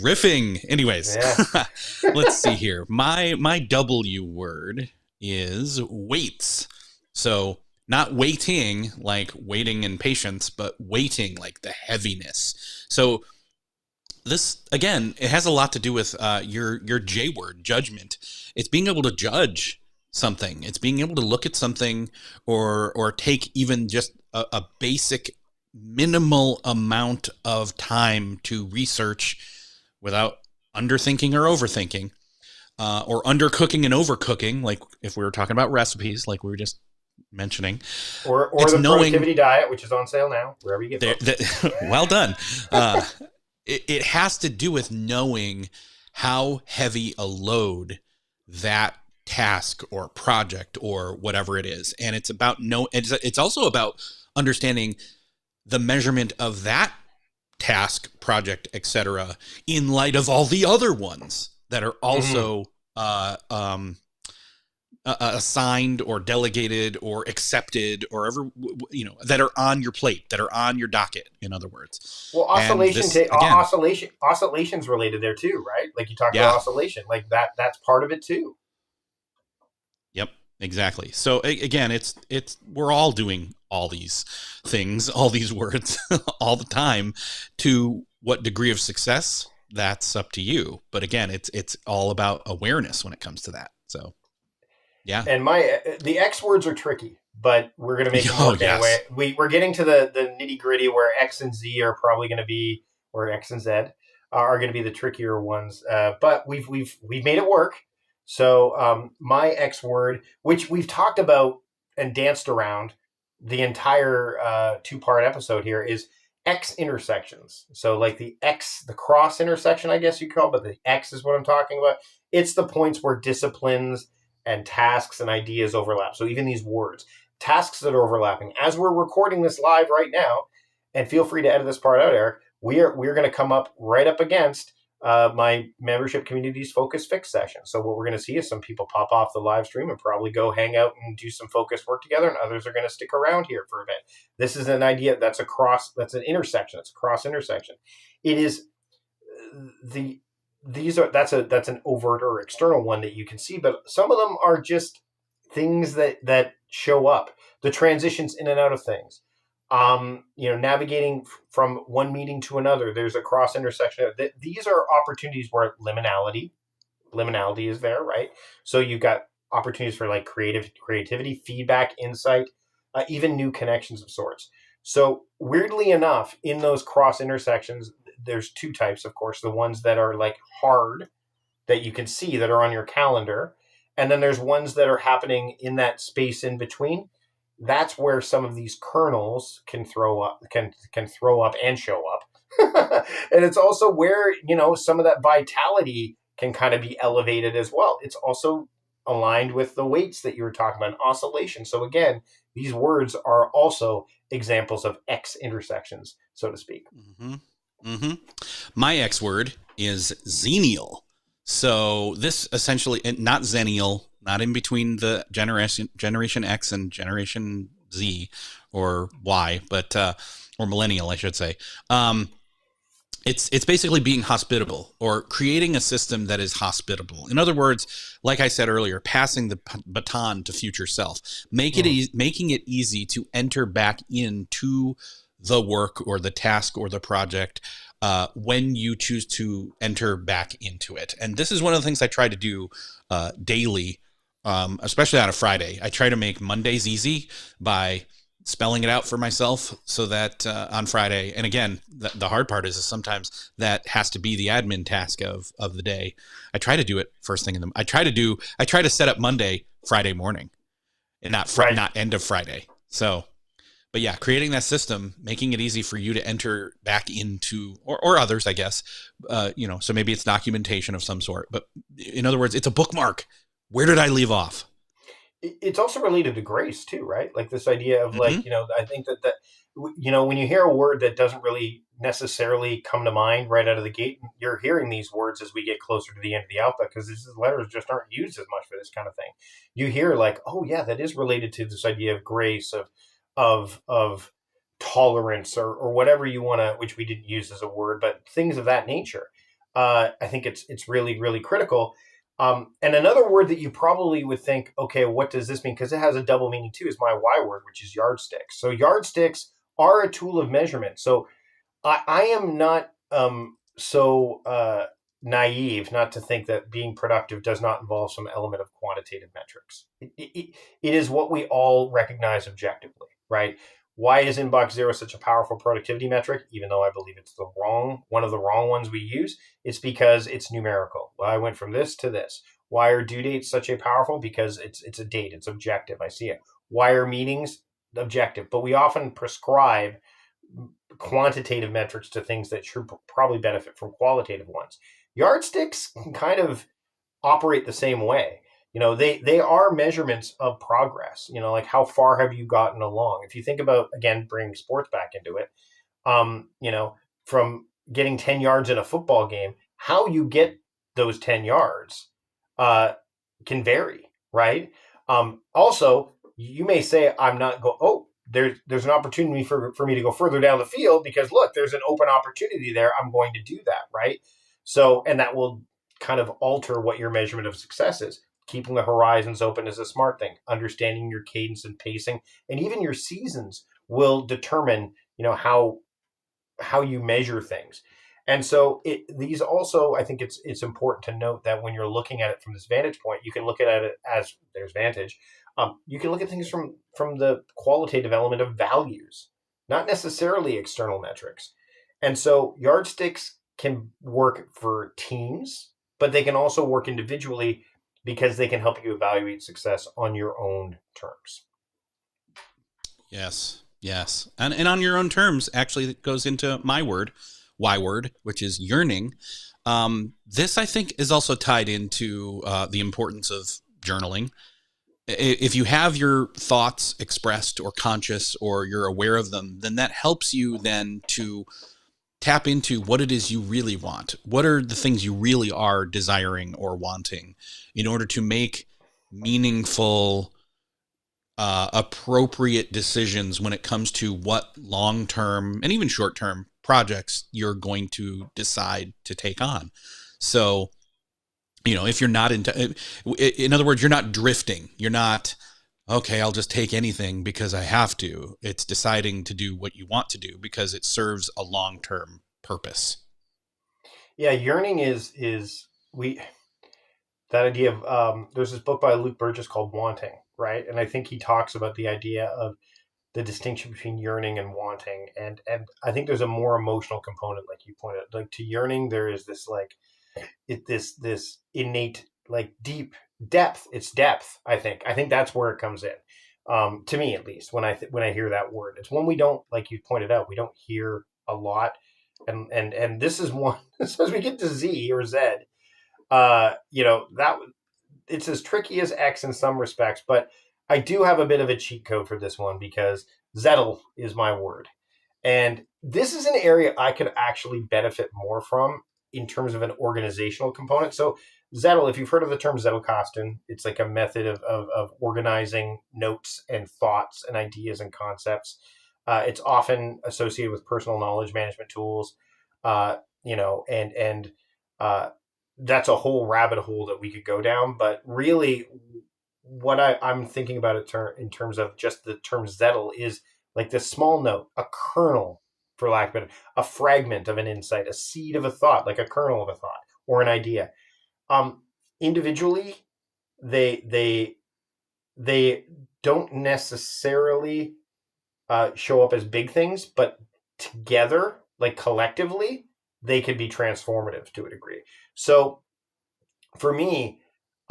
riffing. Anyways, yeah. Let's see here. My W word is weights. So not waiting like waiting in patience, but weighting like the heaviness. So this, again, it has a lot to do with your J word, judgment. It's being able to judge something. It's being able to look at something or take even just a basic minimal amount of time to research without underthinking or overthinking, or undercooking and overcooking, like if we were talking about recipes, like we were just mentioning. Or the productivity diet, which is on sale now, wherever you get it. Well done. It has to do with knowing how heavy a load that task or project or whatever it is. And it's about it's also about understanding the measurement of that task, project, etc., in light of all the other ones that are also assigned or delegated or accepted or ever, that are on your plate, that are on your docket, in other words. Well, oscillation's related there too, right? Like you talked about oscillation, like that's part of it too. Yep, exactly. So again, it's we're all doing all these things, all these words all the time. To what degree of success, that's up to you. But again, it's all about awareness when it comes to that. So yeah. And the X words are tricky, but we're going to make them work anyway. We're getting to the nitty gritty where X and Z are probably going to be, or X and Z are going to be the trickier ones. But we've made it work. So my X word, which we've talked about and danced around the entire 2-part episode here, is X intersections. So like the cross intersection, I guess you call it, but the X is what I'm talking about. It's the points where disciplines and tasks and ideas overlap. So even these words, tasks that are overlapping. As we're recording this live right now, and feel free to edit this part out, Eric, we're going to come up right up against my membership community's focus fix session. So what we're going to see is some people pop off the live stream and probably go hang out and do some focus work together, and others are going to stick around here for a bit. This is an idea that's an intersection. It's a cross intersection. It is that's an overt or external one that you can see, but some of them are just things that show up. The transitions in and out of things. Navigating from one meeting to another, there's a cross intersection. These are opportunities where liminality is there, right? So you've got opportunities for like creativity, feedback, insight, even new connections of sorts. So weirdly enough, in those cross intersections, there's two types, of course, the ones that are like hard that you can see that are on your calendar. And then there's ones that are happening in that space in between. That's where some of these kernels can throw up and show up. And it's also where, some of that vitality can kind of be elevated as well. It's also aligned with the weights that you were talking about, oscillation. So again, these words are also examples of X intersections, so to speak. Mm-hmm. Mm-hmm. My X word is xennial. So this essentially, not zennial, not in between the generation X and generation Z or Y, but or millennial, I should say. It's basically being hospitable or creating a system that is hospitable. In other words, like I said earlier, passing the baton to future self, making it easy to enter back into the work or the task or the project when you choose to enter back into it. And this is one of the things I try to do daily, especially on a Friday. I try to make Mondays easy by spelling it out for myself so that on Friday, and again, the hard part is sometimes that has to be the admin task of the day. I try to do it first thing I try to set up Monday, Friday morning, and not end of Friday. So, but yeah, creating that system, making it easy for you to enter back into, or others, I guess, so maybe it's documentation of some sort, but in other words, it's a bookmark. Where did I leave off? It's also related to grace too, right? Like this idea of I think that when you hear a word that doesn't really necessarily come to mind right out of the gate, you're hearing these words as we get closer to the end of the alphabet, because these letters just aren't used as much for this kind of thing. You hear like, oh yeah, that is related to this idea of grace, of tolerance, or whatever you want to, which we didn't use as a word, but things of that nature. I think it's really, really critical. And another word that you probably would think, okay, what does this mean? Because it has a double meaning too, is my Y word, which is yardsticks. So yardsticks are a tool of measurement. So I am not so naive not to think that being productive does not involve some element of quantitative metrics. It is what we all recognize objectively, right? Why is inbox zero such a powerful productivity metric? Even though I believe it's one of the wrong ones we use, it's because it's numerical. Well, I went from this to this. Why are due dates such a powerful? Because it's a date, it's objective. I see it. Why are meetings objective? But we often prescribe quantitative metrics to things that should probably benefit from qualitative ones. Yardsticks can kind of operate the same way. They are measurements of progress, like how far have you gotten along? If you think about, again, bringing sports back into it, from getting 10 yards in a football game, how you get those 10 yards can vary, right? Also, you may say, there's an opportunity for me to go further down the field because look, there's an open opportunity there. I'm going to do that, right? So, and that will kind of alter what your measurement of success is. Keeping the horizons open is a smart thing. Understanding your cadence and pacing, and even your seasons will determine, how you measure things. And so these also, I think it's important to note that when you're looking at it from this vantage point, you can look at it as there's vantage. You can look at things from the qualitative element of values, not necessarily external metrics. And so yardsticks can work for teams, but they can also work individually, because they can help you evaluate success on your own terms. Yes. And on your own terms, actually, it goes into my word, Y word, which is yearning. This, I think, is also tied into the importance of journaling. if you have your thoughts expressed or conscious, or you're aware of them, then that helps you then to tap into what it is you really want. What are the things you really are desiring or wanting in order to make meaningful, appropriate decisions when it comes to what long-term and even short-term projects you're going to decide to take on. So, if you're not in other words, you're not drifting. You're not, okay, I'll just take anything because I have to. It's deciding to do what you want to do because it serves a long-term purpose. Yeah, yearning is we that idea of there's this book by Luke Burgess called Wanting, right? And I think he talks about the idea of the distinction between yearning and wanting, and I think there's a more emotional component, like you pointed out. Like to yearning, there is this like this innate like deep depth. It's depth. I think that's where it comes in. To me, at least, when I hear that word, it's one we don't, like you pointed out, we don't hear a lot, and this is one. So as we get to Z or Z, that it's as tricky as X in some respects, but I do have a bit of a cheat code for this one because Zettel is my word. And this is an area I could actually benefit more from in terms of an organizational component. So Zettel, if you've heard of the term Zettelkasten, it's like a method of organizing notes and thoughts and ideas and concepts. It's often associated with personal knowledge management tools, and that's a whole rabbit hole that we could go down. But really, what I'm thinking about it in terms of just the term Zettel is like this small note, a kernel, for lack of a better, a fragment of an insight, a seed of a thought, like a kernel of a thought or an idea. Individually, they don't necessarily show up as big things, but together, like collectively, they can be transformative to a degree. So for me,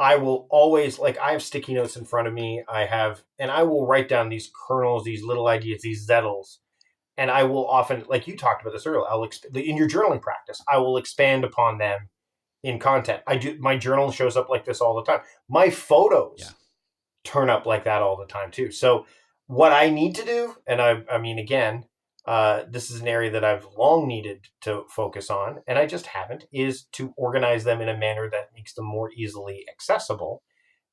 I will always, like, I have sticky notes in front of me. And I will write down these kernels, these little ideas, these zettles. And I will often, like you talked about this earlier, in your journaling practice, I will expand upon them in content. My journal shows up like this all the time. My photos turn up like that all the time too. So what I need to do, and I mean, again, this is an area that I've long needed to focus on, and I just haven't, is to organize them in a manner that makes them more easily accessible.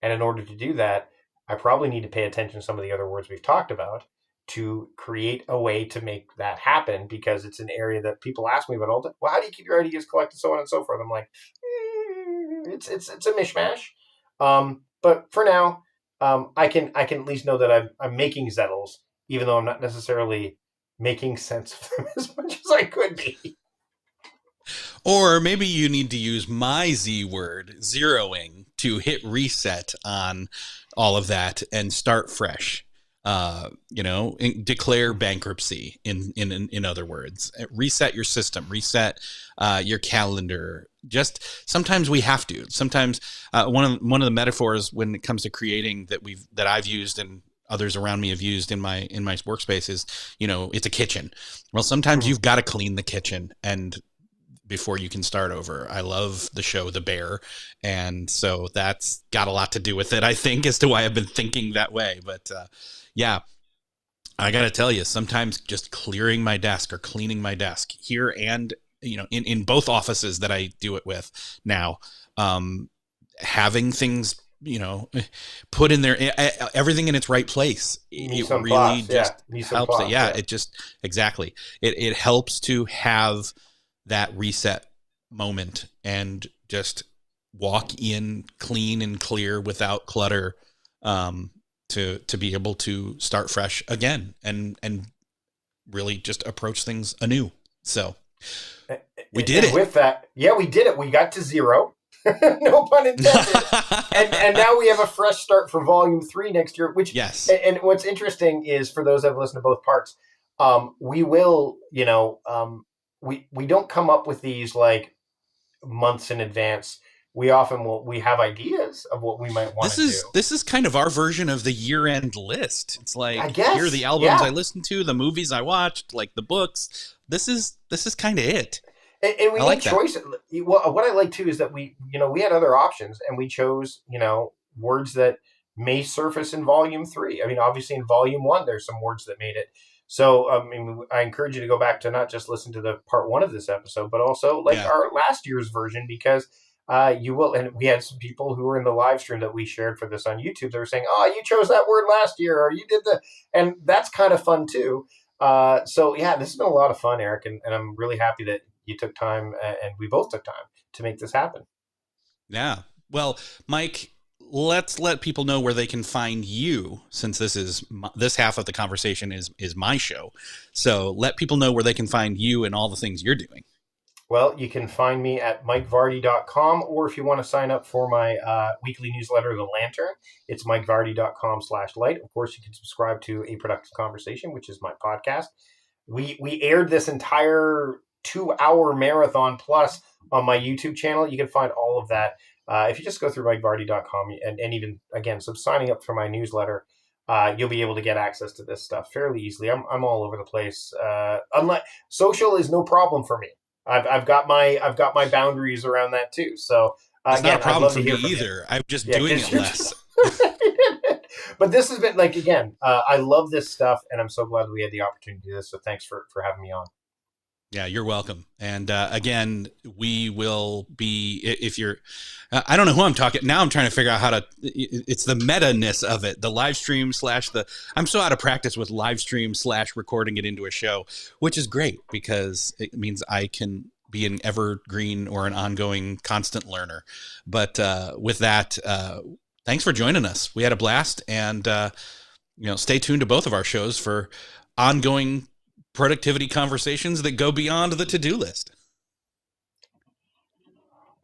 And in order to do that, I probably need to pay attention to some of the other words we've talked about to create a way to make that happen, because it's an area that people ask me about all the time. Well, how do you keep your ideas collected, so on and so forth? I'm like, it's a mishmash. But for now, I can at least know that I'm making zettles, even though I'm not necessarily making sense of them as much as I could be. Or maybe you need to use my Z word, zeroing, to hit reset on all of that and start fresh. Declare bankruptcy in other words. Reset your system, reset your calendar. Just sometimes we have to. Sometimes one of the metaphors when it comes to creating that I've used and others around me have used in my workspace is, it's a kitchen. Well, sometimes you've got to clean the kitchen and before you can start over. I love the show The Bear, and so that's got a lot to do with it, I think, as to why I've been thinking that way. But yeah, I got to tell you, sometimes just clearing my desk or cleaning my desk here and, in both offices that I do it with now, having things, put in there, everything in its right place. It really just helps it. Yeah, it just, exactly. It helps to have that reset moment and just walk in clean and clear without clutter, to be able to start fresh again and really just approach things anew. So we did it. With that, we did it. We got to zero. No pun intended. and now we have a fresh start for volume 3 next year, which, yes. And what's interesting is, for those that have listened to both parts, we will, we don't come up with these like months in advance. We have ideas of what we might want to do. This is kind of our version of the year-end list. It's like, I guess, here are the albums I listened to, the movies I watched, like the books. This is kind of it. And we need choices. Well, what I like too is that we had other options, and we chose, words that may surface in volume 3. I mean, obviously in volume 1, there's some words that made it. So, I mean, I encourage you to go back to not just listen to the part 1 of this episode, but also like Yeah. our last year's version, because you will. And we had some people who were in the live stream that we shared for this on YouTube. They were saying, "Oh, you chose that word last year, or you did the," and that's kind of fun too. So yeah, this has been a lot of fun, Eric, and I'm really happy that you took time and we both took time to make this happen. Yeah. Well, Mike, let's let people know where they can find you, since this half of the conversation is my show. So let people know where they can find you and all the things you're doing. Well, you can find me at mikevardy.com, or if you want to sign up for my weekly newsletter, The Lantern, it's mikevardy.com/light. Of course, you can subscribe to A Productive Conversation, which is my podcast. We aired this entire 2-hour marathon plus on my YouTube channel. You can find all of that if you just go through mikevardy.com and even, again, so signing up for my newsletter, you'll be able to get access to this stuff fairly easily. I'm all over the place. Unless social is no problem for me. I've got my boundaries around that too. So It's again, not a problem for me from either. I'm just doing it less. But this has been, like, again, I love this stuff, and I'm so glad we had the opportunity to do this. So thanks for having me on. Yeah, you're welcome. And again, we will be, if you're, I don't know who I'm talking. Now I'm trying to figure out how to, it's the meta-ness of it, the live stream I'm so out of practice with live stream / recording it into a show, which is great because it means I can be an evergreen or an ongoing constant learner. But with that, thanks for joining us. We had a blast, and stay tuned to both of our shows for ongoing productivity conversations that go beyond the to-do list.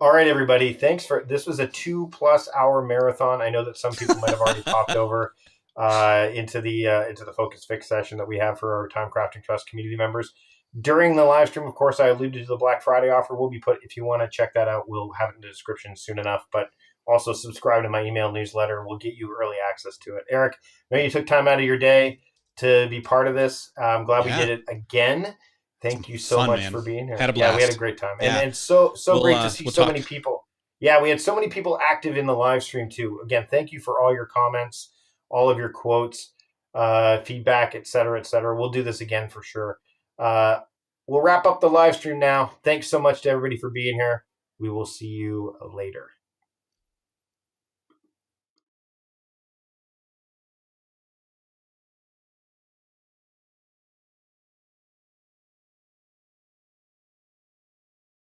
All right, everybody. This was a 2+ hour marathon. I know that some people might have already popped over into the Focus Fix session that we have for our Time Crafting Trust community members. During the live stream, of course, I alluded to the Black Friday offer. Will be put, if you want to check that out, we'll have it in the description soon enough. But also subscribe to my email newsletter. We'll get you early access to it. Eric, I know you took time out of your day to be part of this. I'm glad we did it again. Thank you so much for being here. Had a blast. Yeah, we had a great time. And so great to see so many people. Yeah, we had so many people active in the live stream too. Again, thank you for all your comments, all of your quotes, feedback, et cetera, et cetera. We'll do this again for sure. We'll wrap up the live stream now. Thanks so much to everybody for being here. We will see you later.